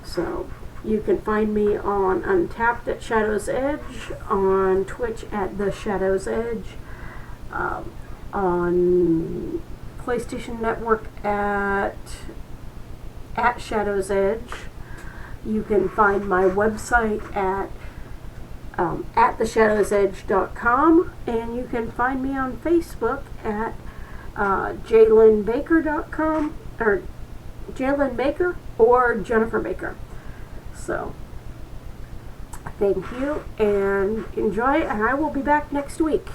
So you can find me on Untapped at Shadow's Edge, on Twitch at The Shadow's Edge, on PlayStation Network at Shadow's Edge. You can find my website at at theshadowsedge.com, and you can find me on Facebook at JaylinBaker.com, or Jaylin Baker or Jennifer Baker. So, thank you and enjoy, and I will be back next week.